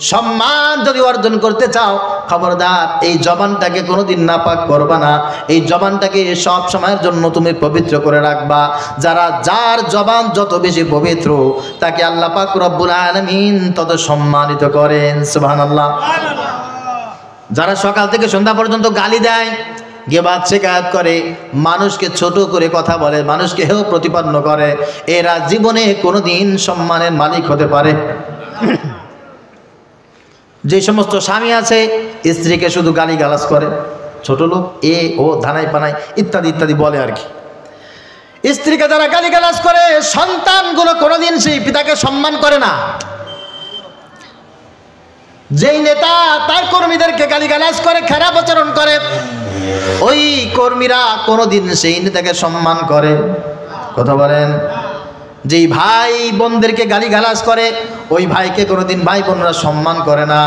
সম্মান যদি অর্জন করতে চাও, খবরদার এই জবানটাকে কোনোদিন নাপাক করবা না। এই জবানটাকে সব সময়ের জন্য তুমি পবিত্র করে রাখবা। যার জবান যত বেশি পবিত্র, তাকে আল্লাহ পাক রব্বুল আলামিন তত সম্মানিত করেন। সুবহানাল্লাহ। যারা সকাল থেকে সন্ধ্যা পর্যন্ত গালি দেয়, গিবত শিকায়ত করে, মানুষকে ছোট করে কথা বলে, মানুষকে হেয় প্রতিপন্ন করে, এরা জীবনে কোনোদিন সম্মানের মালিক হতে পারে। যে সমস্ত স্বামী আছে স্ত্রীকে শুধু গালিগালাজ করে, ছোট লোক, ও ধানাই পানাই ইত্যাদি ইত্যাদি বলে আর কি। স্ত্রীকে যারা গালিগালাজ করে, সন্তানগুলো কোনোদিন সেই পিতাকে সম্মান করে না। যেই নেতা তার কর্মীদেরকে গালিগালাজ করে, খারাপ আচরণ করে, ওই কর্মীরা কোনোদিন সেই নেতাকে সম্মান করে। কথা বলেন। যেই ভাই বোনদেরকে গালিগালাজ করে, ওই ভাইকে কোনোদিন ভাই বোনরা সম্মান করে না।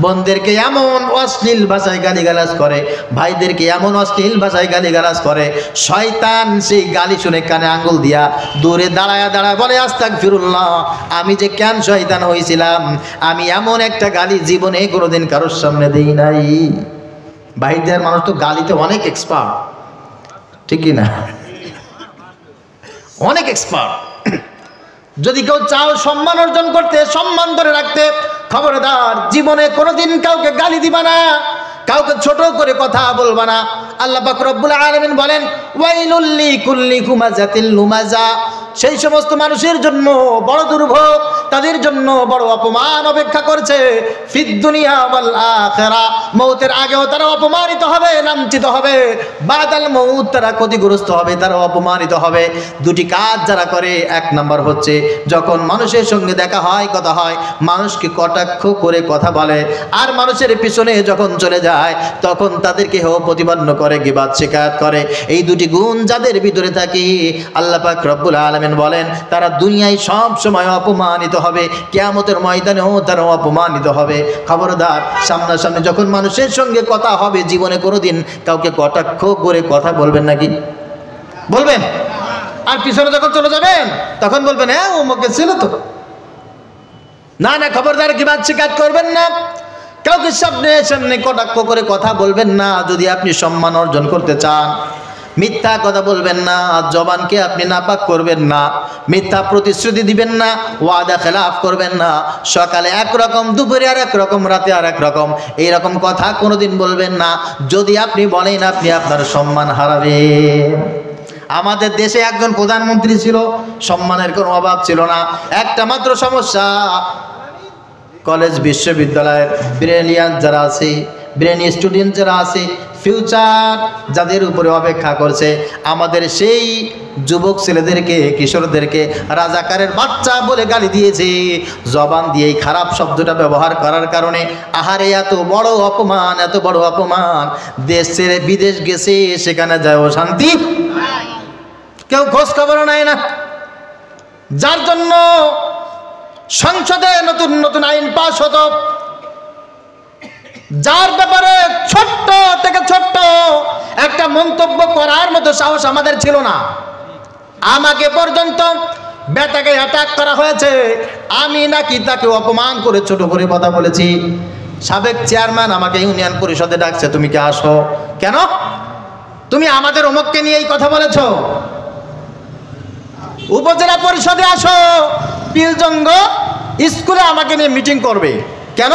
বোনদেরকে এমন অশ্লীল ভাষায় গালিগালাজ করে, ভাইদেরকে এমন অশ্লীল ভাষায় গালিগালাজ করে, শয়তান সেই গালি শুনে কানে আঙ্গুল দিয়া দূরে দাঁড়ায় দাঁড়ায় বলে, আস্তাগফিরুল্লাহ, আমি যে কেন শয়তান হয়েছিলাম, আমি এমন একটা গালি জীবনে কোনোদিন কারোর সামনে দেই নাই। বাইরের মানুষ তো গালিতে অনেক এক্সপার্ট, ঠিক কি না? অনেক এক্সপার্ট। যদি কেউ চাও সম্মান অর্জন করতে, সম্মান ধরে রাখতে, খবরদার জীবনে কোনোদিন কাউকে গালি দিবা না, কাউকে ছোট করে কথা বলবা না। আল্লাহ পাক রব্বুল আলামিন বলেন, ওয়াইলুল লিকুল্লি হুমাযাতিল লুমাযা, সেই সমস্ত মানুষের জন্য বড় দুর্ভোগ, তাদের জন্য বড় অপমান অপেক্ষা করছে। ফিদ দুনিয়া ওয়াল আখিরা, মৌতের আগেও তারা অপমানিত হবে, লাঞ্ছিত হবে। বাদাল মৌত, তারা ক্ষতিগ্রস্ত হবে, তারা অপমানিত হবে। দুটি কাজ যারা করে, এক নাম্বার হচ্ছে যখন মানুষের সঙ্গে দেখা হয়, কথা হয়, মানুষকে কটাক্ষ করে কথা বলে, আর মানুষের পিছনে যখন চলে যায় তখন তাদেরকে হেয় প্রতিপন্ন করে, গীবত শিকায়ত করে। এই দুটি গুণ যাদের ভিতরে থাকে, আল্লাহ পাক রব্বুল আলামিন বলেন তারা দুনিয়ায় সব সময় অপমানিত হবে, কিয়ামতের ময়দানেও তারা অপমানিত হবে। খবরদার, সামনাসামনি যখন মানুষের সঙ্গে কথা হবে, জীবনে কোনোদিন কাউকে কটাক্ষ করে কথা বলবেন নাকি? বলবেন? আর পিছনে যখন চলে যাবেন তখন বলবেন, হ্যাঁ অমুকে ছিল তো। না না, খবরদার গীবত শিকায়ত করবেন না, কাউকে সামনে সামনে কটাক্ষ করে কথা বলবেন না। যদি আপনি সম্মান অর্জন করতে চান, মিথ্যা কথা বলবেন না, জবানকে আপনি নাপাক করবেন না, মিথ্যা প্রতিশ্রুতি দিবেন না, ওয়াদা খেলাফ করবেন না। সকালে একরকম, দুপুরে আর একরকম, রাতে আর একরকম, এইরকম কথা কোনোদিন বলবেন না। যদি আপনি বলেন, আপনি আপনার সম্মান হারাবেন। আমাদের দেশে একজন প্রধানমন্ত্রী ছিল, সম্মানের কোনো অভাব ছিল না। একটা মাত্র সমস্যা, কলেজ বিশ্ববিদ্যালয়ের ব্রিলিয়ান্ট যারা আছে, ব্রেনি স্টুডেন্ট যারা আছে, ফিউচার যাদের উপরে অপেক্ষা করছে, আমাদের সেই যুবক ছেলেদেরকে, কিশোরদেরকে রাজাকারের বাচ্চা বলে গালি দিয়েছে। জবান দিয়ে এই খারাপ শব্দটা ব্যবহার করার কারণে, আহারে এত বড় অপমান, এত বড় অপমান। দেশ ছেড়ে বিদেশ গেছে, সেখানে যায় শান্তি, কেউ খোঁজ খবর নেয় না। যার জন্য সংসদে নতুন নতুন আইন পাস হতো, যার ব্যাপারে ছোট্ট থেকে ছোট্ট একটা মন্তব্য করার মতো সাহস আমাদের ছিল না। আমাকে পর্যন্ত বেটাকে অ্যাটাক করা হয়েছে, আমি নাকি তাকে অপমান করে ছোট করে কথা বলেছি। সাবেক চেয়ারম্যান আমাকে ইউনিয়ন পরিষদে ডাকছে, তুমি কি আসো? কেন? তুমি আমাদের অমুককে নিয়ে এই কথা বলেছ। উপজেলা পরিষদে আসো, পিলজঙ্গ স্কুলে আমাকে নিয়ে মিটিং করবে। কেন?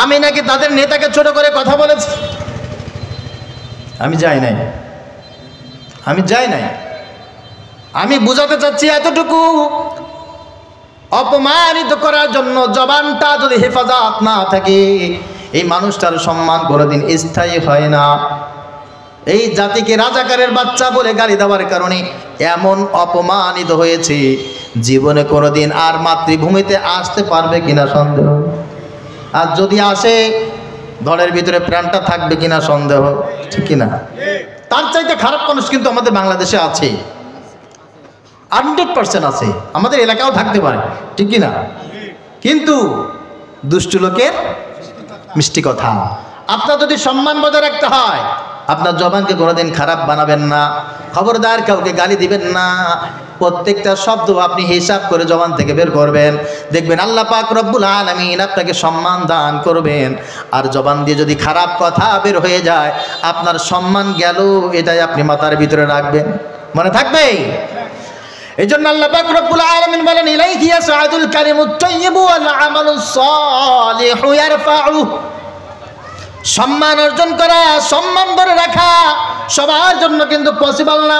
আমি নাকি তাদের নেতাকে ছোট করে কথা বলেছি। আমি যাই নাই, আমি যাই নাই। আমি বুঝাতে চাচ্ছি এতটুকু, অপমানিত করার জন্য জবানটা যদি হেফাজত না থাকে, এই মানুষটার সম্মান কোনোদিন স্থায়ী হয় না। এই জাতিকে রাজাকারের বাচ্চা বলে গালি দেওয়ার কারণে এমন অপমানিত হয়েছে, জীবনে কোনোদিন আর মাতৃভূমিতে আসতে পারবে কিনা সন্দেহ। আর যদি আসে, ঘরের ভিতরে প্রাণটা থাকবে কিনা সন্দেহ, ঠিক কিনা? তার চাইতে খারাপ মানুষ কিন্তু আমাদের বাংলাদেশে আছে, 100% আছে, আমাদের এলাকাও থাকতে পারে, ঠিক কিনা? কিন্তু দুষ্ট লোকের মিষ্টি কথা। আপনার যদি সম্মান বজায় রাখতে হয়, আপনার জবানকে কোনোদিন খারাপ বানাবেন না, খবরদার কাউকে গালি দিবেন না। প্রত্যেকটা শব্দ আপনি হিসাব করে জবান থেকে বের করবেন, দেখবেন আল্লাহ পাক রব্বুল আলামিন আপনাকে সম্মান দান করবেন। আর জবান দিয়ে যদি খারাপ কথা বের হয়ে যায়, আপনার সম্মান গেল, এটাই আপনি মাথার ভিতরে রাখবেন, মনে থাকবে। এই জন্য আল্লাহ পাক রব্বুল আলামিন বলেন, ইলাইহি ইয়াসআদুল কালিমুত তাইয়্যিবু ওয়াল আমালুস সালিহু ইয়ারফাউ। সম্মান অর্জন করা, সম্মান ধরে রাখা সবার জন্য কিন্তু পসিবল না,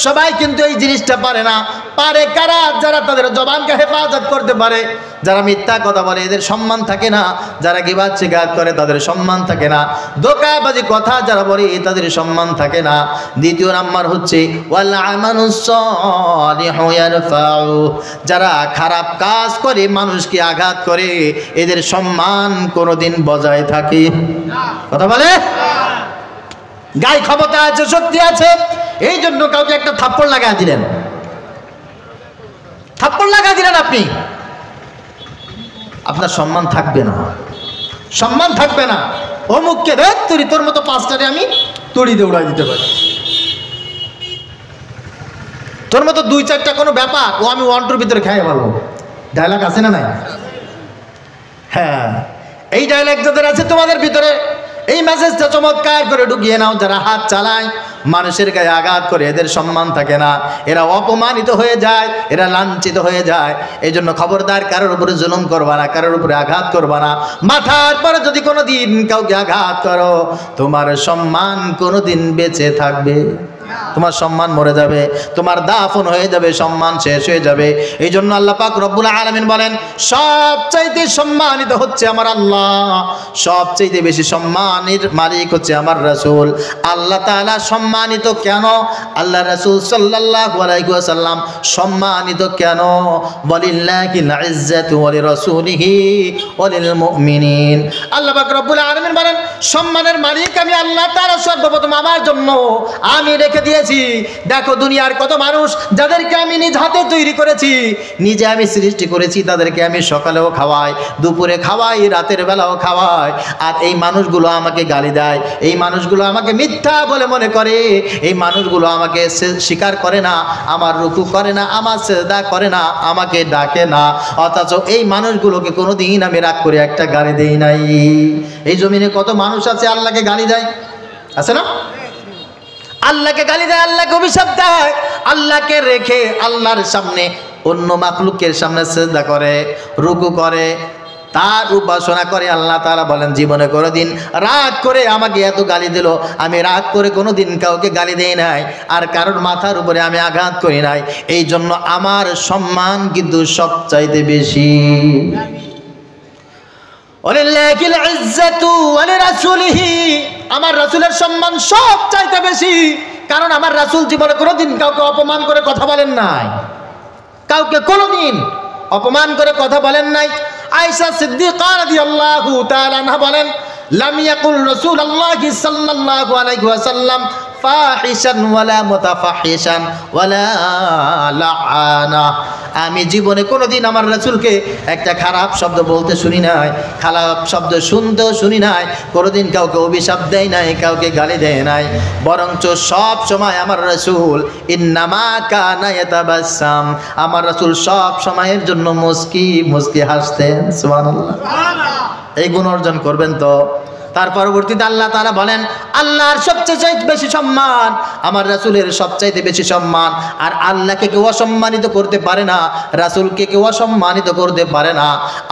সবাই কিন্তু এই জিনিসটা পারে না। পারে কারা? যারা তাদের জবানকে হেফাজত করতে পারে। যারা মিথ্যা কথা বলে এদের সম্মান থাকে না, যারা গীবত শিকায়ত করে তাদের সম্মান থাকে না, ধোঁকাবাজি কথা যারা বলে তাদের সম্মান থাকে না। দ্বিতীয় নাম্বার হচ্ছে ওয়াল আমালুস সালিহু ইয়ারফাউ। যারা খারাপ কাজ করে, মানুষকে আঘাত করে, এদের সম্মান কোনোদিন বজায় থাকে না। কথা বলে, গায়ে ক্ষমতা আছে, শক্তি আছে, এই জন্য কাউকে একটা থাপ্পড় লাগায় দিলেন, থাপ্পড় লাগায় দিলেন, আপনি আপনার সম্মান থাকবে না, সম্মান থাকবে না। অমুককে দেখ তুই, তোর মতো পাঁচটারে আমি তড়ি দৌড়াই দিতে পারি, তোর মতো দুই চারটা কোনো ব্যাপার ও আমি ওয়ান্টুর ভিতরে খেয়ে পারবো। ডায়লগ আছে না নাই? হ্যাঁ, এই ডায়লগ যাদের আছে তোমাদের ভিতরে, এই মেসেজটা চমৎকার করে ঢুকিয়ে নাও। যারা হাত চালায়, মানুষের গায়ে আঘাত করে, এদের সম্মান থাকে না, এরা অপমানিত হয়ে যায়, এরা লাঞ্ছিত হয়ে যায়। এই জন্য খবরদার কারোর উপরে জুলুম করবা না, কারোর উপরে আঘাত করবা না। মাথার পরে যদি কোনো দিন কাউকে আঘাত করো, তোমার সম্মান কোনো দিন বেঁচে থাকবে, তোমার সম্মান মরে যাবে, তোমার দাফন হয়ে যাবে, সম্মান শেষ হয়ে যাবে। এই জন্য আল্লাহ পাক রব্বুল আলামিন বলেন, সবচাইতে সম্মানিত হচ্ছে আমার আল্লাহ, সবচাইতে বেশি সম্মানের মালিক হচ্ছে আমার রাসূল। আল্লাহ তাআলা সম্মানিত কেন? আল্লাহ রাসূল সাল্লাল্লাহু আলাইহি ওয়াসাল্লাম সম্মানিত কেন? ওয়ালিল্লাহিল ইজ্জাতু ওয়া লিরাসূলিহি ওয়া লিল মুমিনিন। আল্লাহ পাক রব্বুল আলামিন বলেন, সম্মানের মালিক আমি আল্লাহ তাআলা, সর্বপ্রথম আমার জন্য আমি রেখে দিয়েছি। দেখো দুনিয়ার কত মানুষ যাদেরকে আমি নিজ হাতে তৈরি করেছি, নিজে আমি সৃষ্টি করেছি, তাদেরকে আমি সকালেও খাওয়াই, দুপুরে খাওয়াই, রাতের বেলাও খাওয়াই। আর এই মানুষগুলো আমাকে গালি দেয়, এই মানুষগুলো আমাকে মিথ্যা বলে মনে করে, এই মানুষগুলো আমাকে স্বীকার করে না, আমার রুকু করে না, আমার সিজদা করে না, আমাকে ডাকে না। অথচ এই মানুষগুলোকে কোনোদিন আমি রাগ করে একটা গালি দেই নাই। এই জমিনে কত মানুষ আছে আল্লাহকে গালি দেয়, আছে না? আল্লাহকে গালি দেয়, আল্লাহকে অভিশাপ দেয়, আল্লাহকে রেখে আল্লাহর সামনে অন্য মাখলুকের সামনে সিজদা করে, রুকু করে, তার উপাসনা করে। আল্লাহ তাআলা বলেন, জীবনে কোনোদিন রাগ করে আমাকে এত গালি দিল, আমি রাগ করে কোনোদিন কাউকে গালি দেই নাই, আর কারোর মাথার উপরে আমি আঘাত করি নাই। এই জন্য আমার সম্মান কিন্তু সবচাইতে বেশি। ওয়ালিল্লাহিল ইজ্জাতু ওয়া লিরাসূলিহি, আমার রাসূলের সম্মান সব চাইতে বেশি, কারণ আমার রাসূল জীবনে কোনোদিন কাউকে অপমান করে কথা বলেন নাই, কাউকে কোনোদিন অপমান করে কথা বলেন নাই। আয়েশা সিদ্দিকা রাদিয়াল্লাহু তাআলা আনহা বলেন, লাম ইয়াকুল রাসূলুল্লাহি সাল্লাল্লাহু আলাইহি ওয়াসাল্লাম ফাহিশান ওয়ালা মুতাফাহিশান ওয়ালা লাআনা। আমি জীবনে কোনোদিন আমার রাসূলকে একটা খারাপ শব্দ বলতে শুনি নাই, খারাপ শব্দ শুনতেও শুনি নাই, কোনোদিন কাউকে অভিশাপ দেয় নাই, কাউকে গালি দেয় নাই। বরঞ্চ সব সময় আমার রাসূল ইন্নামা কানা ইয়াতাবাসসাম, আমার রাসূল সব সময়ের জন্য মুস্কি মুস্কি হাসতেন। সুবহানাল্লাহ, এই গুণ অর্জন করবেন তো। তার পরবর্তীতে আল্লাহ তাআলা বলেন, আল্লাহর সবচেয়ে বেশি সম্মান, আমার রাসূলের সবচাইতে বেশি সম্মান। আর আল্লাহকে কেউ অসম্মানিত করতে পারে না, রাসূলকে কেউ অসম্মানিত করতে পারে না।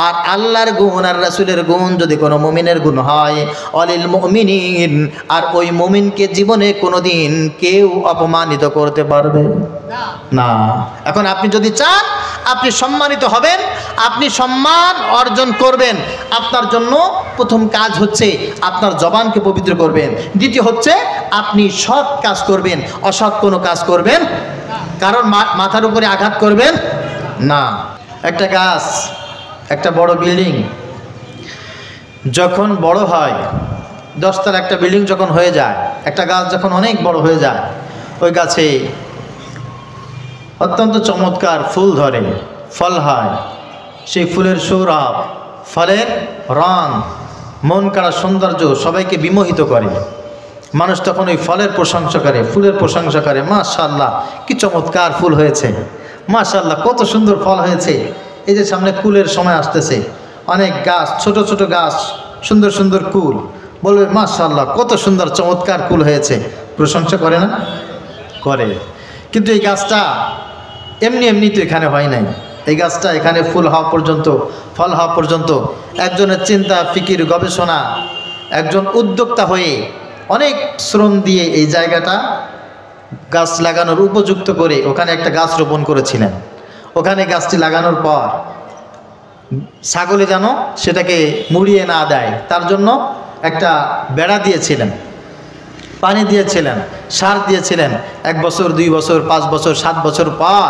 আর আল্লাহর গুণ আর রাসূলের গুণ যদি কোনো মুমিনের গুণ হয়, অলিল মুমিনিন, আর ওই মুমিনকে জীবনে কোনোদিন কেউ অপমানিত করতে পারবে না। এখন আপনি যদি চান আপনি সম্মানিত হবেন, আপনি সম্মান অর্জন করবেন, আপনার জন্য প্রথম কাজ হচ্ছে আপনার জবানকে পবিত্র করবেন। দ্বিতীয় হচ্ছে আপনি সৎ কাজ করবেন, অসৎ কোনো কাজ করবেন, কারণ মাথার উপরে আঘাত করবেন না। একটা গাছ, একটা বড় বিল্ডিং যখন বড় হয়, 10 তলা একটা বিল্ডিং যখন হয়ে যায়, একটা গাছ যখন অনেক বড় হয়ে যায়, ওই গাছে অত্যন্ত চমৎকার ফুল ধরে, ফল হয়। সেই ফুলের সৌরভ, ফলের রং, মন কাড়া সৌন্দর্য সবাইকে বিমোহিত করে। মানুষ তখন ওই ফলের প্রশংসা করে, ফুলের প্রশংসা করে, মাশাআল্লাহ কি চমৎকার ফুল হয়েছে, মাশাআল্লাহ কত সুন্দর ফল হয়েছে। এই যে সামনে কুলের সময় আসতেছে, অনেক গাছ, ছোট ছোট গাছ, সুন্দর সুন্দর কুল, বলবে মাশাআল্লাহ কত সুন্দর চমৎকার কুল হয়েছে, প্রশংসা করে না? করে। কিন্তু এই গাছটা এমনি এমনি তো এখানে হয় নাই। এই গাছটা এখানে ফুল হওয়া পর্যন্ত, ফল হওয়া পর্যন্ত একজনের চিন্তা, ফিকির, গবেষণা, একজন উদ্যোক্তা হয়ে অনেক শ্রম দিয়ে এই জায়গাটা গাছ লাগানোর উপযুক্ত করে ওখানে একটা গাছ রোপণ করেছিলেন। ওখানে গাছটি লাগানোর পর ছাগলে যেন সেটাকে মুড়িয়ে না দেয় তার জন্য একটা বেড়া দিয়েছিলেন, পানি দিয়েছিলেন, সার দিয়েছিলেন। 1 বছর, 2 বছর, 5 বছর, 7 বছর পর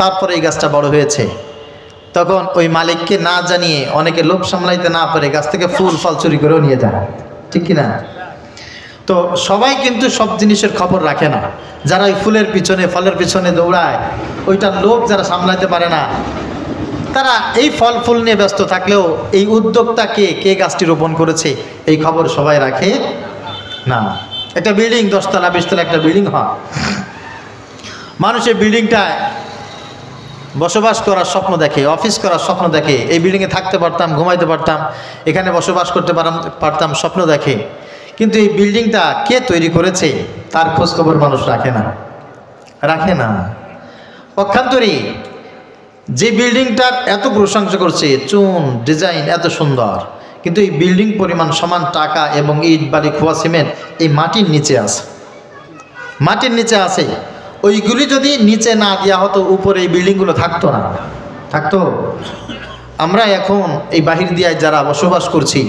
তারপরে এই গাছটা বড় হয়েছে। তখন ওই মালিককে না জানিয়ে অনেকে লোভ সামলাইতে না পারে গাছ থেকে ফুল ফল চুরি করেও নিয়ে যায়, ঠিক কিনা? তো সবাই কিন্তু সব জিনিসের খবর রাখে না। যারা ওই ফুলের পিছনে, ফলের পিছনে দৌড়ায়, ওইটার লোভ যারা সামলাইতে পারে না, তারা এই ফল ফুল নিয়ে ব্যস্ত থাকলেও এই উদ্যোক্তা কে গাছটি রোপণ করেছে এই খবর সবাই রাখে না। একটা বিল্ডিং 10 তলা 20 তলা একটা বিল্ডিং হয়, মানুষের বিল্ডিংটায় বসবাস করার স্বপ্ন দেখে, অফিস করার স্বপ্ন দেখে, এই বিল্ডিংয়ে থাকতে পারতাম, ঘুমাইতে পারতাম, এখানে বসবাস করতে পারতাম, স্বপ্ন দেখে। কিন্তু এই বিল্ডিংটা কে তৈরি করেছে তার খোঁজখবর মানুষ রাখে না। পক্ষান্তরে যে বিল্ডিংটার এত প্রশংসা করছে, চুন ডিজাইন এত সুন্দর, কিন্তু এই বিল্ডিং পরিমাণ সমান টাকা এবং ইট বালি খোয়া সিমেন্ট এই মাটির নিচে আছে। ওইগুলি যদি নিচে না দেওয়া হতো উপরে এই বিল্ডিংগুলো থাকতো। আমরা এখন এই বাহির দিয়ে যারা বসবাস করছি,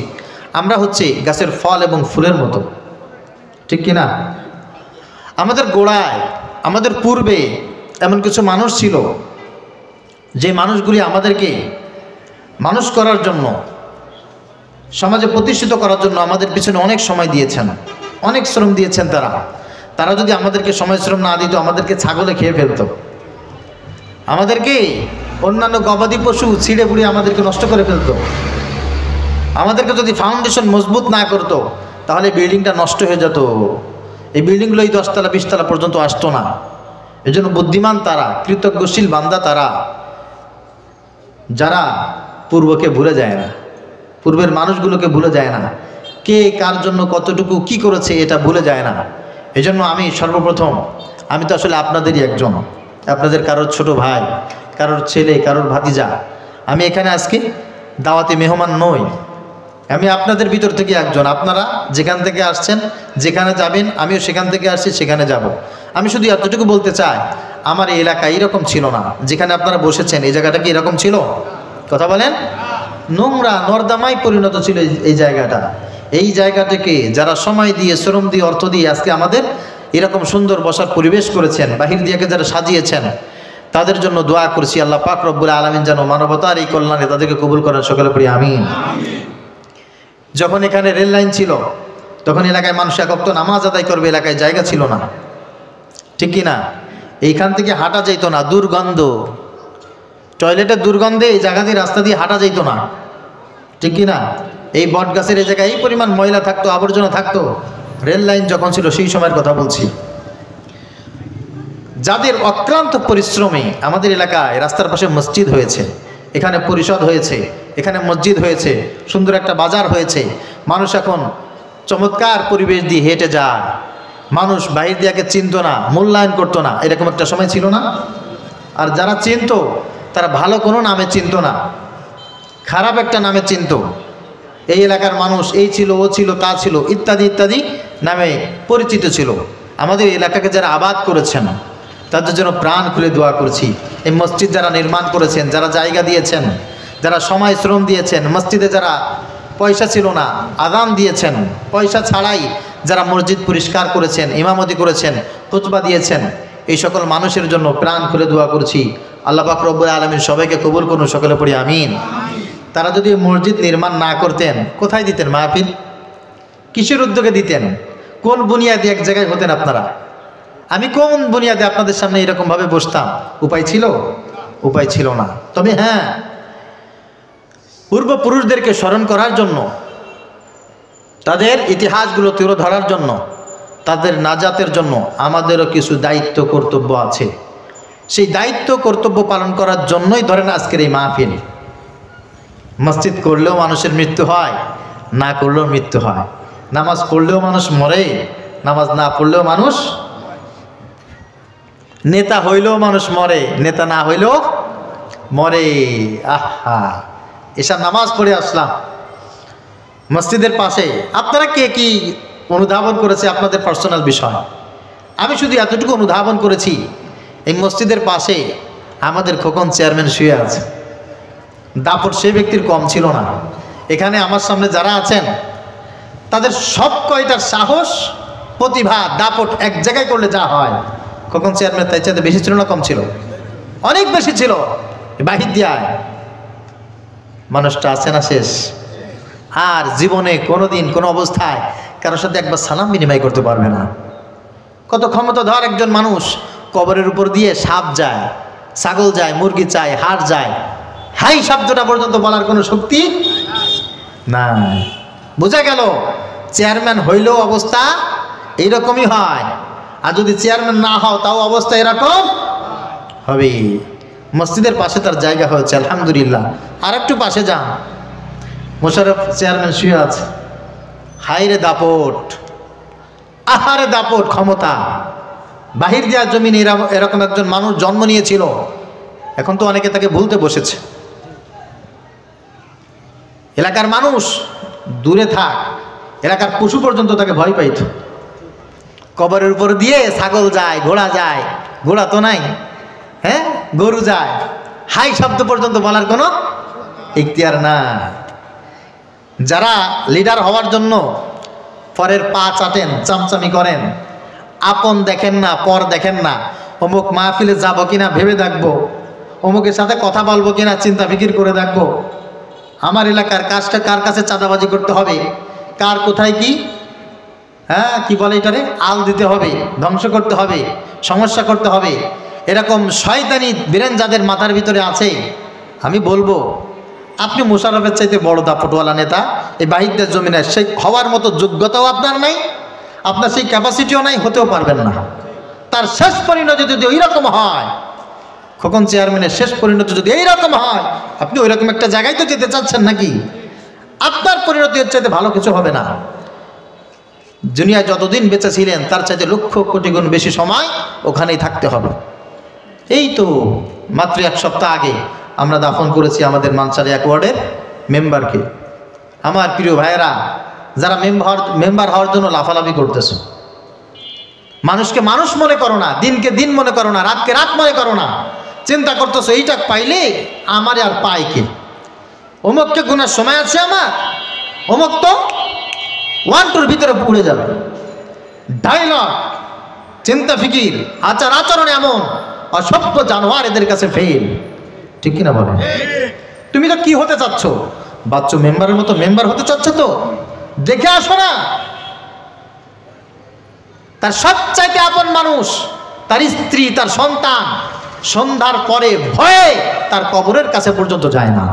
আমরা হচ্ছে গাছের ফল এবং ফুলের মতো, ঠিক কিনা? আমাদের গোড়ায়, আমাদের পূর্বে এমন কিছু মানুষ ছিল যে মানুষগুলি আমাদেরকে মানুষ করার জন্য, সমাজে প্রতিষ্ঠিত করার জন্য আমাদের পিছনে অনেক সময় দিয়েছেন, অনেক শ্রম দিয়েছেন। তারা যদি আমাদেরকে সময় শ্রম না দিত, আমাদেরকে ছাগলে খেয়ে ফেলত, আমাদেরকে অন্যান্য গবাদি পশু ছিঁড়ে পুড়িয়ে আমাদেরকে নষ্ট করে ফেলত। আমাদেরকে যদি ফাউন্ডেশন মজবুত না করতো তাহলে বিল্ডিংটা নষ্ট হয়ে যেত। এই বিল্ডিংগুলো এই 10 তলা 20 তলা পর্যন্ত আসতো না। এই জন্য বুদ্ধিমান তারা, কৃতজ্ঞশীল বান্দা তারা, যারা পূর্বকে ভুলে যায় না, পূর্বের মানুষগুলোকে ভুলে যায় না, কে কার জন্য কতটুকু কি করেছে এটা ভুলে যায় না। এই জন্য আমি সর্বপ্রথম, আমি তো আসলে আপনাদেরই একজন, আপনাদের কারোর ছোট ভাই, কারোর ছেলে, কারোর ভাতিজা। আমি এখানে আজকে দাওয়াতে মেহমান নই, আমি আপনাদের ভিতর থেকে একজন। আপনারা যেখান থেকে আসছেন, যেখানে যাবেন, আমিও সেখান থেকে আসছি, সেখানে যাব। আমি শুধু এতটুকু বলতে চাই, আমার এই এলাকা এইরকম ছিল না, যেখানে আপনারা বসেছেন এই জায়গাটা কি এরকম ছিল? কথা বলেন। নোংরা নর্দমায় পরিণত ছিল এই জায়গাটা। এই জায়গাটাকে যারা সময় দিয়ে, শ্রম দিয়ে, অর্থ দিয়ে আজকে আমাদের এরকম সুন্দর বসার পরিবেশ করেছেন, বাহির দিয়ে যারা সাজিয়েছেন, তাদের জন্য দোয়া করছি আল্লাহ পাক রব্বুল আলামিন যেন মানবতার এই কল্যাণে তাদেরকে কবুল করেন, সকলে পড়ি আমিন। যখন এখানে রেল লাইন ছিল তখন এলাকায় মানুষ একত্র নামাজ আদায় করবে, এলাকায় জায়গা ছিল না, ঠিক কি না? এইখান থেকে হাঁটা যেত না, দুর্গন্ধ, টয়লেটের দুর্গন্ধে এই জায়গা দিয়ে, রাস্তা দিয়ে হাঁটা যেত না, ঠিক কি না? এই বট গাছের এই জায়গায় এই পরিমাণ ময়লা থাকতো, আবর্জনা থাকতো। রেল লাইন যখন ছিল সেই সময়ের কথা বলছি। যাদের অক্লান্ত পরিশ্রমে আমাদের এলাকায় রাস্তার পাশে মসজিদ হয়েছে, এখানে পরিষদ হয়েছে, এখানে মসজিদ হয়েছে, সুন্দর একটা বাজার হয়েছে, মানুষ এখন চমৎকার পরিবেশ দিয়ে হেঁটে যায়। মানুষ বাহির দিয়ে চিনত না, মূল্যায়ন করতো না, এরকম একটা সময় ছিল না? আর যারা চিনত তারা ভালো কোনো নামে চিনত না, খারাপ একটা নামে চিনত। এই এলাকার মানুষ এই ছিল, ও ছিল, তা ছিল, ইত্যাদি ইত্যাদি নামে পরিচিত ছিল। আমাদের এলাকাকে যারা আবাদ করেছেন তাদের জন্য প্রাণ খুলে দোয়া করছি। এই মসজিদ যারা নির্মাণ করেছেন, যারা জায়গা দিয়েছেন, যারা সময় শ্রম দিয়েছেন, মসজিদে যারা পয়সা ছিল না আযান দিয়েছেন, পয়সা ছাড়াই যারা মসজিদ পরিষ্কার করেছেন, ইমামতি করেছেন, খুতবা দিয়েছেন, এই সকল মানুষের জন্য প্রাণ খুলে দোয়া করছি আল্লাহ পাক রব্বুল আলামিন সবাইকে কবুল করুন, সকলে পড়ি আমিন। তারা যদি মসজিদ নির্মাণ না করতেন, কোথায় দিতেন মাহফিল? কিসের উদ্যোগে দিতেন? কোন বুনিয়াদে এক জায়গায় হতেন আপনারা? আমি কোন বুনিয়াদে আপনাদের সামনে এরকমভাবে বসতাম? উপায় ছিল? উপায় ছিল না। তবে হ্যাঁ, পূর্বপুরুষদেরকে স্মরণ করার জন্য, তাদের ইতিহাসগুলো তুলে ধরার জন্য তাদের নাজাতের জন্য আমাদেরও কিছু দায়িত্ব কর্তব্য আছে। সেই দায়িত্ব কর্তব্য পালন করার জন্যই ধরেন আজকের এই মাহফিল। মসজিদ করলেও মানুষের মৃত্যু হয়, না করলেও মৃত্যু হয়। নামাজ পড়লেও মানুষ মরে, নামাজ না পড়লেও মানুষ, নেতা হইলেও মানুষ মরে, নেতা না হইলেও মরে। আহা, এসব নামাজ পড়ে আসলাম মসজিদের পাশে। আপনারা কে কি অনুধাবন করেছে আপনাদের পার্সোনাল বিষয়। আমি শুধু এতটুকু অনুধাবন করেছি, এই মসজিদের পাশে আমাদের খোকন চেয়ারম্যান শুয়ে আছে। দাপট সে ব্যক্তির কম ছিল না। এখানে আমার সামনে যারা আছেন তাদের সব কয়টার সাহস, প্রতিভা, দাপট এক জায়গায় করলে যা হয়, খোকন চেয়ারম্যান তাই চাইতে বেশি ছিল না কম ছিল? অনেক বেশি ছিল। বাহির দিয়ায় মানুষটা আছে না শেষ। আর জীবনে কোনোদিন কোনো অবস্থায় কারোর সাথে একবার সালাম বিনিময় করতে পারবে না। কত ক্ষমতাধর একজন মানুষ, কবরের উপর দিয়ে সাপ যায়, ছাগল যায়, মুরগি চায়, হাড় যায়, হাই শব্দটা পর্যন্ত বলার কোনো শক্তি নাই। বোঝা গেল চেয়ারম্যান হইলেও অবস্থা এইরকমই হয়, আর যদি চেয়ারম্যান না হও তাও অবস্থা এরকম হবে। মসজিদের পাশে তার জায়গা হয়েছে, আলহামদুলিল্লাহ। আর একটু পাশে যান, মোশাররফ চেয়ারম্যান শুয়ে আছে। হাইরে দাপট, আহারে দাপট, ক্ষমতা। বাহির দেওয়ার জমিনে এরকম একজন মানুষ জন্ম নিয়েছিল। এখন তো অনেকে তাকে ভুলতে বসেছে। এলাকার মানুষ দূরে থাক, এলাকার পশু পর্যন্ত তাকে ভয় পাইত। কবরের উপর দিয়ে ছাগল যায়, ঘোড়া যায়, ঘোড়া তো নাই, হ্যাঁ, গরু যায়, হাই শব্দ পর্যন্ত বলার কোনো ইখতিয়ার না। যারা লিডার হওয়ার জন্য পরের পা চাটেন, চামচামি করেন, আপন দেখেন না, পর দেখেন না, অমুক মাহফিলে যাব কিনা ভেবে দেখবো, অমুকের সাথে কথা বলবো কিনা চিন্তা ফিকির করে দেখবো, আমার এলাকার কাজটা কার কাছে চাঁদাবাজি করতে হবে, কার কোথায় কি, হ্যাঁ কি বলে এটারে, আল দিতে হবে, ধ্বংস করতে হবে, সমস্যা করতে হবে, এরকম শয়তানি বীরেন যাদের মাথার ভিতরে আছে, আমি বলবো আপনি মোশাররফের চাইতে বড় দাপটওয়ালা নেতা এই বাহিরদের জমিনে সেই হওয়ার মতো যোগ্যতাও আপনার নাই, আপনার সেই ক্যাপাসিটিও নাই, হতেও পারবেন না। তার শেষ পরিণতি যদি ওই রকম হয়, খোকন চেয়ারম্যানের শেষ পরিণতি যদি এইরকম হয়, আপনি ওই রকম একটা জায়গায় তো যেতে চাচ্ছেন নাকি? আপনার পরিণতি হচ্ছে ভালো কিছু হবে না। দুনিয়ায় যতদিন বেঁচে ছিলেন তার চাইতে লক্ষ কোটি গুণ বেশি সময় ওখানেই থাকতে হবে। এই তো মাত্র এক সপ্তাহ আগে আমরা দাফন করেছি আমাদের মানসার এক ওয়ার্ডের মেম্বারকে। আমার প্রিয় ভাইয়েরা, যারা মেম্বার হওয়ার জন্য লাফালাফি করতেছে, মানুষকে মানুষ মনে করো না, দিনকে দিন মনে করো না, রাতকে রাত মনে করো না, চিন্তা করতেছো এইটা পাইলে আমারে আর পায় কে, অমুককে গুনার সময় আছে আমার, অমুক তো 1-2 ভিতরে পুড়ে যাবে। ডায়লগ, চিন্তা ফিকির, আচার আচরণ এমন অসভ্য জানোয়ার, এদের কাছে ফেল। ঠিক কিনা বলে? তুমি তো কি হতে চাচ্ছ? বাচ্চা মেম্বারের মতো মেম্বার হতে চাচ্ছ? তো দেখে আসো না, তার সবচাইতে আপন মানুষ, তার স্ত্রী, তার সন্তান সন্ধ্যার পরে ভয়ে তার কবরের কাছে পর্যন্ত যায় না,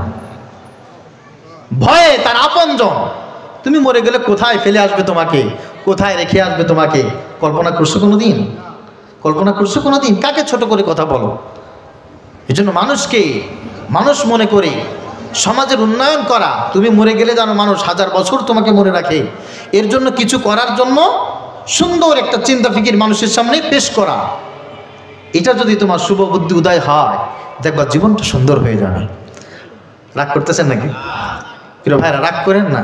ভয়ে তার আপনজন। তুমি মরে গেলে কোথায় ফেলে আসবে তোমাকে, কোথায় রেখে আসবে তোমাকে, কল্পনা করছো কোনোদিন? কল্পনা করছো কোনোদিন? কাকে ছোট করে কথা বলো? এই জন্য মানুষকে মানুষ মনে করে সমাজের উন্নয়ন করা। তুমি মরে গেলে জানো মানুষ 1000 বছর তোমাকে মনে রাখে। এর জন্য কিছু করার জন্য সুন্দর একটা চিন্তা ফিকির মানুষের সামনে পেশ করা, এটা যদি তোমার শুভ বুদ্ধি উদয় হয়, দেখবা জীবনটা সুন্দর হয়ে যাবে। রাগ করতেছেন নাকি? প্রিয় ভাইরা, রাগ করেন না।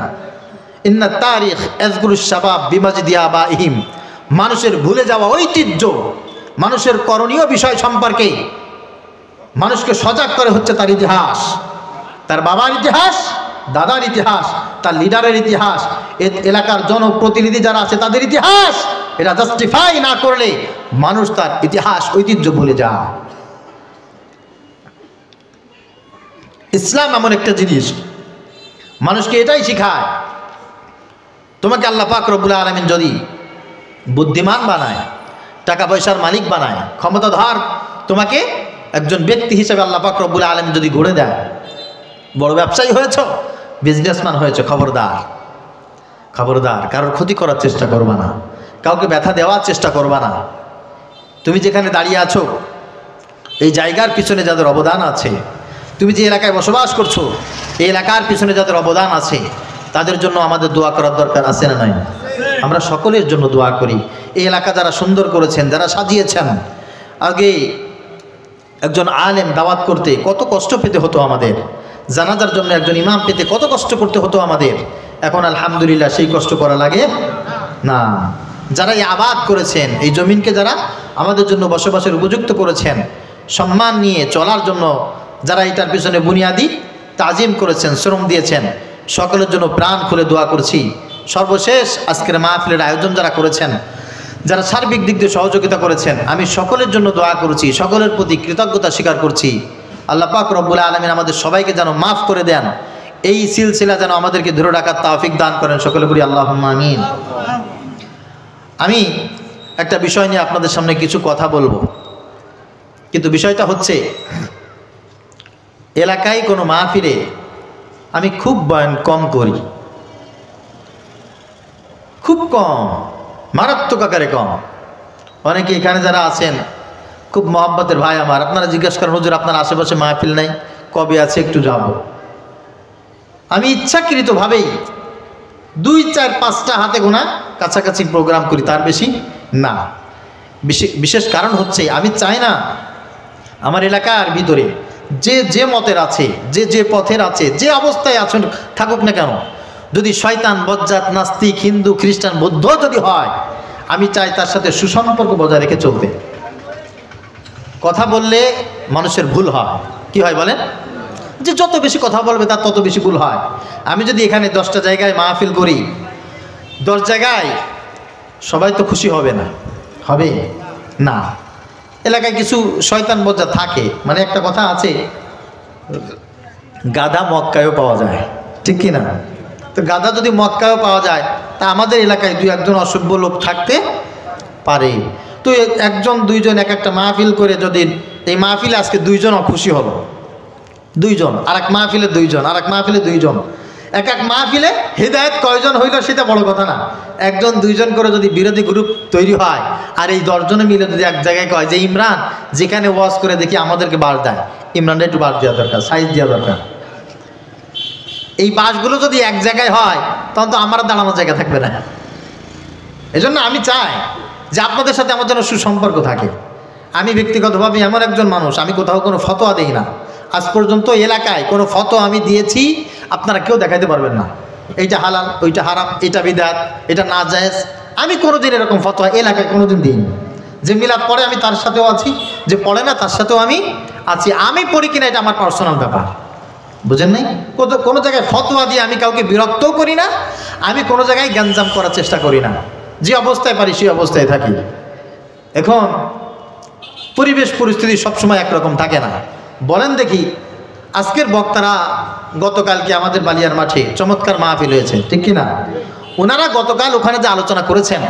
ইন্না তারিখ আযকুরুশ শাবাব বিমাজিদি আবাইহিম, মানুষের ভুলে যাওয়া ঐতিহ্য, মানুষের করণীয় বিষয় সম্পর্কে মানুষকে সজাগ করে হচ্ছে তার ইতিহাস, তার বাবার ইতিহাস, দাদার ইতিহাস, তার লিডারের ইতিহাস, এলাকার জনপ্রতিনিধি যারা আছে তাদের ইতিহাস। এটা জাস্টিফাই না করলে মানুষ তার ইতিহাস ঐতিহ্য ভুলে যায়। ইসলাম এমন একটা জিনিস মানুষকে এটাই শিখায়। তোমাকে আল্লাহ পাক রব্বুল আলামিন যদি বুদ্ধিমান বানায়, টাকা পয়সার মালিক বানায়, ক্ষমতাধর তোমাকে একজন ব্যক্তি হিসেবে আল্লাহ পাক রব্বুল আলামিন যদি গড়ে দেয়, বড় ব্যবসায়ী হয়েছ, বিজনেসম্যান হয়েছে, খবরদার খবরদার, কারোর ক্ষতি করার চেষ্টা করবা না, কাউকে ব্যথা দেওয়ার চেষ্টা করবা না। তুমি যেখানে দাঁড়িয়ে আছো এই জায়গার পিছনে যাদের অবদান আছে, তুমি যে এলাকায় বসবাস করছো এই এলাকার পিছনে যাদের অবদান আছে তাদের জন্য আমাদের দোয়া করার দরকার আছে না নাই? আমরা সকলের জন্য দোয়া করি। এই এলাকা যারা সুন্দর করেছেন, যারা সাজিয়েছেন, আগে একজন আলেম দাওয়াত করতে কত কষ্ট পেতে হতো আমাদের, জানাজার জন্য একজন ইমাম পেতে কত কষ্ট করতে হতো আমাদের, এখন আলহামদুলিল্লাহ সেই কষ্ট করা লাগে না। যারা এই আবাদ করেছেন, এই জমিনকে যারা আমাদের জন্য বসবাসের উপযুক্ত করেছেন, সম্মান নিয়ে চলার জন্য যারা এটার পিছনে বুনিয়াদি তাজিম করেছেন, শ্রম দিয়েছেন, সকলের জন্য প্রাণ খুলে দোয়া করছি। সর্বশেষ আজকের মাহফিলের আয়োজন যারা করেছেন, যারা সার্বিক দিক দিয়ে সহযোগিতা করেছেন, আমি সকলের জন্য দোয়া করছি, সকলের প্রতি কৃতজ্ঞতা স্বীকার করছি। আল্লাহ পাক রব্বুল আলামিন আমাদের সবাইকে যেন মাফ করে দেন, এই সিলসিলা যেন আমাদেরকে ধরে রাখার তৌফিক দান করেন, সকলে বলি আল্লাহুম্মা আমিন। আমি একটা বিষয় নিয়ে আপনাদের সামনে কিছু কথা বলবো, কিন্তু বিষয়টা হচ্ছে এলাকায় কোনো মাহফিলে আমি খুব বয়ান কম করি, খুব কম, মারাত্মক আকারে কম। অনেকে এখানে যারা আছেন খুব মহব্বতের ভাই আমার, আপনারা জিজ্ঞাসা করেন হুজুর আপনার আশেপাশে মাহফিল নাই, কবে আছে একটু যাব। আমি ইচ্ছাকৃতভাবেই 2, 4, 5টা হাতে গোনা কাছাকাছি প্রোগ্রাম করি, তার বেশি না। বিশেষ কারণ হচ্ছে আমি চাই না আমার এলাকার ভিতরে যে মতের আছে, যে পথের আছে, যে অবস্থায় আছেন থাকুক না কেন, যদি শয়তান, বজ্জাত, নাস্তিক, হিন্দু, খ্রিস্টান, বৌদ্ধ যদি হয়, আমি চাই তার সাথে সুসম্পর্ক বজায় রেখে চলতে। কথা বললে মানুষের ভুল হয়, কি হয় বলেন? যে যত বেশি কথা বলবে তার তত বেশি ভুল হয়। আমি যদি এখানে 10টা জায়গায় মাহফিল করি, 10 জায়গায় সবাই তো খুশি হবে না, হবে না। এলাকায় কিছু শয়তান বজ্জা থাকে, মানে একটা কথা আছে, গাধা মক্কায়ও পাওয়া যায়, ঠিক কি না? তো গাধা যদি মক্কায়ও পাওয়া যায়, তা আমাদের এলাকায় 2-1 জন অসভ্য লোক থাকতে পারে। তো 1-2 জন এক একটা মাহফিল করে, যদি এই মাহফিলে আজকে 2 জন খুশি হলো, 2 জন, আর এক মাহফিলে 2 জন, আর এক মাহফিলে 2 জন, এক মাহফিলে হিদায়াত কয়জন হইল সেটা বড় কথা না। 1-2 জন করে যদি বিরোধী গ্রুপ তৈরি হয়, আর এই 10 জনে মিলে যদি এক জায়গায় কয় যে ইমরান যেখানে ওয়াজ করে দেখি আমাদেরকে বাস দেয়, ইমরানটা একটু বাস দেওয়া দরকার, সাইজ দেওয়া দরকার, এই বাসগুলো যদি এক জায়গায় হয় তখন তো আমার দাঁড়ানোর জায়গা থাকবে না। এজন্য আমি চাই যে আপনাদের সাথে আমার যেন সুসম্পর্ক থাকে। আমি ব্যক্তিগতভাবে এমন একজন মানুষ, আমি কোথাও কোনো ফতোয়া দিই না। আজ পর্যন্ত এলাকায় কোনো ফতোয়া আমি দিয়েছি আপনারা কেউ দেখাইতে পারবেন না, এইটা হালাল, ওইটা হারাম, এটা বিদআত, এটা নাজায়েজ, আমি কোনোদিন এরকম ফতোয়া এলাকায় কোনোদিন দিইনি। যে মিলাদ পড়ে আমি তার সাথেও আছি, যে পড়ে না তার সাথেও আমি আছি। আমি পড়ি কিনা এটা আমার পার্সোনাল ব্যাপার, বুঝেন নাই? কোনো জায়গায় ফতোয়া দিয়ে আমি কাউকে বিরক্তও করি না, আমি কোনো জায়গায় গ্যাঞ্জাম করার চেষ্টা করি না, যে অবস্থায় পারি সেই অবস্থায় থাকি। এখন পরিবেশ পরিস্থিতি সবসময় একরকম থাকে না। বলেন দেখি, আজকের বক্তারা গতকালকে আমাদের বালিয়ার মাঠে চমৎকার মাহফিল হয়েছে, ঠিক কি না? ওনারা গতকাল ওখানে যে আলোচনা করেছেন,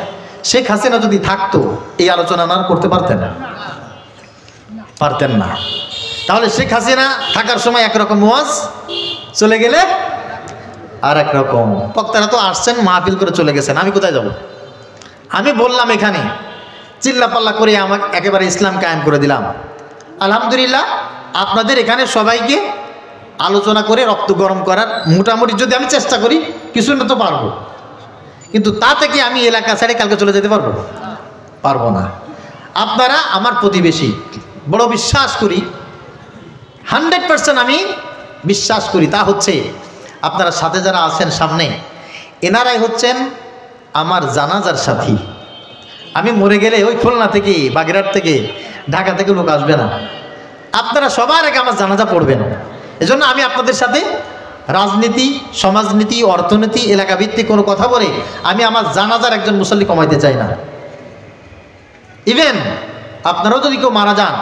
শেখ হাসিনা যদি থাকতো এই আলোচনা না করতে পারতেন না। তাহলে শেখ হাসিনা থাকার সময় একরকম ওয়াজ, চলে গেলে আর একরকম। বক্তারা তো আসছেন, মাহফিল করে চলে গেছেন, আমি কোথায় যাব? আমি বললাম এখানে চিল্লাপাল্লা করে আমাকে একেবারে ইসলাম কায়েম করে দিলাম। আলহামদুলিল্লাহ আপনাদের এখানে সবাইকে আলোচনা করে রক্ত গরম করার মোটামুটি যদি আমি চেষ্টা করি কিছু না তো পারবো, কিন্তু তা থেকে আমি এলাকা ছেড়ে কালকে চলে যেতে পারবো না। আপনারা আমার প্রতিবেশী, বড় বিশ্বাস করি, 100% আমি বিশ্বাস করি। তা হচ্ছে আপনারা সাথে যারা আছেন সামনে, এনারাই হচ্ছেন আমার জানাজার সাথী। আমি মরে গেলে ওই খুলনা থেকে, বাগেরহাট থেকে, ঢাকা থেকে লোক আসবে না, আপনারা সবার আগে আমার জানাজা পড়বেন। এজন্য আমি আপনাদের সাথে রাজনীতি, সমাজনীতি, অর্থনীতি, এলাকা ভিত্তিক কোনো কথা বলে আমি আমার জানাজার একজন মুসল্লি কমাইতে চাই না। ইভেন আপনারাও যদি কেউ মারা যান,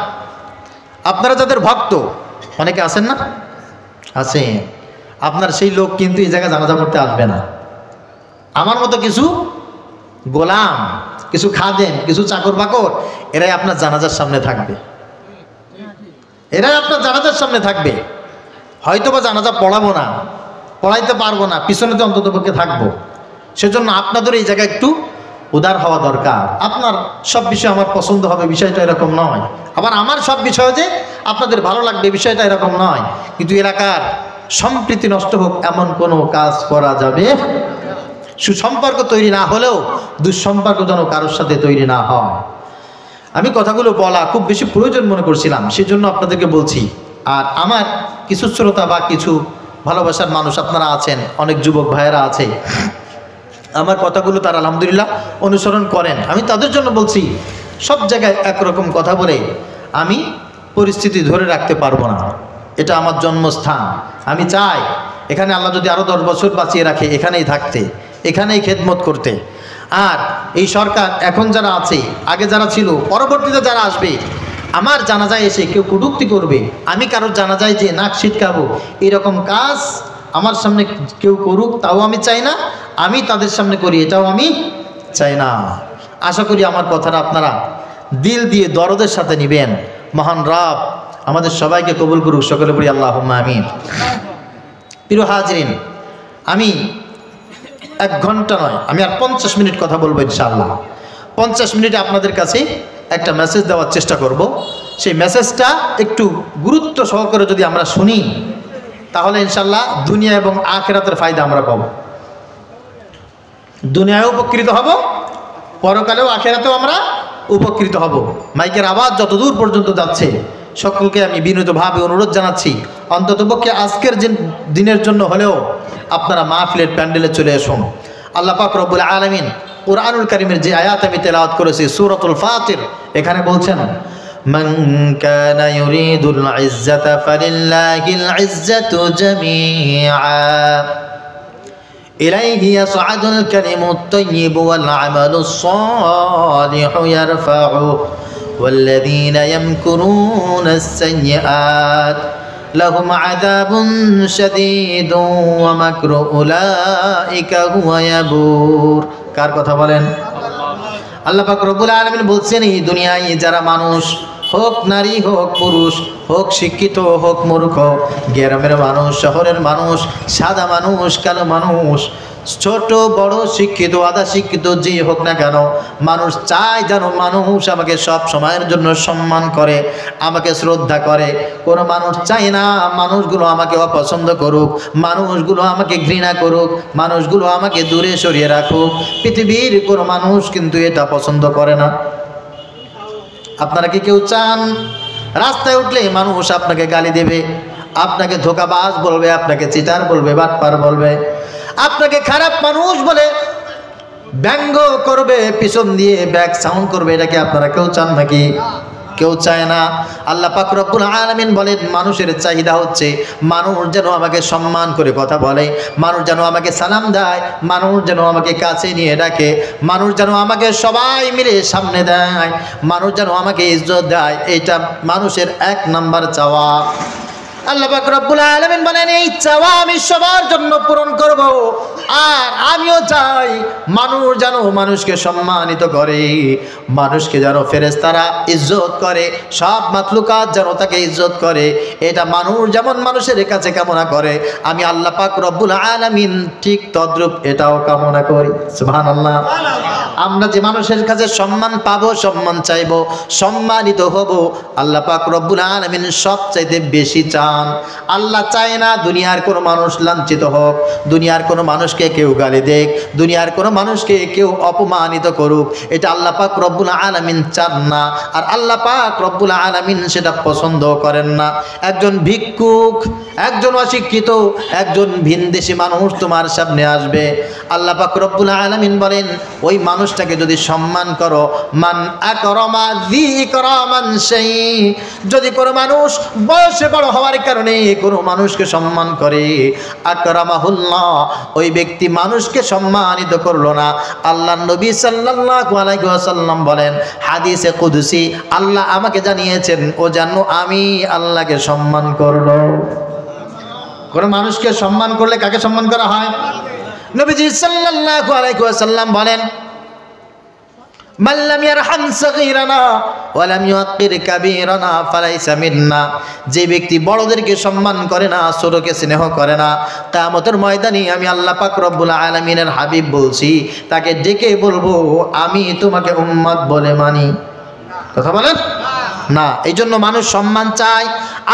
আপনারা যাদের ভক্ত অনেকে আছেন না, আছে, আপনার সেই লোক কিন্তু এই জায়গায় জানাজা পড়তে আসবে না। আমার মতো কিছু গোলাম, কিছু খাদেম, কিছু চাকর বাকর, এরাই আপনার জানাজার সামনে থাকবে, এরাই আপনার জানাজার সামনে থাকবে। হয়তো বা জানাজা পড়াবো না, পড়াইতে পারবো না, পিছনে তো অন্তত পক্ষে থাকবো। সেজন্য আপনাদের এই জায়গায় একটু উদার হওয়া দরকার। আপনার সব বিষয় আমার পছন্দ হবে বিষয়টা এরকম নয়, আবার আমার সব বিষয় যে আপনাদের ভালো লাগবে বিষয়টা এরকম নয়। কিন্তু এলাকার সম্প্রীতি নষ্ট হোক এমন কোনো কাজ করা যাবে। সুসম্পর্ক তৈরি না হলেও দুঃসম্পর্ক যেন কারোর সাথে তৈরি না হয়। আমি কথাগুলো বলা খুব বেশি প্রয়োজন মনে করছিলাম, সেজন্য আপনাদেরকে বলছি। আর আমার কিছু শ্রোতা বা কিছু ভালোবাসার মানুষ আপনারা আছেন, অনেক যুবক ভাইয়েরা আছে, আমার কথাগুলো তারা আলহামদুলিল্লাহ অনুসরণ করেন। আমি তাদের জন্য বলছি, সব জায়গায় একরকম কথা বলে আমি পরিস্থিতি ধরে রাখতে পারবো না। এটা আমার জন্মস্থান। আমি চাই এখানে আল্লাহ যদি আরও 10 বছর বাঁচিয়ে রাখে এখানেই থাকতে, এখানেই খেদমত করতে। আর এই সরকার এখন যারা আছে, আগে যারা ছিল, পরবর্তীতে যারা আসবে, আমার জানাজায় এসে কেউ কটূক্তি করবে, আমি কারোর জানাজায় যে নাক ছিটকাবো, এরকম কাজ আমার সামনে কেউ করুক তাও আমি চাই না, আমি তাদের সামনে করি এটাও আমি চাই না। আশা করি আমার কথাটা আপনারা দিল দিয়ে দরদের সাথে নেবেন। মহান রব আমাদের সবাইকে কবুল করুক, সকলে বলি আল্লাহুম্মা আমিন। প্রিয় হাজরিন, আমি 1 ঘন্টা নয়, আমি আর 50 মিনিট কথা বলবো ইনশাআল্লাহ। 50 মিনিটে আপনাদের কাছে একটা মেসেজ দেওয়ার চেষ্টা করব। সেই মেসেজটা একটু গুরুত্ব সহকারে যদি আমরা শুনি তাহলে ইনশাআল্লাহ দুনিয়া এবং আখিরাতের ফায়দা আমরা পাব। দুনিয়ায় উপকৃত হব, পরকালেও আখিরাতেও আমরা উপকৃত হব। মাইকের আওয়াজ যতদূর পর্যন্ত যাচ্ছে সকলকে আমি বিনীতভাবে অনুরোধ জানাচ্ছি, অন্ততপক্ষে আজকের দিনের জন্য হলেও আপনারা মাহফিলের প্যান্ডেলে চলে আসুন। আল্লাহ পাক রব্বুল আলামিন কুরআনুল কারীমের যে আয়াত আমি তেলাওয়াত করেছি সূরাতুল ফাতির, এখানে বলছেন মান কানা ইউরিদুল ইজ্জাতা ফালিল্লাহিল ইজ্জাতু জামিআ ইলাইহি ইয়াসআদুল কালিমুত তাইয়্যিবু ওয়াল আমালুস সালিহু ইয়ারফা'ু ওয়াল্লাযীনা ইয়ামকুরুনাস সাইয়্যাত লাহুম আযাবুন শাদীদুন ওয়া মাকরু উলাইকা হুয়া ইয়াবুর। কার কথা বলেন? আল্লাহ পাক রব্বুল আলামিন বলছেন, এই দুনিয়ায় যারা মানুষ, হোক নারী হোক পুরুষ, হোক শিক্ষিত হোক মূর্খ, গ্রামের মানুষ শহরের মানুষ, সাদা মানুষ কালো মানুষ, ছোট বড় শিক্ষিত আধা শিক্ষিত যে হোক না কেন, মানুষ চায় যেন মানুষ আমাকে সব সময়ের জন্য সম্মান করে, আমাকে শ্রদ্ধা করে। কোনো মানুষ চায় না মানুষগুলো আমাকে অপছন্দ করুক, মানুষগুলো আমাকে ঘৃণা করুক, মানুষগুলো আমাকে দূরে সরিয়ে রাখুক। পৃথিবীর কোনো মানুষ কিন্তু এটা পছন্দ করে না। আপনারা কি কেউ চান রাস্তায় উঠলে মানুষ আপনাকে গালি দেবে, আপনাকে ধোঁকাবাজ বলবে, আপনাকে চিটার বলবে, বাটপার বলবে, আপনাকে খারাপ মানুষ বলে ব্যঙ্গ করবে, পিছন দিয়ে ব্যাক সাউন্ড করবে? এটাকে আপনারা কেউ চান নাকি? কেউ চায় না। আল্লাহ পাক রব্বুল আলামিন বলেন, মানুষের চাহিদা হচ্ছে মানুষ যেন আমাকে সম্মান করে কথা বলে, মানুষ যেন আমাকে সালাম দেয়, মানুষ যেন আমাকে কাছে নিয়ে ডাকে, মানুষ যেন আমাকে সবাই মিলে সামনে দেয়, মানুষ যেন আমাকে ইজ্জত দেয়। এটা মানুষের 1 নাম্বার চাওয়া। আল্লাহ পাক রব্বুল আলামিন বলেন, এই চাওয়া আমি সবার জন্য পূরণ করব। আর আমিও চাই মানুষ যেন মানুষকে সম্মানিত করে, মানুষকে যেন ফেরেশতারা ইজ্জত করে, সব মাখলুকাত যেন তাকে ইজ্জত করে। এটা মানুষ যেমন মানুষের কাছে কামনা করে, আমি আল্লাহ পাক রব্বুল আলামিন ঠিক তদ্রূপ এটাও কামনা করি। সুবহানাল্লাহ। আমরা যে মানুষের কাছে সম্মান পাবো, সম্মান চাইবো, সম্মানিত হব, আল্লাহ পাক রব্বুল আলামিন সবচাইতে বেশি চান। আল্লাহ চায় না দুনিয়ার কোনো মানুষ লাঞ্ছিত হোক, দুনিয়ার কোনো মানুষকে কেউ গালি দেখ, দুনিয়ার কোনো মানুষকে কেউ অপমানিত করুক। এটা আল্লাহ পাক রব্বুল আলামিন চান না, আর আল্লাহ পাক রব্বুল আলামিন সেটা পছন্দ করেন না। একজন ভিক্ষুক, একজন অশিক্ষিত, একজন ভিনদেশী মানুষ তোমার সামনে আসবে, আল্লাহ পাক রব্বুল আলামিন বলেন, ওই মানুষটাকে যদি সম্মান করো, মান আকরামা যী ইকরামান শাই, যদি কোনো মানুষ বয়সে বড় হওয়ার কারণে কোনো মানুষকে সম্মান করে, আকরামাহুল্লাহ, ওই ব্যক্তি মানুষকে সম্মানিত করলো না। আল্লাহ নবী সাল্লাল্লাহু আলাইহি ওয়াসাল্লাম বলেন, হাদিসে কুদসি, আল্লাহ আমাকে জানিয়েছেন ও যেন আমি আল্লাহকে সম্মান করলো। কোনো মানুষকে সম্মান করলে কাকে সম্মান করা হয়? নবীজি সাল্লাল্লাহু আলাইহি ওয়াসাল্লাম বলেন, মান লাম ইয়ারহাম সাগীরানা ওয়া লাম ইউক্কির কাবীরানা ফালাইসা মিন্না। যে ব্যক্তি বড়দেরকে সম্মান করে না, ছোটকে স্নেহ করে না, কিয়ামতের ময়দানে আমি আল্লাহ পাক রব্বুল আলামিনের হাবিব বলছি, তাকে ডেকে বলবো আমি তোমাকে উম্মত বলে মানি। কথা বলেন না। এই জন্য মানুষ সম্মান চায়,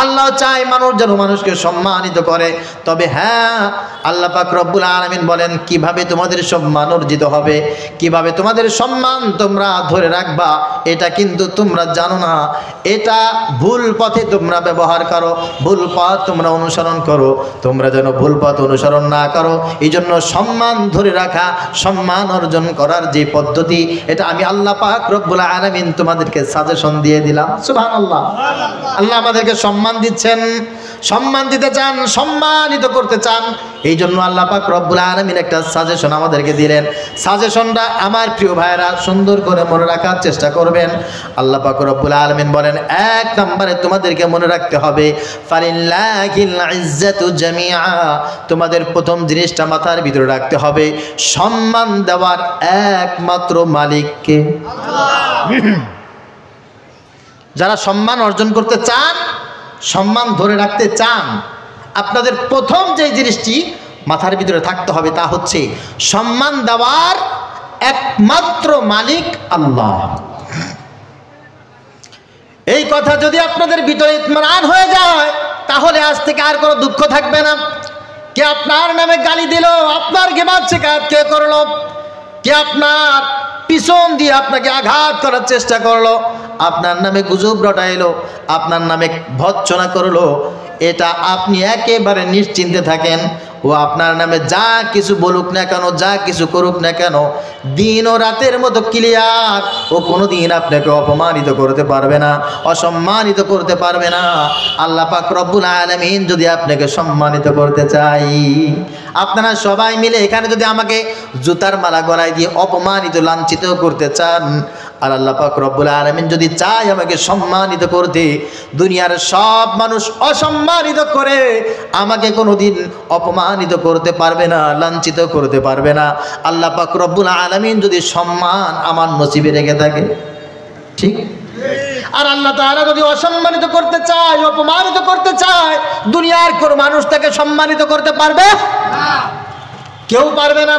আল্লাহ চায় মানুষ যেন মানুষকে সম্মানিত করে। তবে হ্যাঁ, আল্লাহ পাক রব্বুল আলামিন বলেন কিভাবে তোমাদের সম্মান অর্জিত হবে, কিভাবে তোমাদের সম্মান তোমরা ধরে রাখবা, এটা কিন্তু তোমরা জানো না। এটা ভুল পথে তোমরা ব্যবহার করো, ভুল পথ তোমরা অনুসরণ করো। তোমরা যেন ভুল পথ অনুসরণ না করো। এই জন্য সম্মান ধরে রাখা, সম্মান অর্জন করার যে পদ্ধতি, এটা আমি আল্লাহ পাক রব্বুল আলামিন তোমাদেরকে সাজেশন দিয়ে দিলাম। সুবহানাল্লাহ। আল্লাহ আমাদেরকে সম্মান দিচ্ছেন, সম্মান দিতে চান, সম্মানিত করতে চান। এই জন্য আল্লাহ পাক রব্বুল আলামিন একটা সাজেশন আমাদেরকে দিলেন। সাজেশনটা আমার প্রিয় ভাইরা সুন্দর করে মনে রাখার চেষ্টা করবেন। আল্লাহ পাক রব্বুল আলামিন বলেন, এক নম্বরে তোমাদেরকে মনে রাখতে হবে ফালিল্লাহিল ইজ্জাতু জামিআ। তোমাদের প্রথম জিনিসটা মাথার ভিতরে রাখতে হবে, সম্মান দেওয়ার একমাত্র মালিককে আল্লাহ। যারা সম্মান অর্জন করতে চান, সম্মান ধরে রাখতে চান, আপনাদের প্রথম যে জিনিসটি মাথার ভিতরে থাকতে হবে তা হচ্ছে সম্মান দেওয়ার একমাত্র মালিক আল্লাহ। এই কথা যদি আপনাদের ভিতরে ইতমানান হয়ে যায়, তাহলে আজ থেকে আর কোনো দুঃখ থাকবে না। কে আপনার নামে গালি দিল, আপনার গিবত শিকায়ত কে করলো, কে আপনার পিছন দিয়ে আপনাকে আঘাত করার চেষ্টা করলো, আপনার নামে গুজব রটাইলো, আপনার নামে ভৎসনা করলো, এটা আপনি একেবারে নিশ্চিন্তে থাকেন। ও আপনার নামে যা কিছু বলুক না কেন, যা কিছু করুক না কেন, দিন ও রাতের মতো ক্লিয়ার। ও কোনো দিন আপনাকে অপমানিত করতে পারবে না, অসম্মানিত করতে পারবে না। আল্লাহ পাক রব্বুল আলামিন যদি আপনাকে সম্মানিত করতে চাই, আপনারা সবাই মিলে এখানে যদি আমাকে জুতার মালা গলায় দিয়ে অপমানিত লাঞ্ছিত করতে চান, আর আল্লাহ পাক রব্বুল আলামিন যদি চায় আমাকে সম্মানিত করতে, দুনিয়ার সব মানুষ অসম্মানিত করে আমাকে কোনোদিন অপমানিত করতে পারবে না, লাঞ্ছিত করতে পারবে না। আল্লাহ পাক রব্বুল আলামিন যদি সম্মান আমার নসিবে রেখে থাকে, ঠিক। আর আল্লাহ তাআলা যদি অসম্মানিত করতে চায়, অপমানিত করতে চায়, দুনিয়ার কোন মানুষ তাকে সম্মানিত করতে পারবে না, কেউ পারবে না।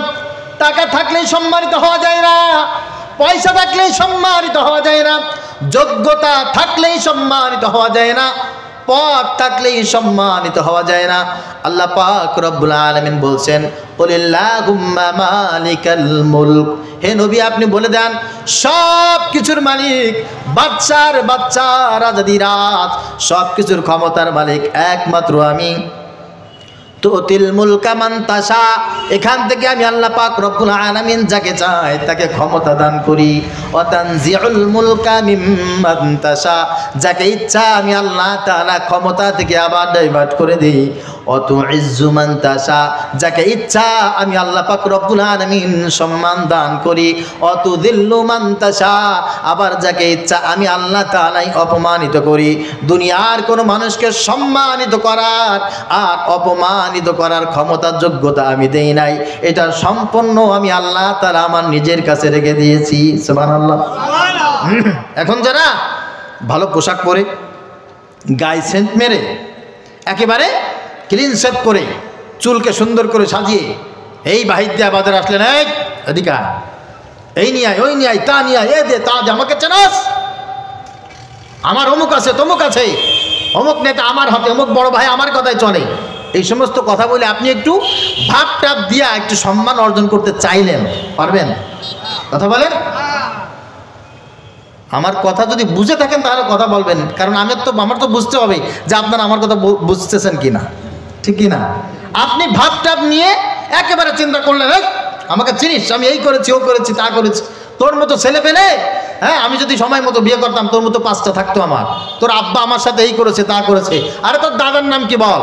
টাকা থাকলেই সম্মানিত হওয়া যায় না, পয়সা থাকলেই সম্মানিত হওয়া যায় না, যোগ্যতা থাকলেই সম্মানিত হওয়া যায় না, পদ থাকলেই সম্মানিত হওয়া যায় না। আল্লাহ পাক রব্বুল আলামিন বলছেন, কুলিল্লাহুম্মা মালিকাল মুলক। হে নবী, আপনি বলে দেন সব কিছুর মালিক, বাদশার বাদশা, রাজাদিরাজ, সব কিছুর ক্ষমতার মালিক একমাত্র আমি। তুতিল মুলকা মান তাশা। এখান থেকে আমি আল্লাহ পাক রব্বুল আলামিন যাকে চাই তাকে ক্ষমতা দান করি। ওয়া তানজিউল মুলকা মিম্মান তাশা। যাকে ইচ্ছা আমি আল্লাহ তাআলা ক্ষমতা থেকে আবার ডাইভার্ট করে দেই। ওয়া তুইজ্জু মান তাশা। যাকে ইচ্ছা আমি আল্লাহ পাক রব্বুল আলামিন সম্মান দান করি। ওয়া তুযিল্লু মান তাশা। আবার যাকে ইচ্ছা আমি আল্লাহ তাআলাই অপমানিত করি। দুনিয়ার কোনো মানুষকে সম্মানিত করার আর অপমানিত করার ক্ষমতা, যোগ্যতা আমি দেই নাই। এটা সম্পূর্ণ আমি আল্লাহ তাআলা আমার নিজের কাছে রেখে দিয়েছি। সুবহানাল্লাহ। এখন যারা ভালো পোশাক পরে, গায়ে সেন্ট মেরে, একেবারে ক্লিন শেভ করে, চুলকে সুন্দর করে সাজিয়ে এই বাহির দিয়ে বাজারে আসলেন, এই এদিকে এই নিয়ে আয়, ওই নিয়ে আয়, তা নিয়ে আয়, এ দে তা দে, আমাকে চেনাস, আমার অমুক আছে তমুক আছে, অমুক নেতা আমার হাতে, অমুক বড় ভাই আমার কথাই চলে, এই সমস্ত কথা বলে আপনি একটু ভাব টাপ দিয়া একটু সম্মান অর্জন করতে চাইলেন, পারবেন? কথা বলেন। আমার কথা যদি বুঝে থাকেন তাহলে কথা বলবেন, কারণ আমার তো বুঝতে হবে যে আপনারা আমার কথা বুঝতেছেন কিনা, ঠিক কিনা। আপনি ভাব টাপ নিয়ে একেবারে চিন্তা করলেন, আমাকে চিনিস, আমি এই করেছি, ও করেছি, তা করেছি, তোর মতো ছেলে পেলে, হ্যাঁ আমি যদি সময় মতো বিয়ে করতাম তোর মতো 5টা থাকতো আমার, তোর আব্বা আমার সাথে এই করেছে তা করেছে, আরে তোর দাদার নাম কি বল,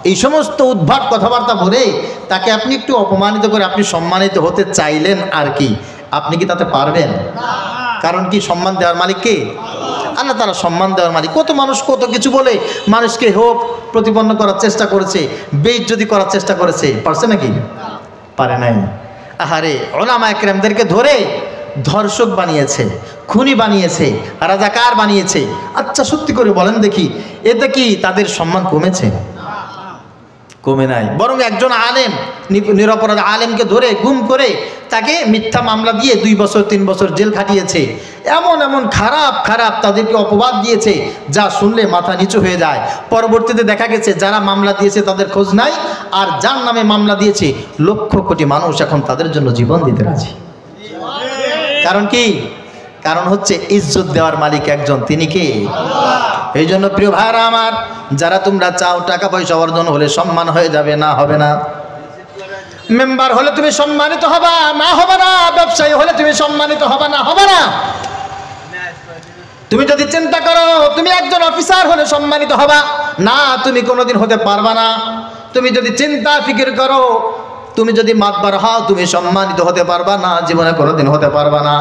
এই সমস্ত উদ্ভট কথাবার্তা বলে তাকে আপনি একটু অপমানিত করে আপনি সম্মানিত হতে চাইলেন, আর কি আপনি কি তাতে পারবেন? কারণ কি, সম্মান দেওয়ার মালিক কে? আল্লাহ তাআলা সম্মান দেওয়ার মালিক। কত মানুষ কত কিছু বলে মানুষকে হোক প্রতিপন্ন করার চেষ্টা করেছে, বেইজ্জতি করার চেষ্টা করেছে, পারছে নাকি? পারে নাই। আহারে, উলামা একরামদেরকে ধরে ধর্ষক বানিয়েছে, খুনি বানিয়েছে, রাজাকার বানিয়েছে। আচ্ছা সত্যি করে বলেন দেখি, এতে কি তাদের সম্মান কমেছে? কমে নাই, বরং একজন আলেম, নিরপরাধ আলেমকে ধরে গুম করে তাকে মিথ্যা মামলা দিয়ে 2 বছর 3 বছর জেল খাটিয়েছে। এমন এমন খারাপ খারাপ তাদেরকে অপবাদ দিয়েছে যা শুনলে মাথা নিচু হয়ে যায়। পরবর্তীতে দেখা গেছে যারা মামলা দিয়েছে তাদের খোঁজ নাই, আর যার নামে মামলা দিয়েছে লক্ষ কোটি মানুষ এখন তাদের জন্য জীবন দিতে রাজি। কারণ কি? কারণ হচ্ছে ইজ্জত দেওয়ার মালিক একজন, তিনি কে? এই জন্য প্রিয় ভাইরা আমার, যারা তোমরা চাও টাকা পয়সা অর্জন হলে সম্মান হয়ে যাবে, না হবে না। মেম্বার হলে তুমি সম্মানিত হবা, না হবে না। ব্যবসায়ী হলে তুমি সম্মানিত হবা, না হবে না। তুমি যদি চিন্তা করো তুমি একজন অফিসার হলে সম্মানিত হবা, না, তুমি কোনোদিন হতে পারবা না। তুমি যদি চিন্তা ফিকির করো, তুমি যদি মাতবার হও, তুমি সম্মানিত হতে পারবা না, জীবনে কোনোদিন হতে পারবা না।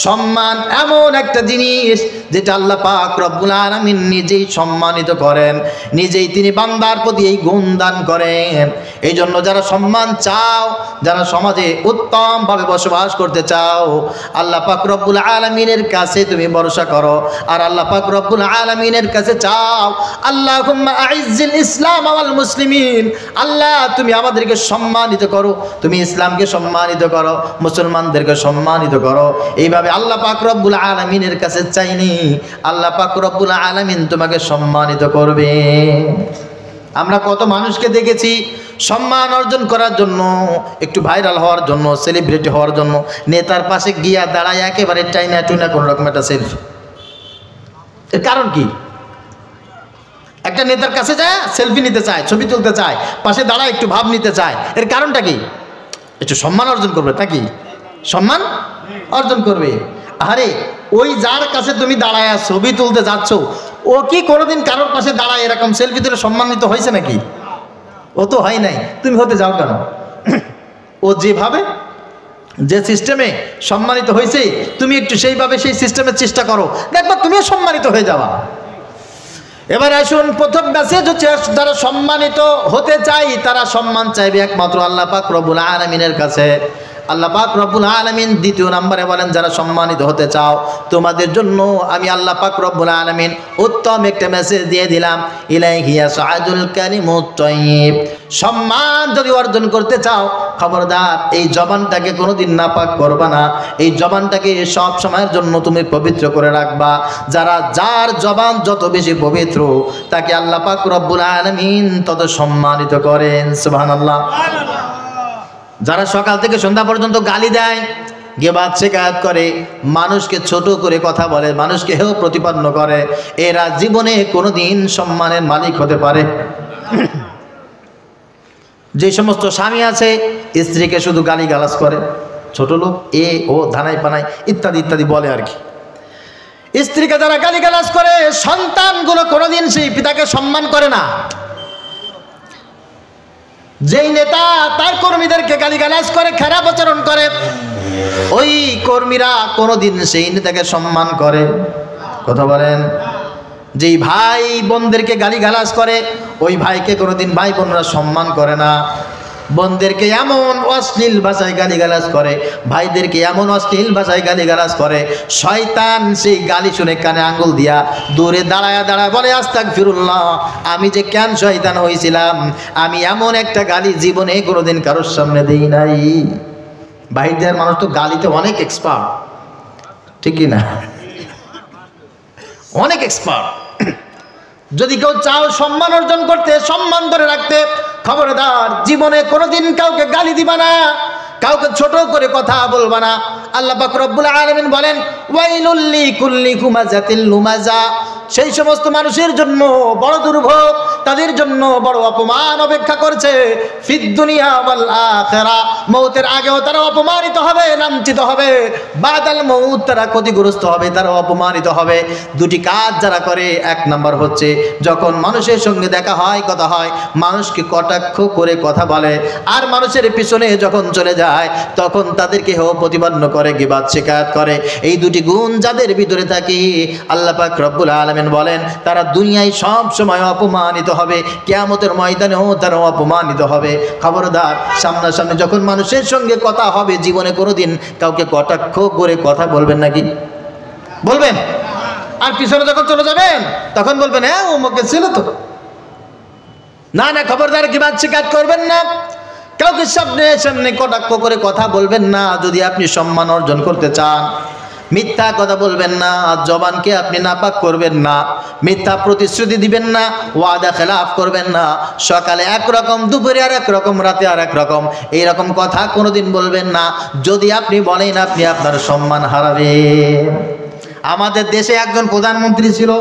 সম্মান এমন একটা জিনিস যেটা আল্লাহ পাক রব্বুল আলামিন নিজেই সম্মানিত করেন, নিজেই তিনি বান্দার প্রতি এই গুণ দান করেন। এই জন্য যারা সম্মান চাও, যারা সমাজে উত্তমভাবে বসবাস করতে চাও, আল্লাহ পাক রব্বুল আলামিনের কাছে তুমি ভরসা করো, আর আল্লাহ পাক রব্বুল আলামিনের কাছে চাও, আল্লাহুম্মা আইজ্জিল ইসলাম ওয়াল মুসলিমিন, আল্লাহ তুমি আমাদেরকে সম্মানিত করো, তুমি ইসলামকে সম্মানিত করো, মুসলমানদেরকে সম্মানিত করো। এইভাবে আল্লাহ পাক রব্বুল আলামিনের কাছে চাইনি, আল্লাহ পাক রব্বুল আলামিন তোমাকে সম্মানিত করবে। আমরা কত মানুষকে দেখেছি সম্মান অর্জন করার জন্য, একটু ভাইরাল হওয়ার জন্য, সেলিব্রিটি হওয়ার জন্য নেতার পাশে গিয়া দাঁড়ায় একেবারে টাইনা টুইনা কোনো রকম একটা সেলফি। এর কারণ কি? একটা নেতার কাছে যায় সেলফি নিতে চায়, ছবি তুলতে চায়, পাশে দাঁড়ায় একটু ভাব নিতে চায়। এর কারণটা কি? একটু সম্মান অর্জন করবে, তা কি সম্মান অর্জন করবে। আরে ওই যার কাছে তুমি দাঁড়ায় ছবি তুলতে যাচ্ছ, ও কি কোনোদিন কারোর পাশে দাঁড়ায় এরকম সেলফি তুলে সম্মানিত হয়েছে নাকি? ও তো হয় নাই। তুমি হতে যাও কেন? ও যেভাবে যে সিস্টেমে সম্মানিত হয়েছে, তুমি একটু সেইভাবে সেই সিস্টেমের চেষ্টা করো, দেখবা তুমিও সম্মানিত হয়ে যাবা। এবার আসুন, প্রথম মেসেজ হচ্ছে যারা সম্মানিত হতে চাই তারা সম্মান চাইবে একমাত্র আল্লাহ পাক রব্বুল আলামিনের কাছে। আল্লাহ পাক রব্বুল আলামিন দ্বিতীয় নম্বরে বলেন, যারা সম্মানিত হতে চাও তোমাদের জন্য আমি আল্লাহ পাক রব্বুল আলামিন উত্তম একটা মেসেজ দিয়ে দিলাম, ইলাইহি ইয়াসআদুল কালিমুত তাইয়্যিব। সম্মান যদি অর্জন করতে চাও, খবরদার এই জবানটাকে কোনোদিন নাপাক করবা না, এই জবানটাকে সব সময়ের জন্য তুমি পবিত্র করে রাখবা। যার জবান যত বেশি পবিত্র, তাকে আল্লাহ পাক রব্বুল আলামিন তত সম্মানিত করেন। সুবহানাল্লাহ। যারা সকাল থেকে সন্ধ্যা পর্যন্ত গালি দেয়, গিবত শিকায়ত করে, মানুষকে ছোট করে কথা বলে, মানুষকে হেয় প্রতিপন্ন করে, এরা জীবনে কোনোদিন সম্মানের মালিক হতে পারে। যে সমস্ত স্বামী আছে স্ত্রীকে শুধু গালিগালাজ করে, ছোট লোক, এ ও, ধানাই পানাই ইত্যাদি ইত্যাদি বলে আর কি। স্ত্রীকে যারা গালিগালাজ করে, সন্তানগুলো কোনোদিন সেই পিতাকে সম্মান করে না। যেই নেতা তার কর্মীদেরকে গালিগালাজ করে, খারাপ আচরণ করে, ওই কর্মীরা কোনোদিন সেই নেতাকে সম্মান করে। কথা বলেন। যেই ভাই বোনদেরকে গালিগালাজ করে, ওই ভাইকে কোনোদিন ভাই বোনরা সম্মান করে না। বোনদেরকে এমন অশ্লীল ভাষায় গালিগালাজ করে, ভাইদেরকে এমন অশ্লীল ভাষায় গালিগালাজ করে, শয়তান সেই গালি শুনে কানে আঙ্গুল দিয়া দূরে দাঁড়ায় দাঁড়ায় বলে, আস্তাগফিরুল্লাহ, আমি যে কেন শয়তান হয়েছিলাম, আমি এমন একটা গালি জীবনে কোনোদিন কারোর সামনে দেই নাই। বাইরের মানুষ তো গালিতে অনেক এক্সপার্ট, ঠিক কি না? অনেক এক্সপার্ট। যদি কেউ চাও সম্মান অর্জন করতে, সম্মান ধরে রাখতে, খবরদার জীবনে কোনোদিন কাউকে গালি দিবা না, কাউকে ছোট করে কথা বলবা না। আল্লাহ পাক রব্বুল আলামিন বলেন, ওয়াইলুল লিকুল্লি হুমাযাতিল লুমাযা, সেই সমস্ত মানুষের জন্য বড় দুর্ভোগ, তাদের জন্য বড় অপমান অপেক্ষা করছে। ফিদ দুনিয়া ওয়াল আখিরা, মৌতের আগেও তারা অপমানিত হবে, লাঞ্ছিত হবে, বাদাল মৌত তারা ক্ষতিগ্রস্ত হবে, তারা অপমানিত হবে। দুটি কাজ যারা করে, এক নাম্বার হচ্ছে যখন মানুষের সঙ্গে দেখা হয়, কথা হয়, মানুষকে কটাক্ষ করে কথা বলে, আর মানুষের পিছনে যখন চলে যায় তখন তাদেরকে হেয় প্রতিপন্ন করে, গীবত শিকায়ত করে। এই দুটি গুণ যাদের ভিতরে থাকে, আল্লাহ পাক রব্বুল আলামিন আলামিন বলেন তারা দুনিয়ায় সব সময় অপমানিত হবে, কিয়ামতের ময়দানেও তারা অপমানিত হবে। খবরদার, সামনাসামনি যখন মানুষের সঙ্গে কথা হবে জীবনে কোনোদিন কাউকে কটাক্ষ করে কথা বলবেন নাকি? বলবেন? আর পিছনে যখন চলে যাবেন তখন বলবেন হ্যাঁ অমুকে ছিল তো। না না, খবরদার গীবাত শিকায়ত করবেন না, কাউকে সামনে সামনে কটাক্ষ করে কথা বলবেন না। যদি আপনি সম্মান অর্জন করতে চান, মিথ্যা কথা বলবেন না, জবানকে আপনি নাপাক করবেন না, মিথ্যা প্রতিশ্রুতি দিবেন না, ওয়াদা খেলাফ করবেন না। সকালে একরকম, দুপুরে আর একরকম, রাতে আর একরকম, এইরকম কথা কোনোদিন বলবেন না। যদি আপনি বলেন আপনি আপনার সম্মান হারাবেন। আমাদের দেশে একজন প্রধানমন্ত্রী ছিল,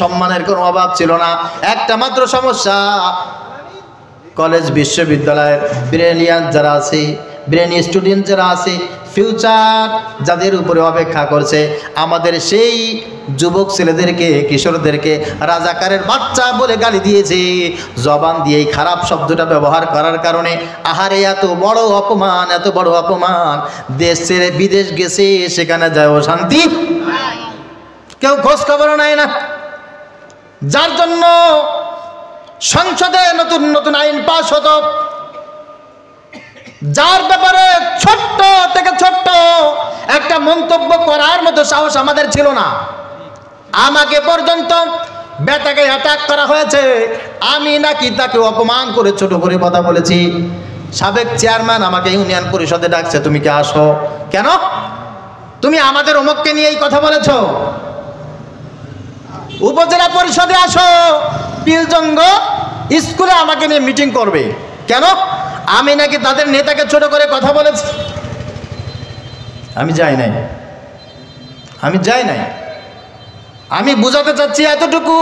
সম্মানের কোনো অভাব ছিল না। একটা মাত্র সমস্যা, কলেজ বিশ্ববিদ্যালয়ের ব্রিলিয়ান্ট যারা আছে, ব্রেনি স্টুডেন্ট যারা আছে, ফিউচার যাদের উপরে অপেক্ষা করছে, আমাদের সেই যুবক ছেলেদেরকে, কিশোরদেরকে রাজাকারের বাচ্চা বলে গালি দিয়েছে। জবান দিয়ে এই খারাপ শব্দটা ব্যবহার করার কারণে আহারে এত বড় অপমান, এত বড় অপমান। দেশ ছেড়ে বিদেশ গেছে, সেখানে যায় ও শান্তি, কেউ খোঁজ খবর নেয় না। যার জন্য সংসদে নতুন নতুন আইন পাস হতো, যার ব্যাপারে ছোট্ট থেকে ছোট্ট একটা মন্তব্য করার মতো সাহস আমাদের ছিল না। আমাকে পর্যন্ত বেটাকে অ্যাটাক করা হয়েছে, আমি নাকি তাকে অপমান করে ছোট করে কথা বলেছি। সাবেক চেয়ারম্যান আমাকে ইউনিয়ন পরিষদে ডাকছে, তুমি কি আসো? কেন? তুমি আমাদের অমুককে নিয়ে এই কথা বলেছ। উপজেলা পরিষদে আসো, পিলজঙ্গ স্কুলে আমাকে নিয়ে মিটিং করবে। কেন? আমি নাকি তাদের নেতাকে ছোট করে কথা বলেছি। আমি যাই নাই, আমি যাই নাই। আমি বুঝাতে চাচ্ছি এতটুকু,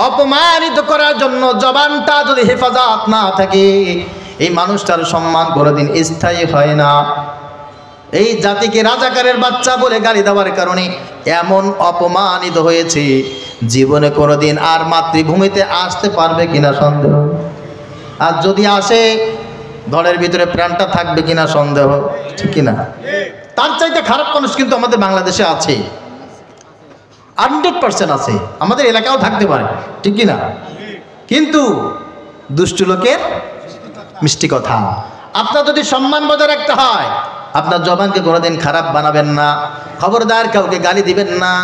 অপমানিত করার জন্য জবানটা যদি হেফাজত না থাকে, এই মানুষটার সম্মান কোনোদিন স্থায়ী হয় না। এই জাতিকে রাজাকারের বাচ্চা বলে গালি দেওয়ার কারণে এমন অপমানিত হয়েছে, জীবনে কোনোদিন আর মাতৃভূমিতে আসতে পারবে কিনা সন্দেহ। আর যদি আসে, ঘরের ভিতরে প্রাণটা থাকবে কিনা সন্দেহ, ঠিক কিনা? তার চাইতে খারাপ মানুষ কিন্তু আমাদের বাংলাদেশে আছে, 100% আছে, আমাদের এলাকাও থাকতে পারে, ঠিক কিনা? কিন্তু দুষ্ট লোকের মিষ্টি কথা। আপনার যদি সম্মান বজায় রাখতে হয়, আপনার জবানকে কোনোদিন খারাপ বানাবেন না। খবরদার কাউকে গালি দিবেন না।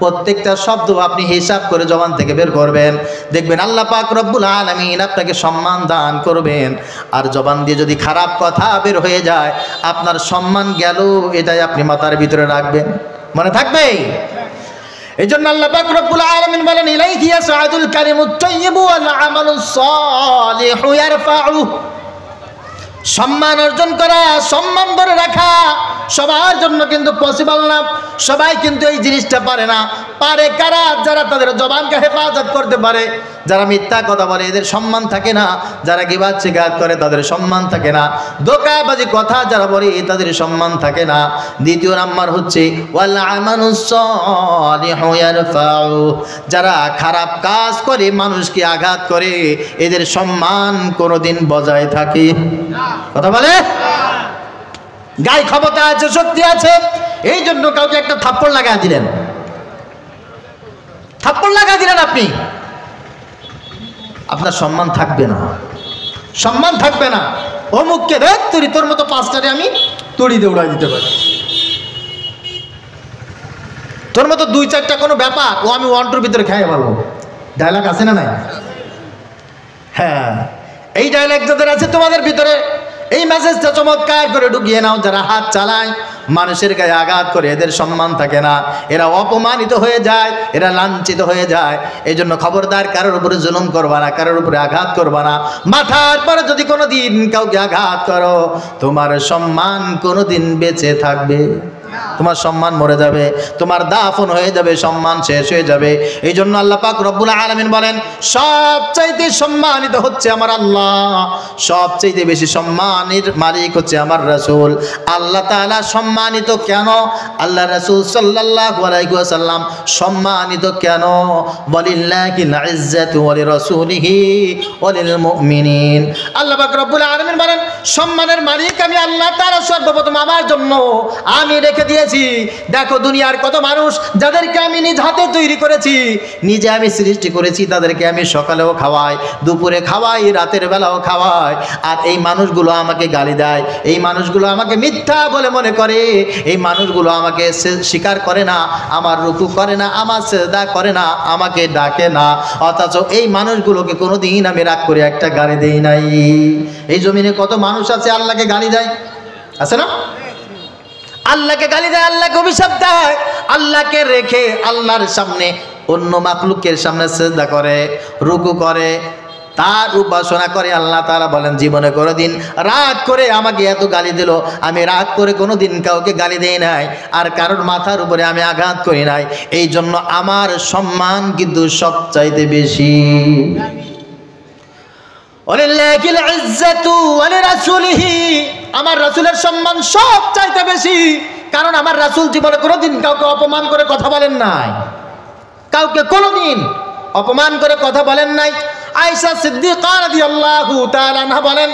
প্রত্যেকটা শব্দ আপনি হিসাব করে জবান থেকে বের করবেন, দেখবেন আল্লাহ পাক রব্বুল আলামিন আপনাকে সম্মান দান করবেন। আর জবান দিয়ে যদি খারাপ কথা বের হয়ে যায়, আপনার সম্মান গেল, এটাই আপনি মাথার ভিতরে রাখবেন, মনে থাকবে। এই জন্য আল্লাহ পাক রব্বুল আলামিন বলেন, ইলাইহি ইয়াসআদুল কালিমুত তাইয়্যিবু ওয়াল আমালুস সালিহু ইয়ারফাউ। সম্মান অর্জন করা, সম্মান ধরে রাখা সবার জন্য কিন্তু পসিবল না। সবাই কিন্তু এই জিনিসটা পারে না। পারে কারা? যারা তাদের জবানকে হেফাজত করতে পারে। যারা মিথ্যা কথা বলে এদের সম্মান থাকে না, যারা গীবাত শিকায়ত করে তাদের সম্মান থাকে না, ধোঁকাবাজি কথা যারা বলে তাদের সম্মান থাকে না। দ্বিতীয় নাম্বার হচ্ছে ওয়াল আমালুস সালিহু ইয়ারফাউ। যারা খারাপ কাজ করে, মানুষকে আঘাত করে, এদের সম্মান কোনোদিন বজায় থাকে না। কথা বলে, গায়ে ক্ষমতা আছে, শক্তি আছে, এই জন্য কাউকে একটা থাপ্পড় লাগা দিলেন, থাপ্পড় লাগা দিলেন, আপনি, আপনার সম্মান থাকবে না, সম্মান থাকবে না। অমুককে দেখ তুই, তোর মতো পাঁচটারে আমি তুড়ি দৌড়াই দিতে পারি, তোর মতো দুই চারটা কোনো ব্যাপার ও আমি ওয়ান্টুর ভিতরে খেয়ে পারবো। ডায়লগ আছে না নাই? হ্যাঁ, এই ডায়লগ যাদের আছে তোমাদের ভিতরে, এই মেসেজটা চমৎকার করে ঢুকিয়ে নাও। যারা হাত চালায়, মানুষের গায়ে আঘাত করে, এদের সম্মান থাকে না, এরা অপমানিত হয়ে যায়, এরা লাঞ্ছিত হয়ে যায়। এই জন্য খবরদার কারোর উপরে জুলুম করবা না, কারোর উপরে আঘাত করবা না। মাথার পরে যদি কোনো দিন কাউকে আঘাত করো, তোমার সম্মান কোনো দিন বেঁচে থাকবে, তোমার সম্মান মরে যাবে, তোমার দাফন হয়ে যাবে, সম্মান শেষ হয়ে যাবে। এই জন্য আল্লাহ পাক রব্বুল আলামিন বলেন, সবচাইতে সম্মানিত হচ্ছে আমার আল্লাহ, সবচাইতে বেশি সম্মানের মালিক হচ্ছে আমার রাসূল। আল্লাহ তাআলা সম্মানিত কেন? আল্লাহ রাসূল সাল্লাল্লাহু আলাইহি ওয়াসাল্লাম সম্মানিত কেন? ওয়ালিল্লাহিল ইজ্জাতু ওয়া লিরাসূলিহি ওয়া লিল মুমিনিন। আল্লাহ পাক রব্বুল আলামিন বলেন, সম্মানের মালিক আমি আল্লাহ তাআলা সর্বপ্রথম আমার জন্য আমি রেখে দিয়েছি। দেখো দুনিয়ার কত মানুষ যাদেরকে আমি নিজ হাতে তৈরি করেছি, নিজে আমি সৃষ্টি করেছি, তাদেরকে আমি সকালেও খাওয়াই, দুপুরে খাওয়াই, রাতের বেলাও খাওয়াই। আর এই মানুষগুলো আমাকে গালি দেয়, এই মানুষগুলো আমাকে মিথ্যা বলে মনে করে, এই মানুষগুলো আমাকে স্বীকার করে না, আমার রুকু করে না, আমার সিজদা করে না, আমাকে ডাকে না। অথচ এই মানুষগুলোকে কোনোদিন আমি রাগ করে একটা গালি দেই নাই। এই জমিনে কত মানুষ আছে আল্লাহকে গালি দেয়, আছে না? আল্লাহকে গালি দেয়, আল্লাহকে অভিশাপ দেয়, আল্লাহকে রেখে আল্লাহর সামনে অন্য মাখলুকের সামনে সিজদা করে, রুকু করে, তার উপাসনা করে। আল্লাহ তাআলা বলেন জীবনে কোনোদিন রাগ করে আমাকে এত গালি দিল, আমি রাগ করে কোনোদিন কাউকে গালি দেই নাই, আর কারোর মাথার উপরে আমি আঘাত করি নাই। এই জন্য আমার সম্মান কিন্তু সবচাইতে বেশি। ওয়ালিল্লাহিল ইজ্জাতু ওয়ালিরাসূলিহি, আমার রাসূলের সম্মান সবচাইতে বেশি, কারণ আমার রাসূল জীবনে কোনোদিন কাউকে অপমান করে কথা বলেন নাই, কাউকে কোনোদিন অপমান করে কথা বলেন নাই। আয়েশা সিদ্দিকা রাদিয়াল্লাহু তাআলা আনহা বলেন,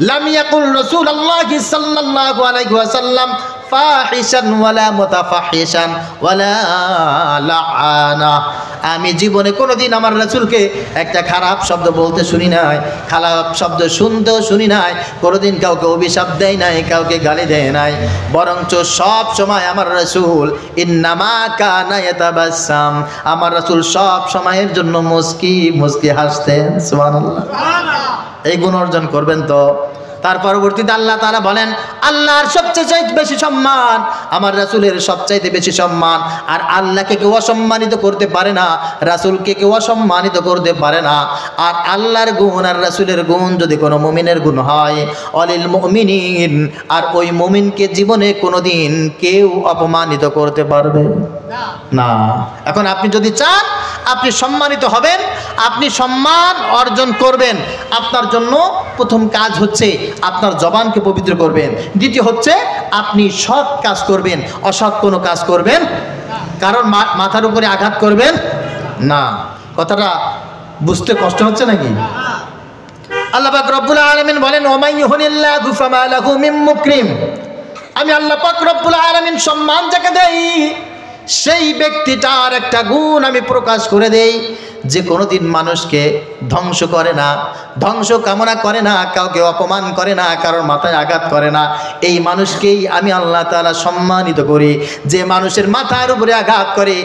লাম ইয়াকুল রাসূলুল্লাহি সাল্লাল্লাহু আলাইহি ওয়াসাল্লাম ফাহিশান ওয়ালা মুতাফাহিশান ওয়ালা লাআনা। আমি জীবনে কোনোদিন আমার রাসূলকে একটা খারাপ শব্দ বলতে শুনি নাই, খারাপ শব্দ শুনতেও শুনি নাই, কোনোদিন কাউকে অভিশাপ দেয় নাই, কাউকে গালি দেয় নাই। বরঞ্চ সব সময় আমার রাসূল ইন্নামা কানা ইয়াতাবাসসাম, আমার রাসূল সব সময়ের জন্য মুস্কি মুস্কি হাসতেন। সুবহানাল্লাহ। এই গুণ অর্জন করবেন তো। তার পরবর্তীতে আল্লাহ তাআলা বলেন আল্লাহর সবচেয়ে বেশি সম্মান আমার রাসূলের সবচাইতে বেশি সম্মান। আর আল্লাহকে কেউ অসম্মানিত করতে পারে না, রাসূলকে কেউ অসম্মানিত করতে পারে না। আর আল্লাহর গুণ আর রাসূলের গুণ যদি কোনো মুমিনের গুণ হয়, অলিল মুমিনিন, আর ওই মুমিনকে জীবনে কোনোদিন কেউ অপমানিত করতে পারবে না। এখন আপনি যদি চান আপনি সম্মানিত হবেন, আপনি সম্মান অর্জন করবেন, আপনার জন্য প্রথম কাজ হচ্ছে আপনার জবানকে পবিত্র করবেন, দ্বিতীয় হচ্ছে আপনি সৎ কাজ করবেন, অসৎ কোনো কাজ করবেন, কারণ মাথার উপরে আঘাত করবেন না। কথাটা বুঝতে কষ্ট হচ্ছে নাকি? আল্লাহ পাক রব্বুল আলামিন বলেন ওয়া ইউহিনিল্লাহু ফামা লাহু মিন মুকরিম, আমি আল্লাহ পাক রব্বুল আলামিন সম্মান যাকে দেই সেই ব্যক্তিটার একটা গুণ আমি প্রকাশ করে দেই, যে কোনোদিন মানুষকে ধ্বংস করে না, ধ্বংস কামনা করে না, কাউকে অপমান করে না, কারোর মাথায় আঘাত করে না। এই মানুষকেই আমি আল্লাহ তাআলা সম্মানিত করি। যে মানুষের মাথার উপরে আঘাত করে,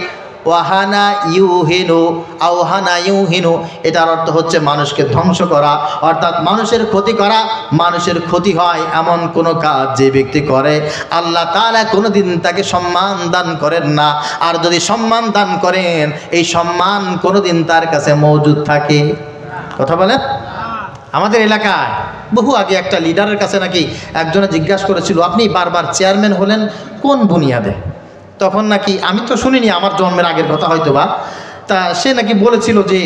ওয়াহানা ইউহিনু আওহানা ইউহিনু, এটার অর্থ হচ্ছে মানুষকে ধ্বংস করা, অর্থাৎ মানুষের ক্ষতি করা। মানুষের ক্ষতি হয় এমন কোনো কাজ যে ব্যক্তি করে, আল্লাহ তাআলা কোনোদিন তাকে সম্মান দান করেন না। আর যদি সম্মান দান করেন, এই সম্মান কোনোদিন তার কাছে মজুদ থাকে। কথা বলেন? আমাদের এলাকায় বহু আগে একটা লিডারের কাছে নাকি একজনে জিজ্ঞাসা করেছিল, আপনি বারবার চেয়ারম্যান হলেন কোন বুনিয়াদে? তখন নাকি, আমি তো শুনিনি, আমার জন্মের আগের কথা হয়তো বা, তা সে নাকি বলেছিল যে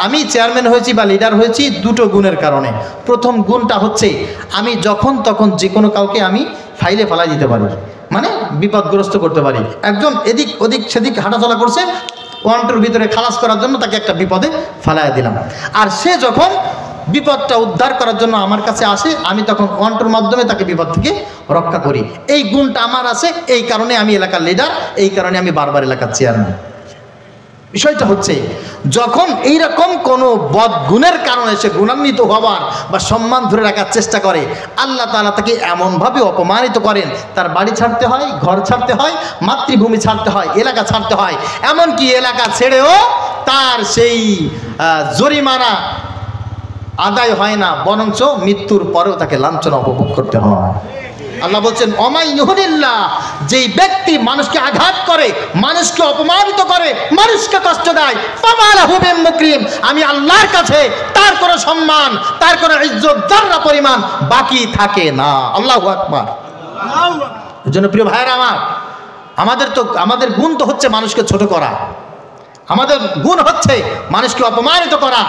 আমি চেয়ারম্যান হয়েছি বা লিডার হয়েছি দুটো গুণের কারণে। প্রথম গুণটা হচ্ছে আমি যখন তখন যে কোনো কাউকে আমি ফাইলে ফেলাই দিতে পারি, মানে বিপদগ্রস্ত করতে পারি। একজন এদিক ওদিক সেদিক হাঁটাচলা করছে, ওয়ান্টের ভিতরে খালাস করার জন্য তাকে একটা বিপদে ফেলাই দিলাম। আর সে যখন বিপদটা উদ্ধার করার জন্য আমার কাছে আসে, আমি তখন ওয়ান্টের মাধ্যমে তাকে বিপদ থেকে রক্ষা করি। এই গুণটা আমার আছে, এই কারণে আমি এলাকার লিডার, এই কারণে আমি বারবার এলাকার চেয়ারম্যান। বিষয়টা হচ্ছে যখন এইরকম কোনো বদগুণের কারণে সে গুণান্বিত হওয়ার বা সম্মান ধরে রাখার চেষ্টা করে, আল্লাহ তাআলা তাকে এমনভাবে অপমানিত করেন, তার বাড়ি ছাড়তে হয়, ঘর ছাড়তে হয়, মাতৃভূমি ছাড়তে হয়, এলাকা ছাড়তে হয়, এমনকি এলাকা ছেড়েও তার সেই জরিমানা আদায় হয় না, বরঞ্চ মৃত্যুর পরেও তাকে লাঞ্ছনা উপভোগ করতে হয়। আল্লাহ বলছেন ওমাই ইউহিনিল্লাহ, যেই ব্যক্তি মানুষকে আঘাত করে, মানুষকে অপমানিত করে, মানুষকে কষ্ট দেয়, ফামা লাহু মিন মুকরিম, আমি আল্লাহর কাছে তার কোনো সম্মান, তার কোনো ইজ্জত যারা পরিমাণ বাকি থাকে না। আল্লাহু আকবার। এজন্য প্রিয় ভাইরা আমার, আমাদের গুণ তো হচ্ছে মানুষকে ছোট করা, আমাদের গুণ হচ্ছে মানুষকে অপমানিত করা।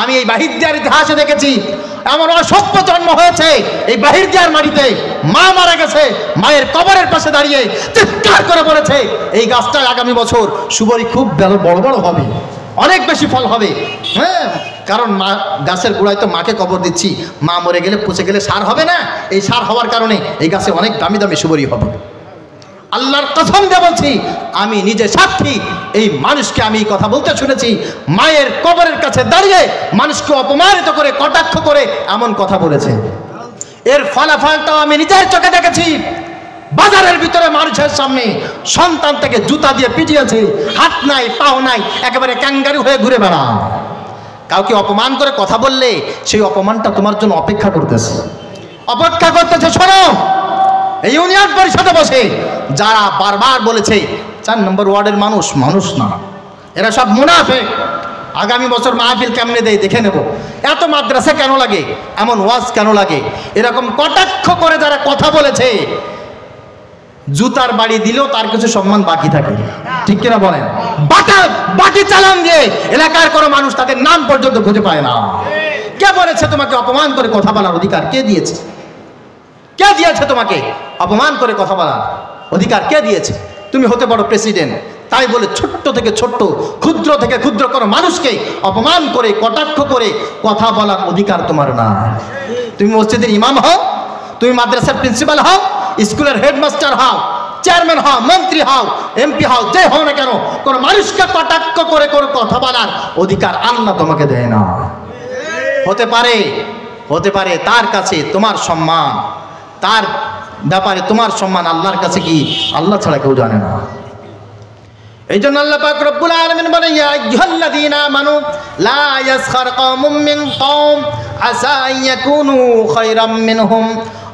আমি এই বাহিরদিয়ার ইতিহাসে দেখেছি এমন অসভ্য জন্ম হয়েছে এই বাহিরদিয়ার মাটিতে, মা মারা গেছে, মায়ের কবরের পাশে দাঁড়িয়ে চিৎকার করে বলেছে এই গাছটা আগামী বছর সুবরি খুব বড় বড় হবে, অনেক বেশি ফল হবে। হ্যাঁ, কারণ মা গাছের গোড়ায় তো মাকে কবর দিচ্ছি, মা মরে গেলে পচে গেলে সার হবে না, এই সার হওয়ার কারণে এই গাছে অনেক দামি দামি সুপারি হবে। আল্লাহর কসম দিয়ে বলছি, আমি নিজে সাক্ষী, এই মানুষকে আমি কথা বলতে শুনেছি, মায়ের কবরের কাছে দাঁড়িয়ে মানুষকে অপমানিত করে কটাক্ষ করে এমন কথা বলেছে। এর ফলাফলটাও আমি নিজের চোখে দেখেছি। বাজারের ভিতরে মানুষের সামনে সন্তান থেকে জুতা দিয়ে পিটিয়েছে, হাত নাই পাও নাই, একেবারে ক্যাঙ্গারু হয়ে ঘুরে বেড়া। কাউকে অপমান করে কথা বললে সেই অপমানটা তোমার জন্য অপেক্ষা করতেছে। শোনো, এই ইউনিয়ন পরিষদে বসে যারা বারবার বলেছে 4 নম্বর ওয়ার্ডের মানুষ মানুষ না, এরা সব মুনাফিক, আগামী বছর মাহফিল কেমনে দেয় দেখে নেব, এত মাদ্রাসা কেন লাগে, এমন ওয়াজ কেন লাগে, এরকম কটাক্ষ করে যারা কথা বলেছে, জুতার বাড়ি দিলেও তার কিছু সম্মান বাকি থাকে, ঠিক কিনা বলেন? বাকি চালান দিয়ে এলাকার কোনো মানুষ তাদের নাম পর্যন্ত খুঁজে পায় না। কে বলেছে তোমাকে অপমান করে কথা বলার অধিকার? কে দিয়েছে? কে দিয়েছে তোমাকে অপমান করে কথা বলার অধিকার? কে দিয়েছে? তুমি হতে পারো প্রেসিডেন্ট, তাই বলে ছোট্ট থেকে ছোট্ট, ক্ষুদ্র থেকে ক্ষুদ্র কোনো মানুষকে অপমান করে কটাক্ষ করে কথা বলার অধিকার তোমার না। তুমি মসজিদের ইমাম হও, তুমি মাদ্রাসার প্রিন্সিপাল হও, স্কুলের হেডমাস্টার হও, চেয়ারম্যান হও, মন্ত্রী হও, এমপি হও, যে হও না কেন, কোনো মানুষকে কটাক্ষ করে কোনো কথা বলার অধিকার আল্লাহ তোমাকে দেয় না। হতে পারে তার কাছে তোমার সম্মান, তার ব্যাপারে তোমার সম্মান আল্লাহর কাছে কি আল্লাহ ছাড়া কেউ জানে না। এই জন্য আল্লাহ পাক রব্বুল আলামিন বলেন, ইয়া আইয়ুহাল্লাযীনা আমানু লা ইয়াসখার কওমুম মিন কওম আসা আন ইয়াকুনু খায়রাম মিনহুম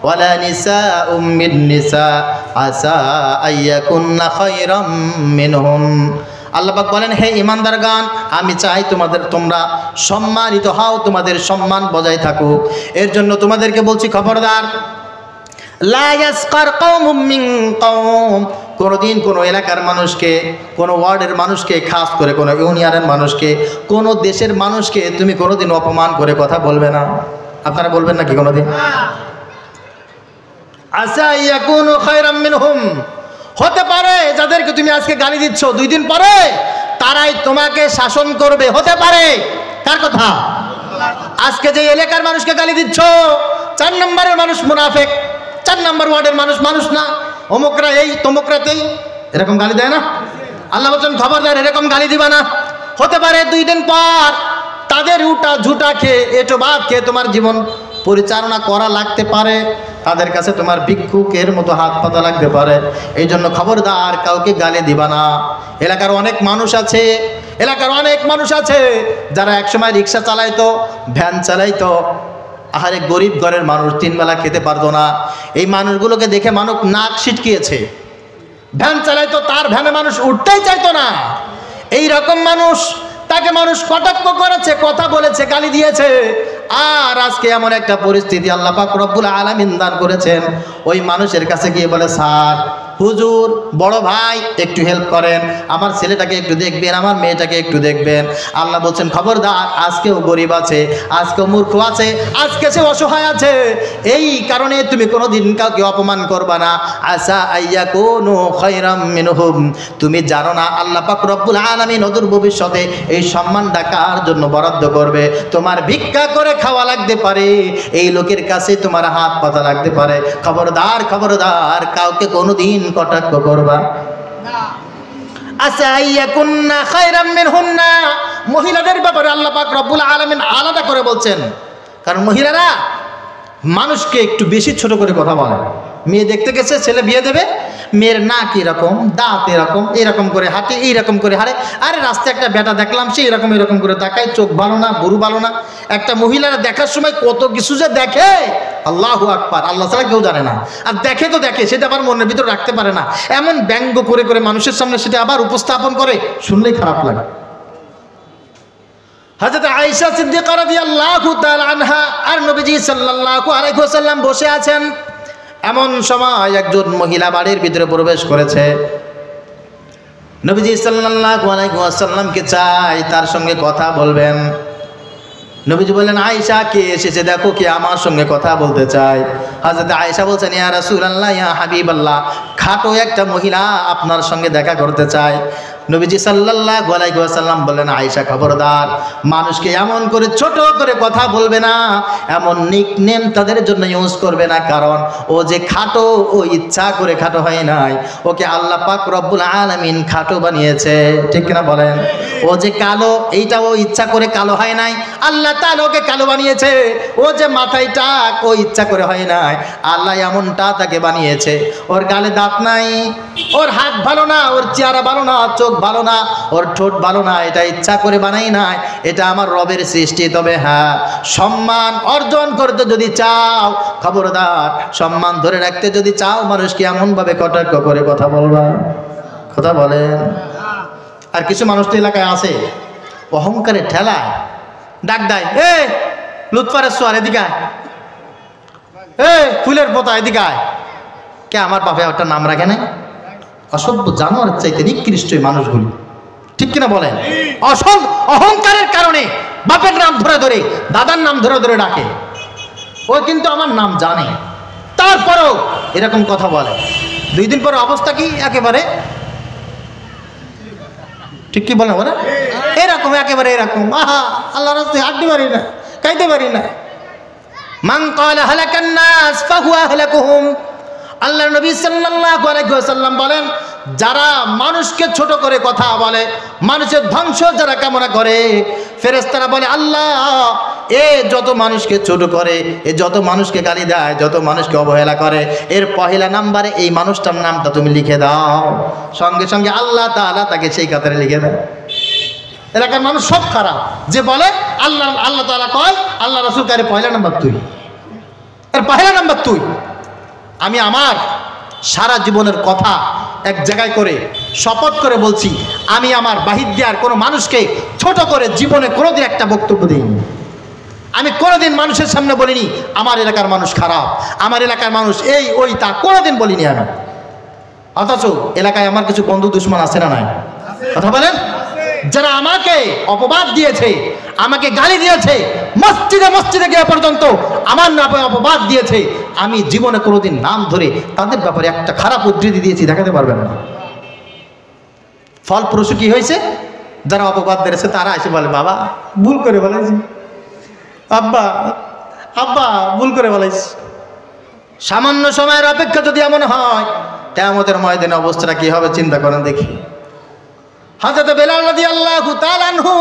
ওয়ালা নিসাউম মিন নিসা আসা আন ইয়াকুননা খায়রাম মিনহুম। আল্লাহ পাক বলেন, হে ঈমানদারগণ, আমি চাই তোমরা সম্মানিত হও, তোমাদের সম্মান বজায় থাকুক। এর জন্য তোমাদেরকে বলছি, খবরদার, লা ইয়াসখার কওমুম মিন কওম, কোনোদিন কোনো এলাকার মানুষকে, কোনো ওয়ার্ডের মানুষকে, খাস করে কোনো ইউনিয়নের মানুষকে, কোনো দেশের মানুষকে তুমি কোনোদিন অপমান করে কথা বলবে না। আপনারা বলবেন নাকি কোনোদিন? আসা ইয়াকুনু খায়রাম মিনহুম, হতে পারে যাদেরকে তুমি আজকে গালি দিচ্ছ 2 দিন পরে তারাই তোমাকে শাসন করবে, হতে পারে। কার কথা? আজকে যে এলাকার মানুষকে গালি দিচ্ছ, 4 নম্বরের মানুষ মুনাফিক, 4 নম্বর ওয়ার্ডের মানুষ মানুষ না, অমুকরা এই তমুকরাতেই, এরকম গালি দেয় না? আল্লাহ বলছেন, খবরদার, এরকম গালি দিবা না। হতে পারে 2 দিন পর তাদের উটা ঝুটা খেয়ে, এটো ভাত খেয়ে তোমার জীবন পরিচালনা করা লাগতে পারে, তাদের কাছে তোমার ভিক্ষুকের মতো হাত পাতা লাগতে পারে। এই জন্য খবরদার, কাউকে গালি দিবা না। এলাকার অনেক মানুষ আছে যারা একসময় রিক্সা চালাইতো, ভ্যান চালাইতো, আহারে গরিব ঘরের মানুষ, 3 বেলা খেতে পারতো না। এই মানুষগুলোকে দেখে মানুষ নাক ছিটকিয়েছে। ভ্যান চালাইতো, তার ভ্যানে মানুষ উঠতেই চাইতো না। এই রকম মানুষ, তাকে মানুষ কটাক্ষ করেছে, কথা বলেছে, গালি দিয়েছে। আর আজকে এমন একটা পরিস্থিতি আল্লাহ পাক রব্বুল আলামিন দান করেছেন, ওই মানুষের কাছে গিয়ে বলে, স্যার, হুজুর, বড় ভাই, একটু হেল্প করেন, আমার ছেলেটাকে একটু দেখবেন, আমার মেয়েটাকে একটু দেখবেন। আল্লাহ বলছেন, খবরদার, আজকেও গরিব আছে, আজকেও মূর্খ আছে, আজকে সে অসহায় আছে। এই কারণে তুমি কোনোদিন কাউকে অপমান করবা না। আসা আইয়াকুনু খায়রাম মিনহুম, তুমি জানো না আল্লাহ পাক রব্বুল আলামিন অদূর ভবিষ্যতে এই সম্মানটা কার জন্য বরাদ্দ করবে। তোমার ভিক্ষা করে খাওয়া লাগতে পারে, এই লোকের কাছে তোমার হাত পাতা লাগতে পারে। খবরদার, কাউকে কোনোদিন কটাক্ষ করবা না। আসা ইয়াকুননা খায়রাম মিনহুন্না, মহিলাদের ব্যাপারে আল্লাহ পাক রব্বুল আলামিন আলাদা করে বলছেন, কারণ মহিলারা মানুষকে একটু বেশি ছোট করে কথা বলে। মেয়ে দেখতে গেছে, ছেলে বিয়ে দেবে, মেয়ের নাক এরকম, দাঁত এরকম, এরকম করে হাঁটে, এইরকম করে হারে। আরে রাস্তায় একটা বেটা দেখলাম, সে এরকম করে তাকায়, চোখ ভালো না, বুড়ো ভালো না। একটা মহিলারা দেখার সময় কত কিছু যে দেখে, আল্লাহু আকবার, আল্লাহ ছাড়া কেউ জানে না। আর দেখে তো দেখে, সেটা আবার মনের ভিতরে রাখতে পারে না, এমন ব্যঙ্গ করে করে মানুষের সামনে সেটা আবার উপস্থাপন করে, শুনলেই খারাপ লাগে। হযরত আয়েশা সিদ্দিকা রাদিয়াল্লাহু তাআলা আনহা আর নবীজি সাল্লাল্লাহু আলাইহি ওয়াসাল্লাম বসে আছেন। এমন সময় একজন মহিলা বাড়ির ভিতরে প্রবেশ করেছে। নবীজি সাল্লাল্লাহু আলাইহি ওয়াসাল্লামকে চাই তার সঙ্গে কথা বলবেন। নবীজি বললেন, আয়েশা, কে এসেছে দেখো, কে আমার সঙ্গে কথা বলতে চায়। হযরত আয়েশা বলছেন, ইয়া রাসূলুল্লাহ, ইয়া হাবিবাল্লাহ, খাটো একটা মহিলা আপনার সঙ্গে দেখা করতে চায়। নবীজি সাল্লাল্লাহু আলাইহি ওয়াসাল্লাম বললেন, আয়েশা খবরদার, মানুষকে এমন করে ছোট করে কথা বলবে না, এমন নিকনেম তাদের জন্য ইউজ করবে না, কারণ ও যে খাটো, ও ইচ্ছা করে খাটো হয় নাই, ওকে আল্লাহ পাক রব্বুল আলামিন খাটো বানিয়েছে। ঠিক না বলেন? ও যে কালো, এইটা ও ইচ্ছা করে কালো হয় নাই, আল্লাহ তাআলা ওকে কালো বানিয়েছে। ও যে মাথায় টাক, ও ইচ্ছা করে হয় নাই, আল্লাহ এমনটা তাকে বানিয়েছে। ওর গালে দাঁত নাই, ওর হাত ভালো না, ওর চেহারা ভালো না, চোখ ভালো না, ওর ঠোঁট ভালো না, এটা ইচ্ছা করে বানাই নাই, এটা আমার রবের সৃষ্টি। তবে হ্যাঁ, সম্মান অর্জন করতে যদি চাও, খবরদার, সম্মান ধরে রাখতে যদি চাও, মানুষকে এমনভাবে কটাক্ষ করে কথা বলবা। কথা বলেন। আর কিছু মানুষ তো এলাকায় আছে, অহংকারে ঠেলায় ডাক দেয়, এ লুৎফারের সোয়ার এদিকে আয়, এ ফুলের পোতা এদিকে আয়। কে আমার বাপে একটা নাম রাখে নাই? অসভ্য জানোয়ারের চাইতে নিকৃষ্ট মানুষগুলি। ঠিক কিনা বলেন? অহংকারের কারণে বাপের নাম ধরে ধরে, দাদার নাম ধরে ধরে ডাকে। ও কিন্তু আমার নাম জানে, তারপরও এরকম কথা বলে। 2 দিন পরে অবস্থা কি? একেবারে ঠিক কি বলে বলে এরকম, একেবারে এরকম। আহা, আল্লাহর রাস্তায় হাঁটতে পারি না, খাইতে পারি না। মান ক্বালা হালাকান নাস ফাহুয়া আহলাকুহুম। আল্লাহর নবী সাল্লাল্লাহু আলাইহি ওয়াসাল্লাম বলেন, যারা মানুষকে ছোট করে কথা বলে, মানুষের ধ্বংস যারা কামনা করে, ফেরেশতারা বলে, আল্লাহ এ যত মানুষকে ছোট করে, এ যত মানুষকে গালি দেয়, যত মানুষকে অবহেলা করে, এর পহেলা নাম্বারে এই মানুষটার নামটা তুমি লিখে দাও। সঙ্গে সঙ্গে আল্লাহ তাআলা তাকে সেই কাতারে লিখে দেয়। এলাকার মানুষ সব খারাপ, যে বলে আল্লাহ তাআলা কয়, আল্লাহ রাসূল কারে পহেলা নাম্বার তুই, এর পহেলা নাম্বার তুই। আমি আমার সারা জীবনের কথা এক জায়গায় করে শপথ করে বলছি, আমি আমার বাহির দেওয়ার কোনো মানুষকে ছোট করে জীবনে কোনোদিন একটা বক্তব্য দিইনি। আমি কোনোদিন মানুষের সামনে বলিনি আমার এলাকার মানুষ খারাপ, আমার এলাকার মানুষ এই ওই, তা কোনোদিন বলিনি আমি। অথচ এলাকায় আমার কিছু বন্ধু দুশ্মন আছে না নাই? কথা বলেন। যারা আমাকে অপবাদ দিয়েছে, আমাকে গালি দিয়েছে, মসজিদে মসজিদে গিয়ে পর্যন্ত আমার নামে অপবাদ দিয়েছে, আমি জীবনে কোনোদিন নাম ধরে তাদের ব্যাপারে একটা খারাপ উদ্ধৃতি দিয়েছি দেখাতে পারবেন না। ফলপ্রসূ কি হয়েছে? যারা অপবাদ দিয়েছে তারা এসে বলে, বাবা ভুল করে বলেছি, আব্বা আব্বা ভুল করে বলেছি। সামান্য সময়ের অপেক্ষা যদি এমন হয়, কিয়ামতের ময়দানে অবস্থাটা কি হবে চিন্তা করেন দেখি। হযরত বেলাল রাদিয়াল্লাহু তাআলা আনহু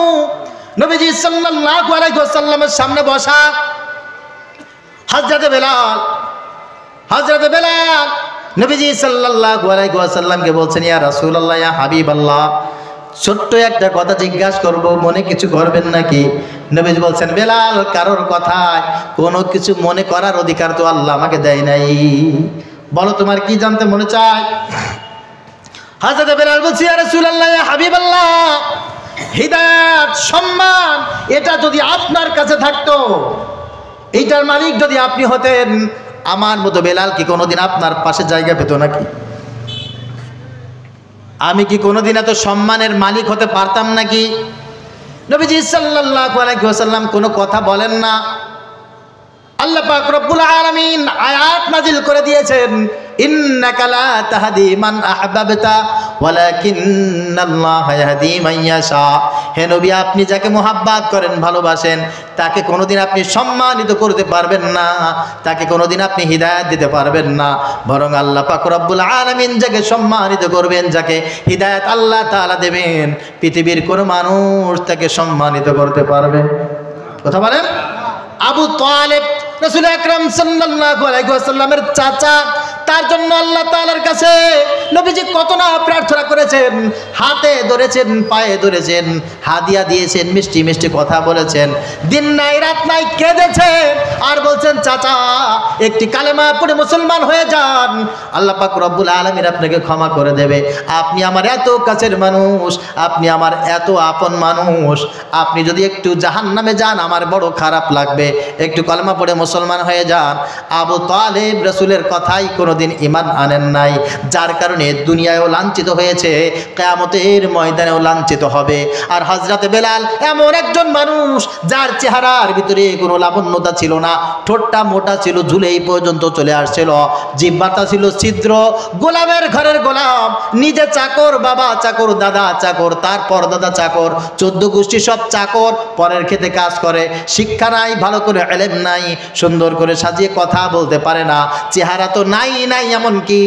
নবীজি সাল্লাল্লাহু আলাইহি ওয়াসাল্লামের সামনে বসা। হযরত বেলাল নবীজি সাল্লাল্লাহু আলাইহি ওয়াসাল্লামকে বলছেন, ইয়া রাসূলুল্লাহ, ইয়া হাবিবাল্লাহ, ছোট্ট একটা কথা জিজ্ঞাসা করব, মনে কিছু করবেন নাকি? নবীজি বলছেন, বেলাল, কারোর কথায় কোনো কিছু মনে করার অধিকার তো আল্লাহ আমাকে দেয় নাই, বলো তোমার কি জানতে মনে চায়? হযরত বেলাল বলছে, ইয়া রাসূলুল্লাহ, ইয়া হাবিবাল্লাহ, হিদায়াত, সম্মান, এটা যদি আপনার কাছে থাকতো, এইটার মালিক যদি আপনি হতেন, আমার মতো বেলাল কি কোনোদিন আপনার পাশে জায়গা পেত নাকি? আমি কি কোনোদিন এত সম্মানের মালিক হতে পারতাম নাকি? নবীজি সাল্লাল্লাহু আলাইহি ওয়াসাল্লাম কোনো কথা বলেন না। আল্লাহ পাক রব্বুল আলামিন আয়াত নাজিল করে দিয়েছেন, ইন্নাকা লা তাহদি মান আহবাবতা ওয়ালাকিন্নাল্লাহা ইয়াহদি মান ইয়াশা। হে নবী, আপনি যাকে মুহাব্বত করেন, ভালোবাসেন, তাকে কোনোদিন আপনি সম্মানিত করতে পারবেন না, তাকে কোনোদিন আপনি হিদায়াত দিতে পারবেন না, বরং আল্লাহ পাক রব্বুল আলামিন যাকে সম্মানিত করবেন, যাকে হিদায়াত আল্লাহ তাআলা দেবেন, পৃথিবীর কোনো মানুষ তাকে সম্মানিত করতে পারবে। কথা বলেন। আবু তালেব রাসূল আকরাম সাল্লাল্লাহু আলাইহি ওয়াসাল্লামের চাচা, তার জন্য আল্লাহ তাআলার কাছে নবীজি কত না প্রার্থনা করেছেন, হাতে ধরেছেন, পায়ে ধরেছেন, হাদিয়া দিয়েছেন, মিষ্টি মিষ্টি কথা বলেছেন, দিন নাই রাত নাই কেঁদেছেন, আর বলছেন, চাচা একটি কালেমা পড়ে মুসলমান হয়ে যান, আল্লাহ পাক রব্বুল আলামিন আপনাকে ক্ষমা করে দেবে। আপনি আমার এত কাছের মানুষ, আপনি আমার এত আপন মানুষ, আপনি যদি একটু জাহান্নামে যান আমার বড় খারাপ লাগবে, একটু কালেমা পড়ে মুসলমান হয়ে যান। আবু তালেব রাসূলের কথাই কোনোদিন কোনোদিন ঈমান আনেন নাই, যার কারণে দুনিয়ায়ও লাঞ্ছিত হয়েছে, কিয়ামতের ময়দানেও লাঞ্ছিত হবে। আর হযরত বেলাল এমন একজন মানুষ যার চেহারার ভিতরে কোনো লাবণ্যতা ছিল না, ঠোঁটটা মোটা ছিল, ঝুলেই পর্যন্ত চলে আসছিল, জিহ্বাটা ছিল ছিদ্র, গোলামের ঘরের গোলাম, নিজে চাকর, বাবা চাকর, দাদা চাকর, তারপর দাদা চাকর, 14 গোষ্ঠী সব চাকর, পরের খেতে কাজ করে, শিক্ষা নাই, ভালো করে ইলম নাই, সুন্দর করে সাজিয়ে কথা বলতে পারে না, চেহারা তো নাই, এমনকি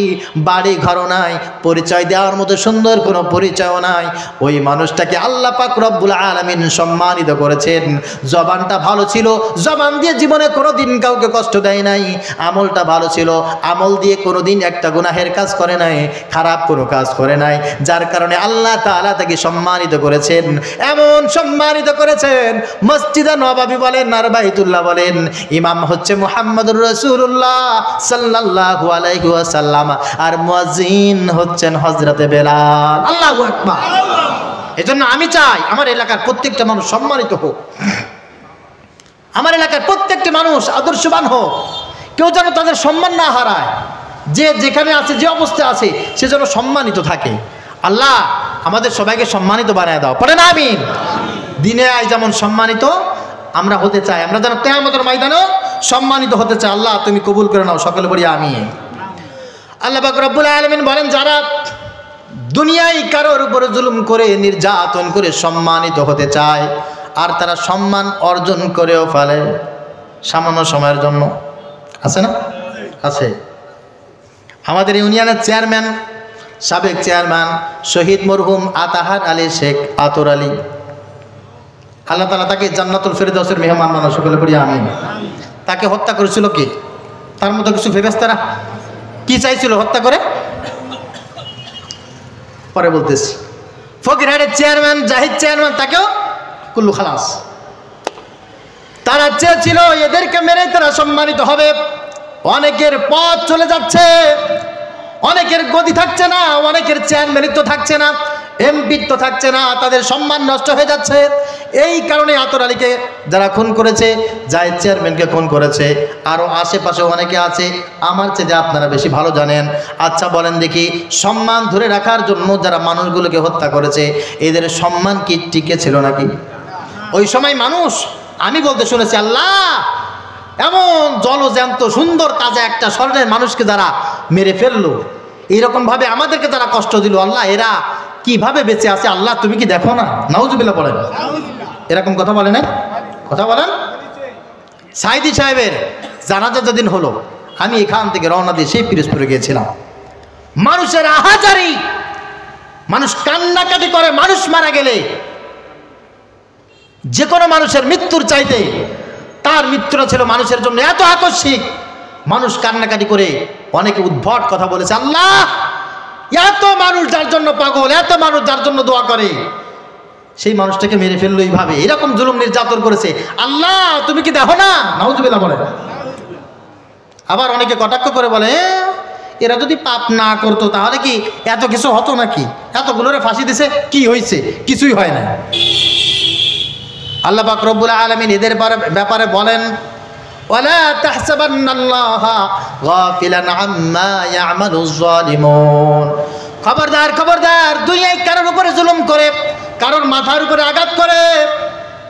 বাড়ি ঘরও নাই, পরিচয় দেওয়ার মতো সুন্দর কোনো পরিচয়ও নাই। ওই মানুষটাকে আল্লাহ পাক রব্বুল আলামিন সম্মানিত করেছেন। জবানটা ভালো ছিল, জবান দিয়ে জীবনে কোনোদিন কাউকে কষ্ট দেয় নাই, আমলটা ভালো ছিল, আমল দিয়ে কোনোদিন একটা গুনাহের কাজ করে নাই, খারাপ কোনো কাজ করে নাই, যার কারণে আল্লাহ তাআলা তাকে সম্মানিত করেছেন। এমন সম্মানিত করেছেন, মসজিদে নববী বলেন আর বাইতুল্লাহ বলেন, ইমাম হচ্ছে মুহাম্মদুর রাসূলুল্লাহ সাল্লাল্লাহু আলাইহি ওয়াসাল্লাম, আর মুয়াজ্জিন হচ্ছেন হযরতে বেলাল। আল্লাহু আকবার। এজন্য আমি চাই আমার এলাকার প্রত্যেকটা মানুষ সম্মানিত হোক, আমার এলাকার প্রত্যেকটি মানুষ আদর্শবান হোক, কেউ যেন তাদের সম্মান না হারায়, যে যেখানে আছে, যে অবস্থায় আছে, সে যেন সম্মানিত থাকে। আল্লাহ আমাদের সবাইকে সম্মানিত বানায় দাও, পড়েন আমিন। দিনে আয় যেমন সম্মানিত আমরা হতে চাই, আমরা যেন কিয়ামতের ময়দানেও সম্মানিত হতে চাই। আল্লাহ তুমি কবুল করে নাও, সকলে বলি আমিন। আল্লাহ পাক রব্বুল আলামিন বলেন, যারা দুনিয়ায় কারোর উপরে জুলুম করে, নির্যাতন করে সম্মানিত হতে চায়, আর তারা সম্মান অর্জন করেও ফেলে সামান্য সময়ের জন্য, আছে না? আছে। আমাদের ইউনিয়নের চেয়ারম্যান, সাবেক চেয়ারম্যান শহীদ মরহুম আতাহার আলী শেখ আতর আলী, আল্লাহ তাআলা তাকে জান্নাতুল ফেরদাউসের মেহমান বানাও, সকলে পড়ি আমিন। তাকে হত্যা করেছিল কি? তার মতো কিছু ফেরেশতারা কি চাইছিল হত্যা করে? পরে বলতেছি। ফকিরহাটের চেয়ারম্যান জাহিদ চেয়ারম্যান, তাকেও কুল্লু খালাস। তারা চেয়েছিল এদেরকে মেরে তারা সম্মানিত হবে। অনেকের পথ চলে যাচ্ছে, অনেকের গদি থাকছে না, অনেকের চেয়ারম্যানিত্ব থাকছে না, এমপিত্ব থাকছে না, তাদের সম্মান নষ্ট হয়ে যাচ্ছে। এই কারণে আতর আলীকে যারা খুন করেছে, জাহিদ চেয়ারম্যানকে খুন করেছে, আরও আশেপাশে অনেকে আছে, আমার চেয়ে আপনারা বেশি ভালো জানেন। আচ্ছা বলেন দেখি, সম্মান ধরে রাখার জন্য যারা মানুষগুলোকে হত্যা করেছে, এদের সম্মান কি টিকে ছিল নাকি? ওই সময় মানুষ, আমি বলতে শুনেছি, আল্লাহ এমন জলজ্যান্ত সুন্দর তাজা একটা স্বর্ণের মানুষকে যারা মেরে ফেললো, এইরকমভাবে আমাদেরকে তারা কষ্ট দিল, আল্লাহ এরা কিভাবে বেঁচে আছে, আল্লাহ তুমি কি দেখো না? নাউজুবিল্লাহ বলেন। এরকম কথা বলে না? কথা বলেন। সাইদি সাহেবের জানাজা যেদিন হলো, আমি এখান থেকে রওনা দিয়ে সেই পিরোজপুরে গিয়েছিলাম। মানুষের আহাজারি, মানুষ কান্নাকাটি করে। মানুষ মারা গেলে যে কোনো মানুষের মৃত্যুর চাইতে তার মৃত্যুটা ছিল মানুষের জন্য এত আকস্মিক, মানুষ কান্নাকাটি করে অনেকে উদ্ভট কথা বলেছে, আল্লাহ এত মানুষ যার জন্য পাগল, এত মানুষ যার জন্য দোয়া করে, সেই মানুষটাকে মেরে ফেললো এইভাবে, এরকম জুলুম নির্যাতন করেছে, আল্লাহ তুমি কি দেখো না? নাউজুবিল্লাহ বলে। আবার অনেকে কটাক্ষ করে বলে, এরা যদি পাপ না করতো তাহলে কি এত কিছু হতো নাকি? এতগুলোরে ফাঁসি দিছে, কি হয়েছে? কিছুই হয় না। আল্লাহ পাক রব্বুল আলামিন এদের ব্যাপারে বলেন, ওয়ালা তাহসাবান্নাল্লাহা গাফিলান আম্মা ইয়ামালুজ জালিমুন। খবরদার খবরদার, দুনিয়ায় কারোর উপরে জুলুম করে, কারোর মাথার উপরে আঘাত করে,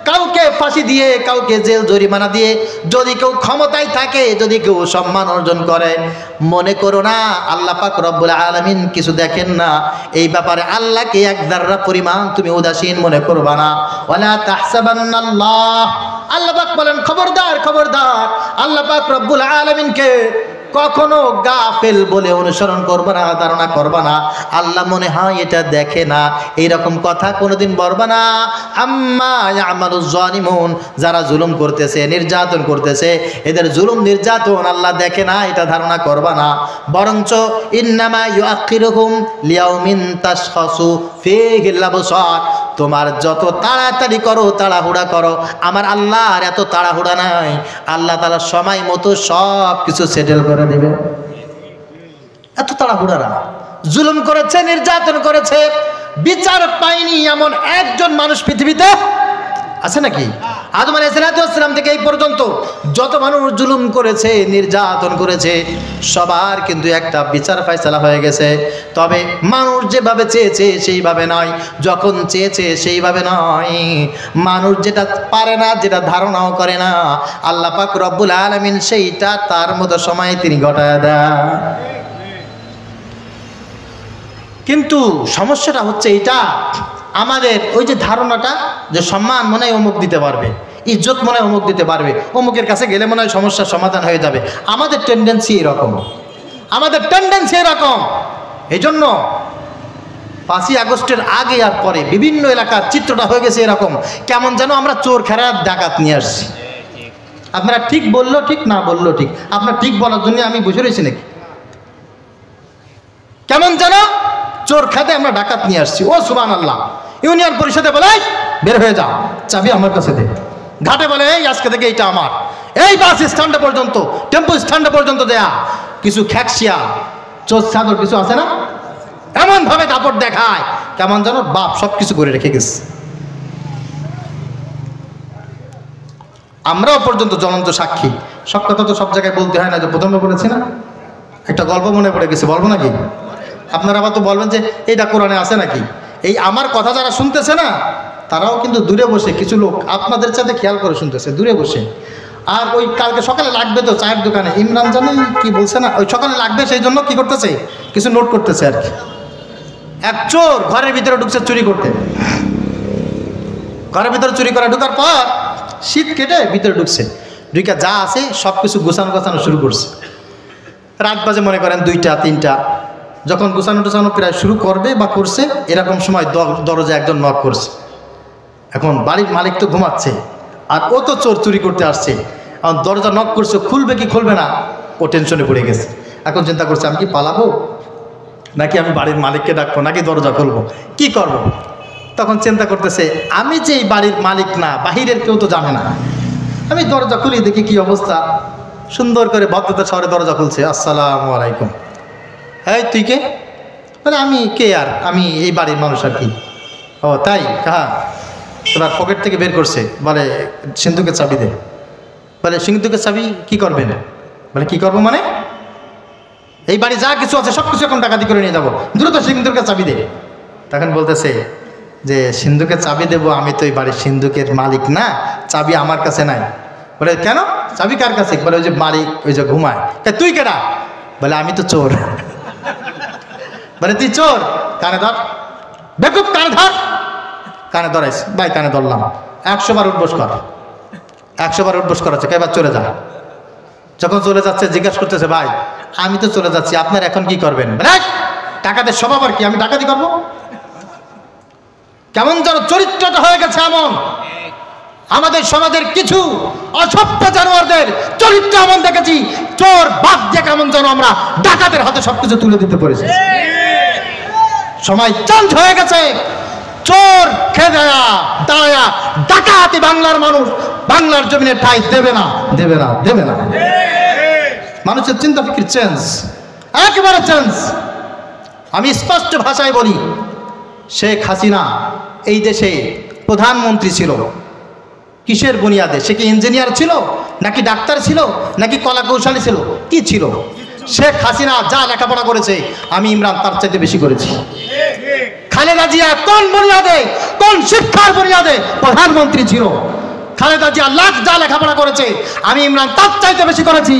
কাউকে ফাঁসি দিয়ে, কাউকে জেল জরিমানা দিয়ে যদি কেউ ক্ষমতায় থাকে, যদি কেউ সম্মান অর্জন করে, মনে করো না আল্লাহ পাক রব্বুল আলামিন কিছু দেখেন না। এই ব্যাপারে আল্লাহকে এক যাররা পরিমাণ তুমি উদাসীন মনে করবা না। ওয়ালা তাহসাবান্নাল্লাহ, আল্লাহ পাক বলেন খবরদার খবরদার, আল্লাহ পাক রব্বুল আলামিনকে কখনো গাফেল বলে অনুসরণ করবা না, ধারণা করবা না আল্লাহ মনে হয় এটা দেখে না, এইরকম কথা কোনোদিন বলবা না। আম্মা ইয়ামালুজ জালিমুন, যারা জুলুম করতেছে, নির্যাতন করতেছে, এদের জুলুম নির্যাতন আল্লাহ দেখে না, এটা ধারণা করবা না। বরঞ্চ ইন্নামা ইউআখিরুহুম লিয়াউমিন তাশখাসু ফীহিল আবসার, তোমার যত তাড়াতাড়ি করো, তাড়াহুড়া করো, আমার আল্লাহর এত তাড়াহুড়া নাই। আল্লাহ তাআলা সময় মতো সব কিছু সেটেল করে দেবে। এত তাড়াহুড়া না। জুলুম করেছে, নির্যাতন করেছে, বিচার পায়নি এমন একজন মানুষ পৃথিবীতে আছে নাকি? আদম আলাইহিস সালাম থেকে এই পর্যন্ত যত মানুষ জুলুম করেছে, নির্যাতন করেছে, সবার কিন্তু একটা বিচার ফয়সালা হয়ে গেছে। তবে মানুষ যেভাবে চেয়েছে সেইভাবে নয়, যখন চেয়েছে সেইভাবে নয়। মানুষ যেটা পারে না, যেটা ধারণাও করে না, আল্লাহ পাক রব্বুল আলামিন সেইটা তার মতো সময়ে তিনি ঘটায় দেন। কিন্তু সমস্যাটা হচ্ছে এটা, আমাদের ওই যে ধারণাটা যে সম্মান মনে হয় অমুক দিতে পারবে, ইজ্জত মনে হয় অমুক দিতে পারবে, অমুকের কাছে গেলে মনে হয় সমস্যার সমাধান হয়ে যাবে। আমাদের টেন্ডেন্সি এরকম, এই জন্য 5ই আগস্টের আগে আর পরে বিভিন্ন এলাকার চিত্রটা হয়ে গেছে এরকম, কেমন যেন আমরা চোর খেরার ডাকাত নিয়ে আসছি। আপনারা ঠিক বললো ঠিক, না বললো ঠিক, আপনার ঠিক বলার জন্য আমি বসে রয়েছি নাকি? কেমন যেন চোর খেতে আমরা ডাকাত নিয়ে আসছি। ও সুবহানাল্লাহ। ইউনিয়ন পরিষদে বলে বের হয়ে যাও, চাবি আমার কাছে দে। ঘাটে বলে এই আজকে থেকে এইটা আমার। এই বাস স্ট্যান্ডে পর্যন্ত, টেম্পো স্ট্যান্ডে পর্যন্ত দেয়া। কিছু খ্যাকশিয়া চোর ছাগল কিছু আছে না, এমন ভাবে দাপট দেখায় কেমন যেন বাপ সব কিছু করে রেখে গেছে। আমরাও পর্যন্ত জ্বলন্ত সাক্ষী। সব কথা তো সব জায়গায় বলতে হয় না, যে প্রথমে বলেছি না, একটা গল্প মনে পড়ে গেছে, বলবো নাকি? আপনারা আবার তো বলবেন যে এইটা কোরআনে আছে নাকি। এই আমার কথা যারা শুনতেছে না, তারাও কিন্তু দূরে বসে, কিছু লোক আপনাদের সাথে খেয়াল করে শুনতেছে দূরে বসে। আর ওই কালকে সকালে লাগবে তো চায়ের দোকানে, ইমরান জানি কি বলছে না, ওই সকালে লাগবে, সেই জন্য কি করতেছে, কিছু নোট করতেছে আর কি। এক চোর ঘরের ভিতরে ঢুকছে চুরি করতে। ঘরের ভিতরে চুরি করে ঢুকার পর শীত কেটে ভিতরে ঢুকছে, ঢুকে যা আছে সব কিছু গোছানো শুরু করছে। রাত বাজে মনে করেন 2টা 3টা, যখন গোছানো প্রায় শুরু করবে বা করছে, এরকম সময় দরজা একজন নক করছে। এখন বাড়ির মালিক তো ঘুমাচ্ছে, আর ও তো চোর চুরি করতে আসছে। এখন দরজা নক করছে, খুলবে কি খুলবে না, ও টেনশনে পড়ে গেছে। এখন চিন্তা করছে আমি কি পালাবো, নাকি আমি বাড়ির মালিককে ডাকবো, নাকি দরজা খুলবো, কি করব। তখন চিন্তা করতেছে আমি যে এই বাড়ির মালিক না, বাহিরের কেউ তো জানে না, আমি দরজা খুলি দেখি কি অবস্থা। সুন্দর করে ভদ্রতার শহরে দরজা খুলছে, আসসালামু আলাইকুম। হ্যাঁ তুই কে? বলে আমি কে আর, আমি এই বাড়ির মানুষ আর কি। ও তাই, হ্যাঁ। এবার পকেট থেকে বের করছে, বলে সিন্ধুকের চাবি দে। বলে সিন্ধুকের চাবি কি করবেন? বলে কি করবো মানে, এই বাড়ি যা কিছু আছে সব কিছু এখন ডাকাতি করে নিয়ে যাবো, দ্রুত সিন্ধুকের চাবি দে। তখন বলতেছে যে সিন্ধুকের চাবি দেবো, আমি তো এই বাড়ির সিন্ধুকের মালিক না, চাবি আমার কাছে নাই। বলে কেন, চাবি কার কাছে? বলে ওই যে মালিক, ওই যে ঘুমায়। তুই কেডা? বলে আমি তো চোর। বলে তুই চোর, কানে ধর, বেকুব কানে ধর। কানে ধরাইস, ভাই কানে ধরলাম। 100 বার উঠবোস কর, 100 বার উঠবোস করাচ্ছে, এবার চলে যা। যখন চলে যাচ্ছে জিজ্ঞাসা করতেছে ভাই আমি তো চলে যাচ্ছি, আপনার এখন কি করবেন? টাকাদের স্বভাব আর কি, আমি ডাকাতি করবো? কেমন যেন চরিত্রটা হয়ে গেছে এমন। আমাদের সমাজের কিছু অসভ্য জানোয়ারদের চরিত্র এমন দেখেছি, চোর বাদ দিয়ে কেমন যেন আমরা ডাকাতের হাতে সবকিছু তুলে দিতে পেরেছি। সময় চেঞ্জ হয়ে গেছে। চোর খেয়ে দাঁড়ায়া ডাকাতি বাংলার মানুষ বাংলার জমিনে ঠাঁই দেবে না, দেবে না, দেবে না। মানুষের চিন্তা ফিকির চেঞ্জ, একেবারে চেঞ্জ। আমি স্পষ্ট ভাষায় বলি, শেখ হাসিনা এই দেশে প্রধানমন্ত্রী ছিল কিসের বুনিয়াদে? সে কি ইঞ্জিনিয়ার ছিল, নাকি ডাক্তার ছিল, নাকি কলা কৌশলী ছিল, কি ছিল? শেখ হাসিনা যা লেখাপড়া করেছে আমি ইমরান তার চাইতে বেশি করেছি। খালেদা জিয়া কোন বুনিয়াদে, কোন শিক্ষার বুনিয়াদে প্রধানমন্ত্রী ছিল? খালেদা জিয়া লাখ যা লেখাপড়া করেছে আমি ইমরান তার চাইতে বেশি করেছি।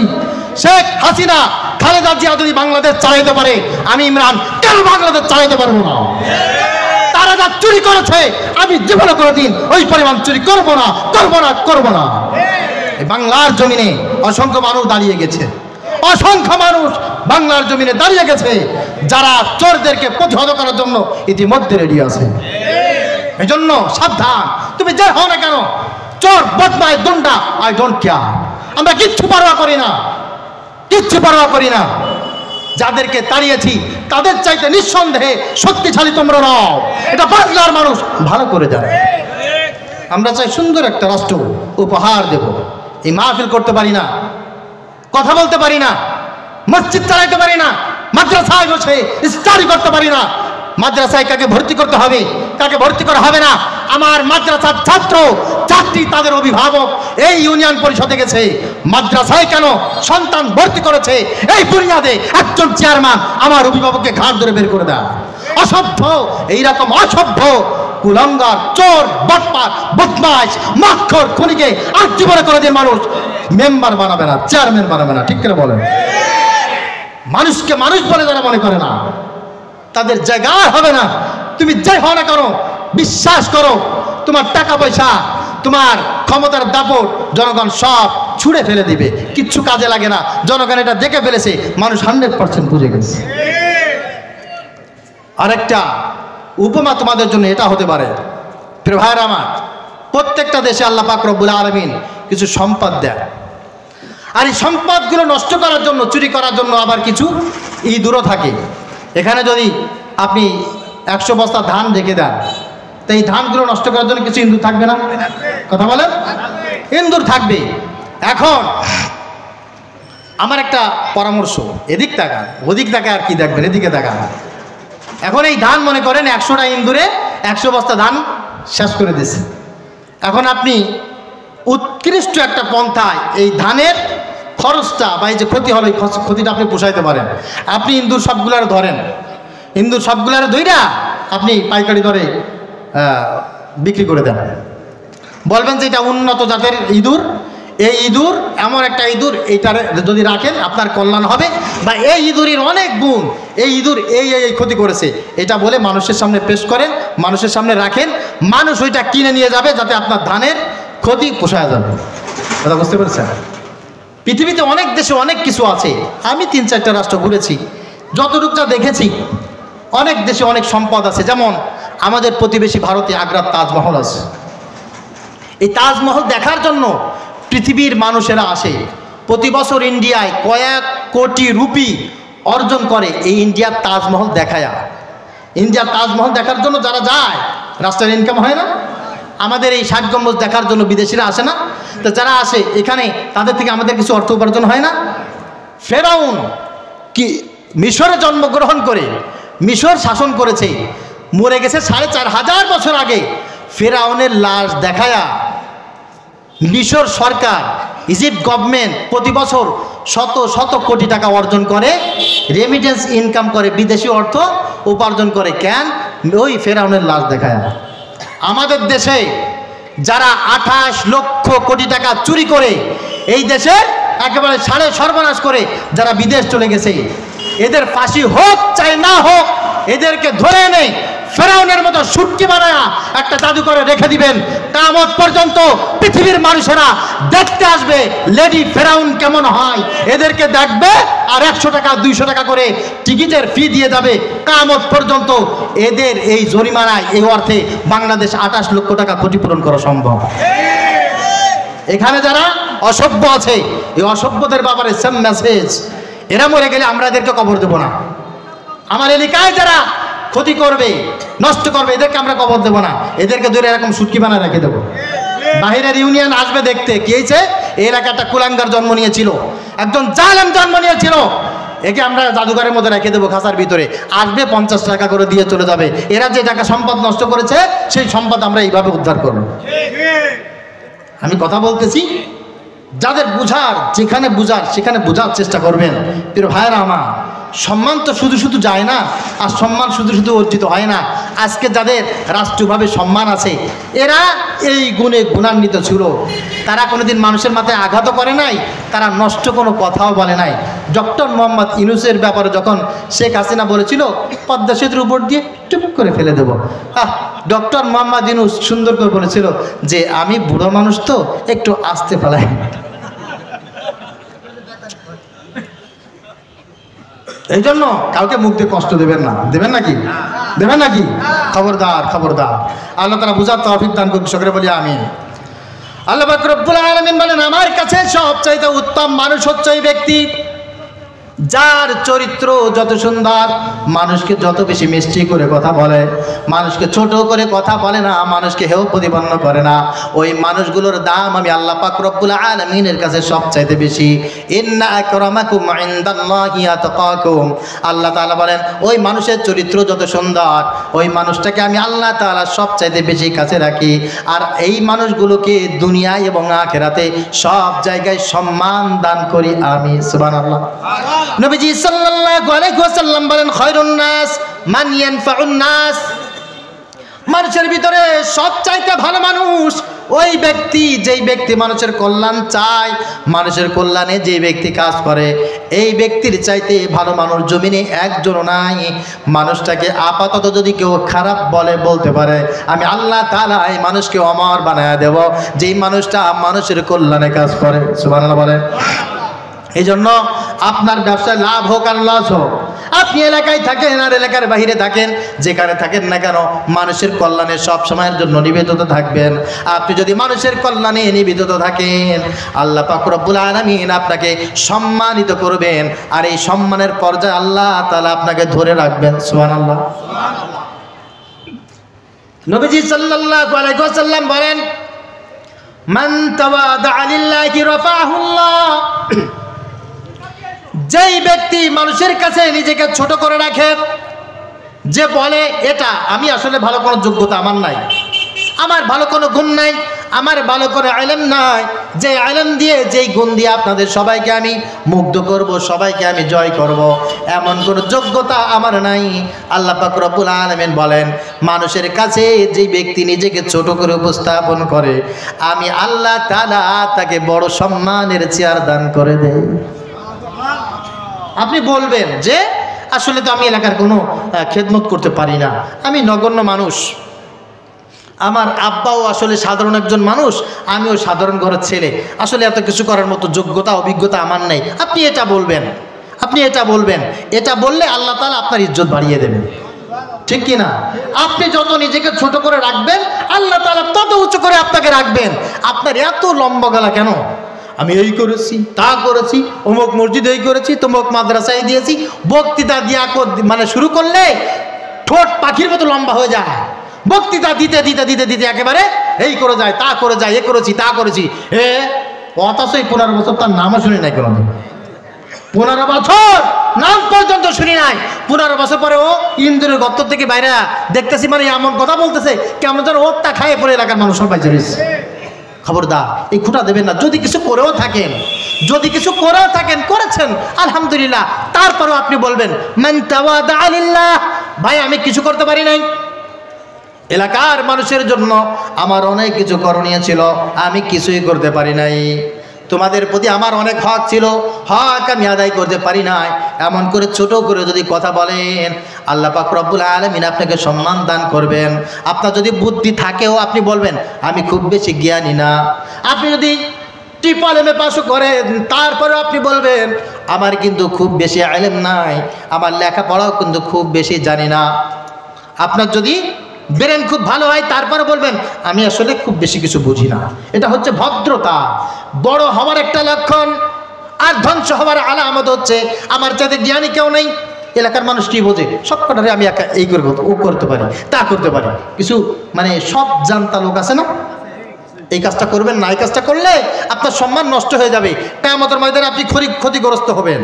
শেখ হাসিনা খালেদা জিয়া যদি বাংলাদেশ চালাইতে পারে, আমি ইমরান কেন বাংলাদেশ চালাইতে পারবো না? তারা যা চুরি করেছে আমি জীবনে কোনোদিন ওই পরিমাণ চুরি করবো না, করবো না, করবো না। বাংলার জমিনে অসংখ্য মানুষ দাঁড়িয়ে গেছে, অসংখ্য মানুষ বাংলার জমিনে দাঁড়িয়ে গেছে, যারা চোরদেরকে প্রতিহত করার জন্য ইতিমধ্যে রেডি আছে। এই জন্য সাবধান, তুমি যে হও না কেন, চোর বদমাই গুন্ডা, আই ডোন্ট কেয়ার। আমরা কিচ্ছু পরোয়া করি না, কিচ্ছু পরোয়া করি না। যাদেরকে তাড়িয়েছি তাদের চাইতে নিঃসন্দেহে শক্তিশালী তোমরা নাও, এটা বাংলার মানুষ ভালো করে জানে। আমরা চাই সুন্দর একটা রাষ্ট্র উপহার দেব। এই মাহফিল করতে পারি না, কথা বলতে পারি না, মসজিদ চালাইতে পারি না, মাদ্রাসায় বসে স্টাডি করতে পারি না। মাদ্রাসায় কাকে ভর্তি করতে হবে, কাকে ভর্তি করা হবে না, আমার মাদ্রাসার ছাত্র ছাত্রী তাদের অভিভাবক এই ইউনিয়ন পরিষদে গেছে, মাদ্রাসায় কেন সন্তান ভর্তি করেছে এই বুনিয়াদে একজন চেয়ারম্যান আমার অভিভাবককে ঘাট ধরে বের করে দেয়। অসভ্য, এইরকম অসভ্য কুলাঙ্গার, চোর, বটপাট, বদমাইশ, মাখর, খুনিকে আর জীবনে কোনোদিন মানুষ মেম্বার বানাবে না, চেয়ারম্যান বানাবে না। ঠিক করে বলেন? মানুষকে মানুষ বলে যারা মনে করে না, তাদের জায়গা হবে না। তুমি যাই হও না করো, বিশ্বাস করো, তোমার টাকা পয়সা, তোমার ক্ষমতার দাপট জনগণ সব ছুঁড়ে ফেলে দিবে, কিচ্ছু কাজে লাগে না। জনগণ এটা দেখে ফেলেছে, মানুষ 100% বুঝে গেছে। আরেকটা উপমা তোমাদের জন্য এটা হতে পারে, প্রিয় ভাইরা আমার, প্রত্যেকটা দেশে আল্লাহ পাক রব্বুল আলামিন কিছু সম্পদ দেয়, আর এই সম্পদগুলো নষ্ট করার জন্য, চুরি করার জন্য আবার কিছু ইঁদুরও থাকে। এখানে যদি আপনি 100 বস্তা ধান রেখে দেন, তো এই ধানগুলো নষ্ট করার জন্য কিছু ইঁদুর থাকবে না? কথা বলেন, ইঁদুর থাকবে। এখন আমার একটা পরামর্শ, এদিক তাকান, ওদিক তাকায় আর কি দেখবেন, এদিকে তাকান। এখন এই ধান মনে করেন 100টা ইঁদুরে 100 বস্তা ধান শেষ করে দিয়েছে। এখন আপনি উৎকৃষ্ট একটা পন্থায় এই ধানের খরচটা বা এই যে ক্ষতি হলো, এই ক্ষতিটা আপনি পোষাইতে পারেন। আপনি ইঁদুর সবগুলার ধরেন, ইঁদুর সবগুলার ধইরা আপনি পাইকারি দরে বিক্রি করে দেন। বলবেন যে এটা উন্নত জাতের ইঁদুর, এই ইঁদুর এমন একটা ইঁদুর, এইটার যদি রাখেন আপনার কল্যাণ হবে, বা এই ইঁদুরের অনেক গুণ, এই ইঁদুর এই এই ক্ষতি করেছে, এটা বলে মানুষের সামনে পেশ করেন, মানুষের সামনে রাখেন, মানুষ ওইটা কিনে নিয়ে যাবে যাতে আপনার ধানের ক্ষতি পোষায় যাবে। কথা বুঝতে পেরেছেন? পৃথিবীতে অনেক দেশে অনেক কিছু আছে। আমি 3-4টা রাষ্ট্র ঘুরেছি, যতটুকটা দেখেছি অনেক দেশে অনেক সম্পদ আছে। যেমন আমাদের প্রতিবেশী ভারতে আগ্রার তাজমহল আছে। এই তাজমহল দেখার জন্য পৃথিবীর মানুষেরা আসে। প্রতি বছর ইন্ডিয়ায় কয়েক কোটি রুপি অর্জন করে এই ইন্ডিয়ার তাজমহল দেখায়া। ইন্ডিয়ার তাজমহল দেখার জন্য যারা যায়, রাষ্ট্রের ইনকাম হয় না? আমাদের এই 60 গম্বুজ দেখার জন্য বিদেশিরা আসে না? তো যারা আসে এখানে, তাদের থেকে আমাদের কিছু অর্থ উপার্জন হয় না? ফেরাউন কি মিশরে জন্মগ্রহণ করে মিশর শাসন করেছে, মরে গেছে 4500 বছর আগে। ফেরাউনের লাশ দেখায়া মিশর সরকার, ইজিপ্ট গভর্নমেন্ট প্রতি বছর শত শত কোটি টাকা অর্জন করে, রেমিটেন্স ইনকাম করে, বিদেশি অর্থ উপার্জন করে। কেন? ওই ফেরাউনের লাশ দেখায়। আমাদের দেশে যারা 28 লক্ষ কোটি টাকা চুরি করে এই দেশে একেবারে সাড়ে সর্বনাশ করে যারা বিদেশ চলে গেছে, এদের ফাঁসি হোক চাই না হোক, এদেরকে ধরে এনে ফেরাউনের মতো সুটকি বানায়া একটা জাদুঘরে রেখে দিবেন। কিয়ামত পর্যন্ত পৃথিবীর মানুষেরা দেখতে আসবে লেডি ফেরাউন কেমন হয়, এদেরকে দেখবে, আর 100 টাকা 200 টাকা করে টিকিটের ফি দিয়ে যাবে। কিয়ামত পর্যন্ত এদের এই জরিমানায়, এই অর্থে বাংলাদেশ 28 লক্ষ টাকা ক্ষতিপূরণ করা সম্ভব। এখানে যারা অসভ্য আছে, এই অসভ্যদের ব্যাপারে সেম মেসেজ, এরা মরে গেলে আমরা এদেরকে কবর দেব না। আমার এলাকায় যারা ক্ষতি করবে, নষ্ট করবে, এদেরকে আমরা কবর দেব না, এদেরকে ধরে এরকম সুটকি বানায় রেখে দেবো। বাহিরের ইউনিয়ন আসবে দেখতে, কি হয়েছে, এই এলাকায় একটা কুলাঙ্গার জন্ম নিয়েছিল, একজন জালেম জন্ম নিয়েছিল, একে আমরা জাদুঘরের মধ্যে রেখে দেবো খাঁচার ভিতরে, আসবে 50 টাকা করে দিয়ে চলে যাবে। এরা যে টাকা সম্পদ নষ্ট করেছে সেই সম্পদ আমরা এইভাবে উদ্ধার করব। আমি কথা বলতেছি, যাদের বুঝার, যেখানে বুঝার সেখানে বোঝার চেষ্টা করবেন। প্রিয় ভাইরা আমার, সম্মান তো শুধু শুধু যায় না, আর সম্মান শুধু শুধু অর্জিত হয় না। আজকে যাদের রাষ্ট্রীয়ভাবে সম্মান আছে, এরা এই গুণে গুণান্বিত ছিল। তারা কোনোদিন মানুষের মাথায় আঘাতও করে নাই, তারা নষ্ট কোনো কথাও বলে নাই। ডক্টর মোহাম্মদ ইউনূসের ব্যাপারে যখন শেখ হাসিনা বলেছিল পদ্মা সেতুর উপর দিয়ে টুপ করে ফেলে দেব, ডক্টর মোহাম্মদ ইউনূস সুন্দর করে বলেছিল যে আমি বুড়ো মানুষ তো একটু আস্তে ফেলাই। এই জন্য কাউকে মুখ দিয়ে কষ্ট দেবেন না। দেবেন নাকি? দেবেন নাকি? খবরদার, খবরদার। আল্লাহ তাআলা বুঝার তৌফিক দান করুন, সকলে বলি আমিন। আল্লাহ পাক রব্বুল আলামিন বলেন, আমার কাছে সবচাইতে উত্তম মানুষ হচ্ছে ওই ব্যক্তি যার চরিত্র যত সুন্দর, মানুষকে যত বেশি মিষ্টি করে কথা বলে, মানুষকে ছোট করে কথা বলে না, মানুষকে হেয় প্রতিপন্ন করে না, ওই মানুষগুলোর দাম আমি আল্লাহ পাক রব্বুল আলামিনের কাছে সবচাইতে বেশি। ইন্না আকরামাকুম ইনদাল্লাহি আতকাকুম, আল্লাহ তাআলা বলেন ওই মানুষের চরিত্র যত সুন্দর, ওই মানুষটাকে আমি আল্লাহ তাআলা সবচাইতে বেশি কাছে রাখি। আর এই মানুষগুলোকে দুনিয়ায় এবং আখিরাতে সব জায়গায় সম্মান দান করি আমি। সুবহানাল্লাহ। নবীজি সাল্লাল্লাহু আলাইহি ওয়াসাল্লাম বলেন খায়রুন নাস মান ইয়ানফাউন নাস, মানুষের ভিতরে সবচাইতে ভালো মানুষ ওই ব্যক্তি যেই ব্যক্তি মানুষের কল্যাণ চায়, মানুষের কল্যাণে যে ব্যক্তি কাজ করে। এই ব্যক্তির চাইতে ভালো মানুষ জমিনে একজনও নাই। মানুষটাকে আপাতত যদি কেউ খারাপ বলতে পারে, আমি আল্লাহ তাআলা এই মানুষকে অমর বানায় দেব যেই মানুষটা মানুষের কল্যাণে কাজ করে। সুবহানাল্লাহ বলেন। এই জন্য আপনার ব্যবসায় লাভ হোক আর লস হোক, আপনি এলাকায় থাকেন আর এলাকার বাইরে থাকেন, যেখানে থাকেন না কেন মানুষের কল্যাণে সব সময়ের জন্য নিবেদিত থাকবেন। আপনি যদি মানুষের কল্যাণে নিবেদিত থাকেন, আল্লাহ পাক রব্বুল আলামিন আপনাকে সম্মানিত করবেন, আর এই সম্মানের পর্যায়ে আল্লাহ তাআলা আপনাকে ধরে রাখবেন। সুবহানাল্লাহ। নবীজি সাল্লাল্লাহু আলাইহি ওয়াসাল্লাম বলেন মান তাওয়াদা লিল্লাহি রাফাহুল্লাহ, যেই ব্যক্তি মানুষের কাছে নিজেকে ছোট করে রাখে, যে বলে এটা আমি আসলে ভালো কোনো যোগ্যতা আমার নাই, আমার ভালো কোনো গুণ নাই, আমার ভালো করে ইলম নাই, যে ইলম দিয়ে যেই গুণ দিয়ে আপনাদের সবাইকে আমি মুগ্ধ করব, সবাইকে আমি জয় করব, এমন কোনো যোগ্যতা আমার নাই। আল্লাহ পাক রব্বুল আলামিন বলেন মানুষের কাছে যেই ব্যক্তি নিজেকে ছোট করে উপস্থাপন করে, আমি আল্লাহ তাআলা তাকে বড় সম্মানের চেয়ার দান করে দেই। আপনি বলবেন যে আসলে তো আমি এলাকার কোনো খেদমত করতে পারি না, আমি নগণ্য মানুষ, আমার আব্বাও আসলে সাধারণ একজন মানুষ, আমিও সাধারণ ঘরের ছেলে, আসলে এত কিছু করার মতো যোগ্যতা অভিজ্ঞতা আমার নেই। আপনি এটা বলবেন, আপনি এটা বলবেন, এটা বললে আল্লাহ তাআলা আপনার ইজ্জত বাড়িয়ে দেবেন, ঠিক কি না? আপনি যত নিজেকে ছোট করে রাখবেন আল্লাহ তাআলা তত উঁচু করে আপনাকে রাখবেন। আপনার এত লম্বা গলা কেন? আমি এই করেছি, তা করেছি, অমুক মসজিদ এই করেছি, তমুক মাদ্রাসায় দিয়েছি, বক্তৃতা দিয়া মানে শুরু করলে ঠোঁট পাখির মতো লম্বা হয়ে যায়। বক্তৃতা দিতে দিতে দিতে দিতে একেবারে এই করে যায়, তা করে যায়, এ করেছি, তা করেছি, অথচ এই 15 বছর তার নামও শুনি নাই কোনো। 15 বছর নাম পর্যন্ত শুনি নাই। 15 বছর পরে ও ইন্দ্রের গর্ত থেকে বাইরে দেখতেছি, মানে এমন কথা বলতেছে কেমন যেন ওটা খাইয়ে পড়ে এলাকার মানুষ সবাই চলেছে। খবরদার এই খুঁটা দেবেন না। যদি কিছু করেও থাকেন, যদি কিছু করেও থাকেন, করেছেন আলহামদুলিল্লাহ, তারপরেও আপনি বলবেন মান তাওয়াদা লিল্লাহ, ভাই আমি কিছু করতে পারি নাই, এলাকার মানুষের জন্য আমার অনেক কিছু করণীয় ছিল, আমি কিছুই করতে পারি নাই, তোমাদের প্রতি আমার অনেক হক ছিল, হক আমি আদায় করতে পারি নাই, এমন করে ছোট করে যদি কথা বলেন, আল্লাহ পাক রব্বুল আলামিন আপনাকে সম্মান দান করবেন। আপনার যদি বুদ্ধি থাকেও আপনি বলবেন আমি খুব বেশি জ্ঞানী না। আপনি যদি ট্রিপল এম এ পাস করেন তারপরে আপনি বলবেন আমার কিন্তু খুব বেশি ইলম নাই, আমার লেখাপড়াও কিন্তু খুব বেশি জানি না। আপনার যদি ব্রেন খুব ভালো হয় তারপরে বলবেন আমি আসলে খুব বেশি কিছু বুঝি না। এটা হচ্ছে ভদ্রতা, বড় হওয়ার একটা লক্ষণ। আর ধ্বংস হওয়ার আলামত হচ্ছে আমার যাতে জ্ঞানী কেউ নেই, এলাকার মানুষ কি বোঝে, সব কটারে আমি একা এই করবো, ও করতে পারি, তা করতে পারি, কিছু মানে সব জানতা লোক আছে না, এই কাজটা করবেন না, এই কাজটা করলে আপনার সম্মান নষ্ট হয়ে যাবে, কিয়ামতের ময়দানে আপনি ক্ষতিগ্রস্ত হবেন।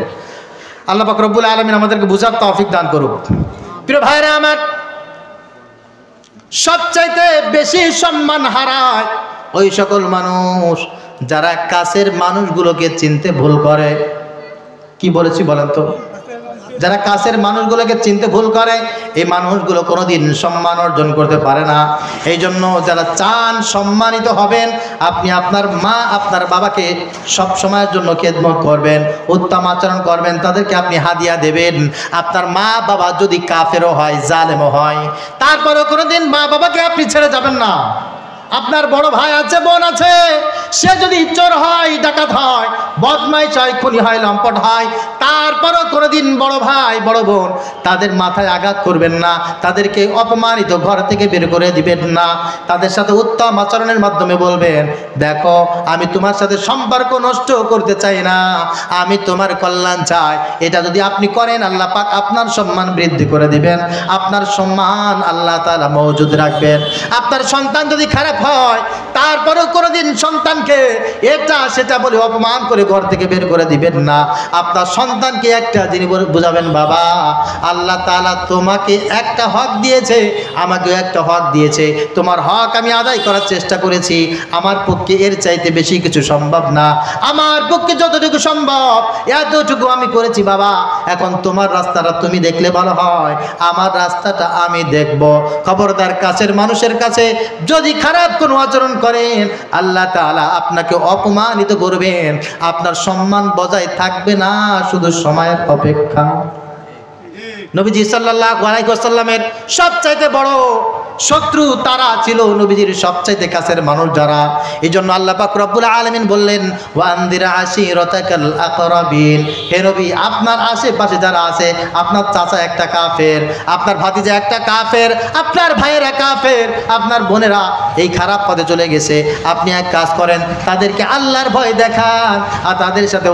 আল্লাহ পাক রব্বুল আলামিন আমাদেরকে বুঝার তৌফিক দান করুক। প্রিয় ভাইরা আমার, সবচাইতে বেশি সম্মান হারায় ওই সকল মানুষ যারা কাছের মানুষগুলোকে চিনতে ভুল করে। কি বলেছি বলেন তো? যারা কাছের মানুষগুলোকে চিনতে ভুল করে এই মানুষগুলো কোনোদিন সম্মান অর্জন করতে পারে না। এই জন্য যারা চান সম্মানিত হবেন, আপনি আপনার মা আপনার বাবাকে সব সময়ের জন্য খেদমত করবেন, উত্তম আচরণ করবেন, তাদেরকে আপনি হাদিয়া দেবেন। আপনার মা বাবা যদি কাফেরও হয়, জালেমও হয়, তারপরেও কোনোদিন মা বাবাকে আপনি ছেড়ে যাবেন না। আপনার বড় ভাই আছে, বোন আছে, সে যদি চোর হয়, ডাকাত হয়, বদমাইশ হয়, খুনি হয়, লম্পট হয়, তারপরও কোনোদিন বড় ভাই বড় বোন তাদের মাথায় আঘাত করবেন না, তাদেরকে অপমানিত ঘর থেকে বের করে দিবেন না। তাদের সাথে উত্তম আচরণের মাধ্যমে বলবেন, দেখো আমি তোমার সাথে সম্পর্ক নষ্ট করতে চাই না, আমি তোমার কল্যাণ চাই। এটা যদি আপনি করেন আল্লাহ পাক আপনার সম্মান বৃদ্ধি করে দিবেন, আপনার সম্মান আল্লাহ তাআলা মওজুদ রাখবেন। আপনার সন্তান যদি খারাপ হয় তারপরেও কোনোদিন সন্তানকে এটা সেটা বলে অপমান করে ঘর থেকে বের করে দিবেন না। আপনার সন্তানকে একটা জিনিস বুঝাবেন, বাবা আল্লাহ তাআলা তোমাকে একটা হক দিয়েছে, আমাকেও একটা হক দিয়েছে, তোমার হক আমি আদায় করার চেষ্টা করেছি, আমার পক্ষে এর চাইতে বেশি কিছু সম্ভব না, আমার পক্ষে যতটুকু সম্ভব এতটুকু আমি করেছি বাবা, এখন তোমার রাস্তাটা তুমি দেখলে ভালো হয়, আমার রাস্তাটা আমি দেখব। খবরদার কাছের মানুষের কাছে যদি খারাপ কোনো আচরণ করেন আল্লাহ তাআলা আপনাকে অপমানিত করবেন, আপনার সম্মান বজায় থাকবে না, শুধু সময়ের অপেক্ষা। নবীজি সাল্লাল্লাহু আলাইহি ওয়াসাল্লামের সবচাইতে বড় শত্রু তারা ছিল, নবীজির সবচাইতে কাছের মানুষ যারা। এই জন্য আল্লাহ পাক রব্বুল আলামিন বললেন, ওয়ানদির আশিরাতাকাল আকরাবিন, হে নবী আপনার আশেপাশে যারা আছে, আপনার চাচা একটা কাফের, আপনার ভাতিজা একটা কাফের, আপনার ভাইয়েরা কাফের, আপনার বোনেরা এই খারাপ পথে চলে গেছে, আপনি এক কাজ করেন, তাদেরকে আল্লাহর ভয় দেখান আর তাদের সাথে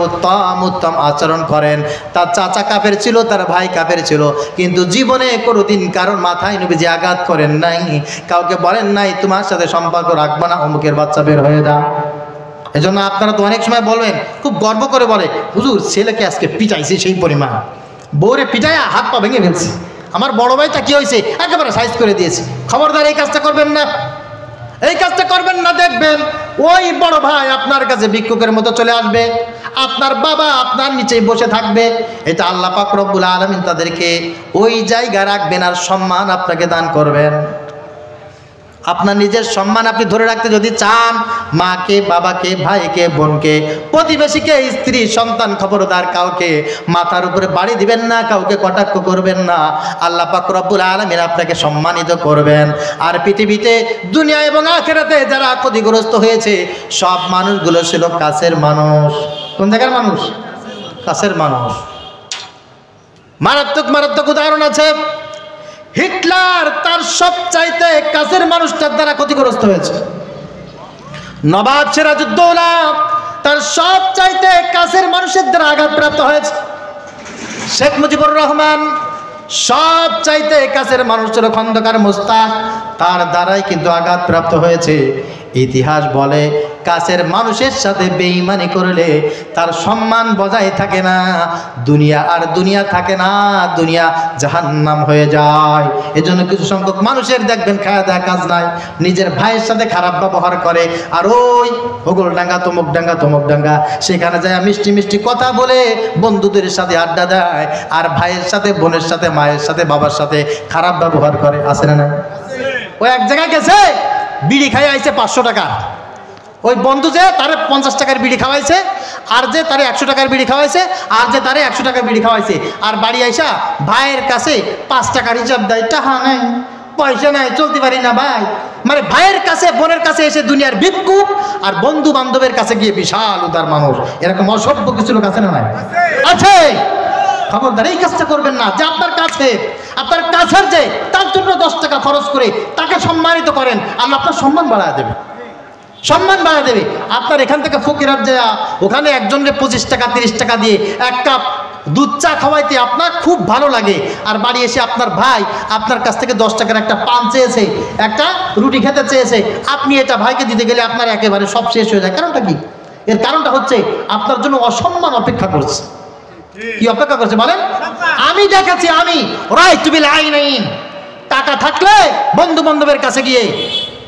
উত্তম আচরণ করেন। তার চাচা কাফের ছিল, তার ভাই কাফের ছিল, কিন্তু জীবনে কোনোদিন কারোর মাথায় নবীজি আঘাত করেন নাই, কাউকে বলেন নাই তোমার সাথে সম্পর্ক রাখবো না, অমুকের বাচ্চা বের হয়ে যা। এজন্য আপনারা তো অনেক সময় বলবেন, খুব গর্ব করে বলে, হুজুর ছেলেকে আজকে পিটাইছে সেই পরিমাণ, বউরে পিটাইয়া হাত পা ভেঙে ফেলছি, আমার বড় ভাইটা কি হয়েছে একেবারে সাইজ করে দিয়েছে। খবরদার এই কাজটা করবেন না, এই কাজটা করবেন না। দেখবেন ওই বড় ভাই আপনার কাছে ভিক্ষুকের মতো চলে আসবে, আপনার বাবা আপনার নিচেই বসে থাকবে। এটা আল্লাহ পাক রব্বুল আলামিন তাদেরকে ওই জায়গা রাখবেন আর সম্মান আপনাকে দান করবেন। আপনার নিজের সম্মান আপনি ধরে রাখতে যদি চান, মাকে, বাবাকে, ভাইকে, বোনকে, প্রতিবেশীকে, স্ত্রী, সন্তান, খবরদার কাউকে মাথার উপরে বাড়ি দিবেন না, কাউকে কটাক্ষ করবেন না। আল্লাহ পাক রব্বুল আলামিন আপনাকে সম্মানিত করবেন। আর পৃথিবীতে দুনিয়া এবং আখিরাতে যারা ক্ষতিগ্রস্ত হয়েছে সব মানুষগুলো ছিল কাছের মানুষ। কোন জায়গার মানুষ? কাছের মানুষ। মারাত্মক মারাত্মক উদাহরণ আছে। হিটলার তার সবচাইতে কাছের মানুষটার দ্বারা ক্ষতিগ্রস্ত হয়েছে। নবাব সিরাজউদ্দৌলা তার সবচাইতে কাছের মানুষের দ্বারা আঘাতপ্রাপ্ত হয়েছে। শেখ মুজিবুর রহমান সবচাইতে কাছের মানুষ ছিল খন্দকার মোস্তাক, তার দ্বারাই কিন্তু আঘাতপ্রাপ্ত হয়েছে। ইতিহাস বলে কাছের মানুষের সাথে বেঈমানি করলে তার সম্মান বজায় থাকে না, দুনিয়া আর দুনিয়া থাকে না, দুনিয়া জাহান্নাম হয়ে যায়। এজন্য কিছু সংখ্যক মানুষের দেখবেন খায়া দেয়া কাজ নাই, নিজের ভাইয়ের সাথে খারাপ ব্যবহার করে, আর ওই হোগলডাঙ্গা তমুক ডাঙ্গা সেখানে যায় মিষ্টি মিষ্টি কথা বলে বন্ধুদের সাথে আড্ডা দেয়, আর ভাইয়ের সাথে, বোনের সাথে, মায়ের সাথে, বাবার সাথে খারাপ ব্যবহার করে। আছে না? ও এক জায়গায় গেছে, বিড়ি খাই আইছে 500 টাকা, ওই বন্ধু যে তারে 50 টাকার বিড়ি খাওয়াইছে, আর যে তারে 100 টাকার বিড়ি খাওয়াইছে, আর যে তারে 100 টাকার বিড়ি খাওয়াইছে, আর বাড়ি আইসা ভাইয়ের কাছে 5 টাকার হিসাব দেয়, টাকা নাই, পয়সা নাই, চলতে পারি না ভাই। মানে ভাইয়ের কাছে, বোনের কাছে এসে দুনিয়ার ভিক্ষুক, আর বন্ধু বান্ধবের কাছে গিয়ে বিশাল উদার মানুষ। এরকম অসভ্য কিছু লোক আছে না? নাই? আছে। খবরদার এই কাজটা করবেন না। যে আপনার কাছের যে তার জন্য 10 টাকা খরচ করে তাকে সম্মানিত করেন, আল্লাহ আপনার সম্মান বাড়ায় দেবে, সম্মান বাড়ায় দেবে। আপনার এখান থেকে ফকিরাত যায় ওখানে একজনের 25 টাকা 30 টাকা দিয়ে এক কাপ দুধ চা খাওয়াইতে আপনার খুব ভালো লাগে, আর বাড়ি এসে আপনার ভাই আপনার কাছ থেকে 10 টাকার একটা পান চেয়েছে, একটা রুটি খেতে চেয়েছে, আপনি এটা ভাইকে দিতে গেলে আপনার একেবারে সব শেষ হয়ে যায়। কারণটা কি? এর কারণটা হচ্ছে আপনার জন্য অসম্মান অপেক্ষা করছে। কি অপেক্ষা করছে বলেন? আমি দেখেছি, আমি রাইট টু বি লাইন, টাকা থাকলে বন্ধু বান্ধবের কাছে গিয়ে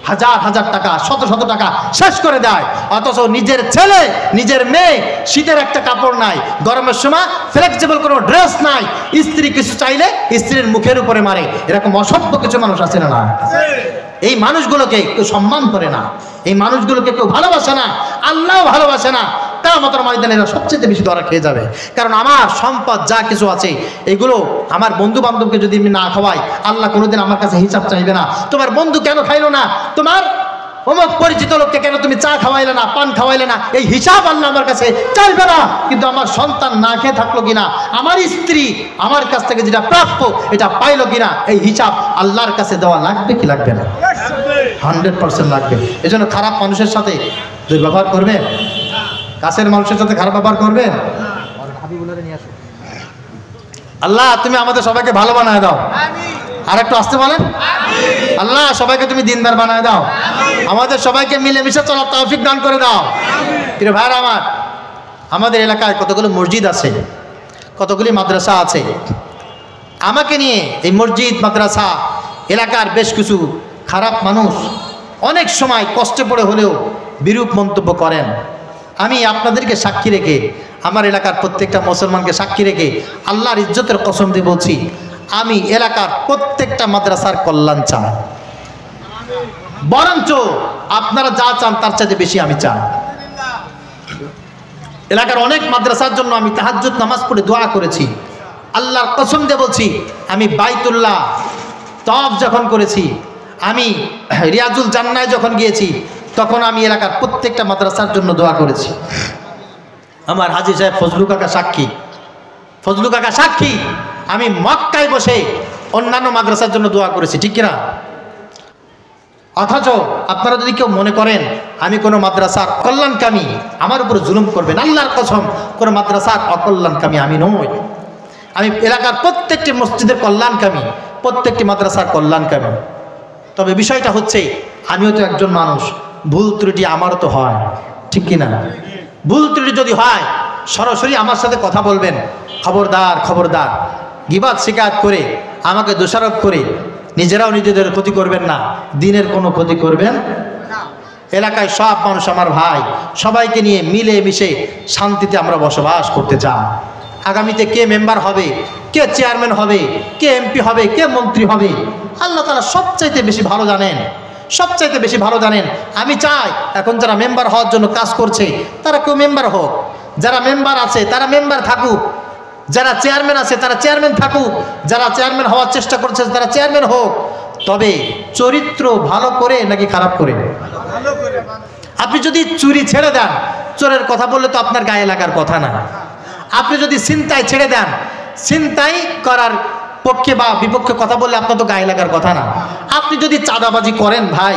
হাজার হাজার টাকা, শত শত টাকা শেষ করে দেয়, অথচ নিজের ছেলে, নিজের মেয়ে, শীতের একটা কাপড় নাই, গরমের সময় ফ্লেক্সিবল কোনো ড্রেস নাই, স্ত্রী কিছু চাইলে স্ত্রীর মুখের উপরে মারে। এরকম অসভ্য কিছু মানুষ আছে না? না। এই মানুষগুলোকে কেউ সম্মান করে না, এই মানুষগুলোকে কেউ ভালোবাসে না, আল্লাহ ভালোবাসে না। কিয়ামতের ময়দানে এরা সবচেয়ে বেশি ধরা খেয়ে যাবে। কারণ আমার সম্পদ যা কিছু আছে এগুলো আমার বন্ধু বান্ধবকে যদি আমি না খাওয়াই, আল্লাহ কোনোদিন আমার কাছে হিসাব চাইবে না। তোমার বন্ধু কেন খাইলো না? তোমার অমুক পরিচিত লোককে কেন তুমি চা খাওয়াইলে না, পান খাওয়াইলে না, এই হিসাব আল্লাহ আমার কাছে চাইবে না। কিন্তু আমার সন্তান না খেয়ে থাকলো কিনা, আমার স্ত্রী আমার কাছ থেকে যেটা প্রাপ্য এটা পাইলো কিনা, এই হিসাব আল্লাহর কাছে দেওয়া লাগবে কি লাগবে না? 100% লাগবে। এই জন্য খারাপ মানুষের সাথে দুর্ব্যবহার করবেন, কাছের মানুষের সাথে খারাপ ব্যবহার করবেন। আল্লাহ তুমি আমাদের সবাইকে ভালো বানায় দাও, আর একটু আসতে বলেন আল্লাহ সবাইকে তুমি দিনদার বানায় দাও, আমাদের সবাইকে মিলেমিশে চলার তৌফিক দান করে দাও। প্রিয় ভাইরা আমার, আমাদের এলাকায় কতগুলো মসজিদ আছে, কতগুলি মাদ্রাসা আছে। আমাকে নিয়ে এই মসজিদ মাদ্রাসা এলাকার বেশ কিছু খারাপ মানুষ অনেক সময় কষ্টে পড়ে হলেও বিরূপ মন্তব্য করেন। আমি আপনাদেরকে সাক্ষী রেখে, আমার এলাকার প্রত্যেকটা মুসলমানকে সাক্ষী রেখে আল্লাহর ইজ্জতের কসম দিয়ে বলছি, আমি এলাকার প্রত্যেকটা মাদ্রাসার কল্যাণ চাই। বরঞ্চ আপনারা যা চান তার চাইতে বেশি আমি চাই। এলাকার অনেক মাদ্রাসার জন্য আমি তাহাজ্জুদ নামাজ পড়ে দোয়া করেছি। আল্লাহর কসম দিয়ে বলছি, আমি বাইতুল্লাহ তওয়াফ যখন করেছি, আমি রিয়াজুল জান্নায় যখন গিয়েছি, তখন আমি এলাকার প্রত্যেকটা মাদ্রাসার জন্য দোয়া করেছি। আমার হাজী সাহেব ফজলু কাকা সাক্ষী, ফজলু কাকা সাক্ষী, আমি মক্কায় বসে অন্যান্য মাদ্রাসার জন্য দোয়া করেছি, ঠিক কিনা? অথচ আপনারা যদি কেউ মনে করেন আমি কোনো মাদ্রাসার কল্যাণকামী, আমার উপর জুলুম করবেন, আল্লাহর কসম কোনো মাদ্রাসার অকল্যাণকামী আমি নই। আমি এলাকার প্রত্যেকটি মসজিদের কল্যাণকামী, প্রত্যেকটি মাদ্রাসার কল্যাণকামী। তবে বিষয়টা হচ্ছে, আমিও তো একজন মানুষ, ভুল ত্রুটি আমারও তো হয়, ঠিক কিনা? ভুল ত্রুটি যদি হয় সরাসরি আমার সাথে কথা বলবেন, খবরদার খবরদার। গিবত শিকায়ত করে, আমাকে দোষারোপ করে নিজেরাও নিজেদের ক্ষতি করবেন না, দিনের কোনো ক্ষতি করবেন না। এলাকায় সব মানুষ আমার ভাই, সবাইকে নিয়ে মিলে মিশে শান্তিতে আমরা বসবাস করতে চাই। আগামীতে কে মেম্বার হবে, কে চেয়ারম্যান হবে, কে এমপি হবে, কে মন্ত্রী হবে, আল্লাহ তাআলা সবচাইতে বেশি ভালো জানেন, সবচাইতে বেশি ভালো জানেন। আমি চাই এখন যারা মেম্বার হওয়ার জন্য কাজ করছে তারা কেউ মেম্বার হোক, যারা মেম্বার আছে তারা মেম্বার থাকুক, যারা চেয়ারম্যান আছে তারা চেয়ারম্যান থাকুক, যারা চেয়ারম্যান হওয়ার চেষ্টা করছে তারা চেয়ারম্যান হোক। তবে চরিত্র ভালো করে নাকি খারাপ করে? আপনি যদি চুরি ছেড়ে দেন, চোরের কথা বললে তো আপনার গায়ে লাগার কথা না। আপনি যদি ছিনতাই ছেড়ে দেন, ছিনতাই করার পক্ষে বা বিপক্ষে কথা বললে আপনার তো গায়ে লাগার কথা না। আপনি যদি চাঁদাবাজি করেন, ভাই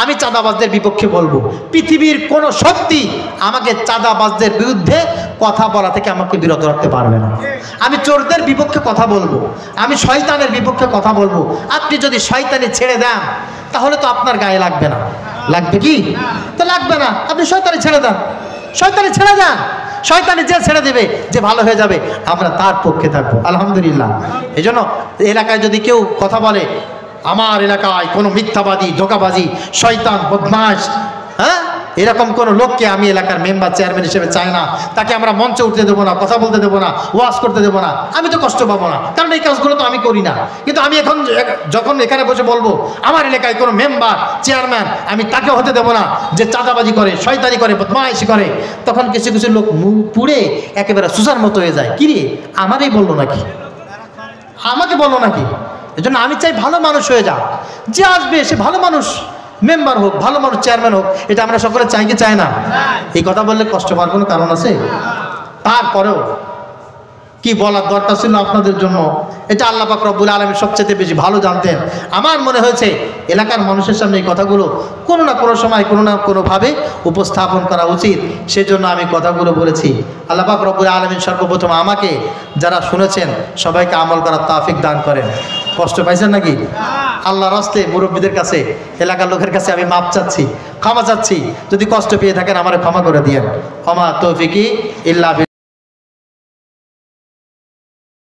আমি চাঁদাবাজদের বিপক্ষে বলবো, পৃথিবীর কোনো শক্তি আমাকে চাঁদাবাজদের বিরুদ্ধে কথা বলা থেকে আমাকে বিরত রাখতে পারবে না। আমি চোরদের বিপক্ষে কথা বলবো, আমি শয়তানের বিপক্ষে কথা বলবো। আপনি যদি শয়তানি ছেড়ে দেন তাহলে তো আপনার গায়ে লাগবে না, লাগবে কি? তো লাগবে না। আপনি শয়তানি ছেড়ে দেন, শয়তানি ছেড়ে দেন, শয়তানি যে ছেড়ে দেবে, যে ভালো হয়ে যাবে, আমরা তার পক্ষে থাকবো আলহামদুলিল্লাহ। এই জন্য এলাকায় যদি কেউ কথা বলে, আমার এলাকায় কোনো মিথ্যাবাদী, ধোঁকাবাজি, শয়তান, বদমাশ, হ্যাঁ, এরকম কোনো লোককে আমি এলাকার মেম্বার চেয়ারম্যান হিসেবে চাই না। তাকে আমরা মঞ্চে উঠতে দেবো না, কথা বলতে দেবো না, ওয়াজ করতে দেবো না। আমি তো কষ্ট পাবো না, কারণ এই কাজগুলো তো আমি করি না। কিন্তু আমি এখন যখন এখানে বসে বলবো আমার এলাকায় কোনো মেম্বার চেয়ারম্যান, আমি তাকে হতে দেবো না যে চাঁদাবাজি করে, শয়তানি করে, বদমাইশি করে। তখন কিছু কিছু লোক মুখ পুড়ে একেবারে সুসার মতো হয়ে যায়। কি রে, আমারই বললো নাকি, আমাকে বললো নাকি? এজন্য আমি চাই ভালো মানুষ হয়ে যাক, যে আসবে সে ভালো মানুষ মেম্বার হোক, ভালো মানুষ চেয়ারম্যান হোক। এটা আমরা সকলে চাই কি চাই না? এই কথা বললে কষ্ট পাওয়ার কোনো কারণ আছে? তারপরেও কি বলার দরকার ছিল আপনাদের জন্য, এটা আল্লাহ পাক রব্বুল আলামিন সবচেয়ে বেশি ভালো জানতেন। আমার মনে হয়েছে এলাকার মানুষের সামনে এই কথাগুলো কোনো না কোনো সময় কোনো না কোনোভাবে উপস্থাপন করা উচিত, সেজন্য আমি কথাগুলো বলেছি। আল্লাহ পাক রব্বুল আলামিন সর্বপ্রথম আমাকে, যারা শুনেছেন সবাইকে আমল করার তৌফিক দান করেন। কষ্ট পাইছেন নাকি? আল্লাহর রাস্তে মুরব্বীদের কাছে, এলাকার লোকের কাছে আমি মাপ চাচ্ছি, ক্ষমা চাচ্ছি। যদি কষ্ট পেয়ে থাকেন আমার ক্ষমা করে দিয়েন। ক্ষমা তৌফিকি ইল্লা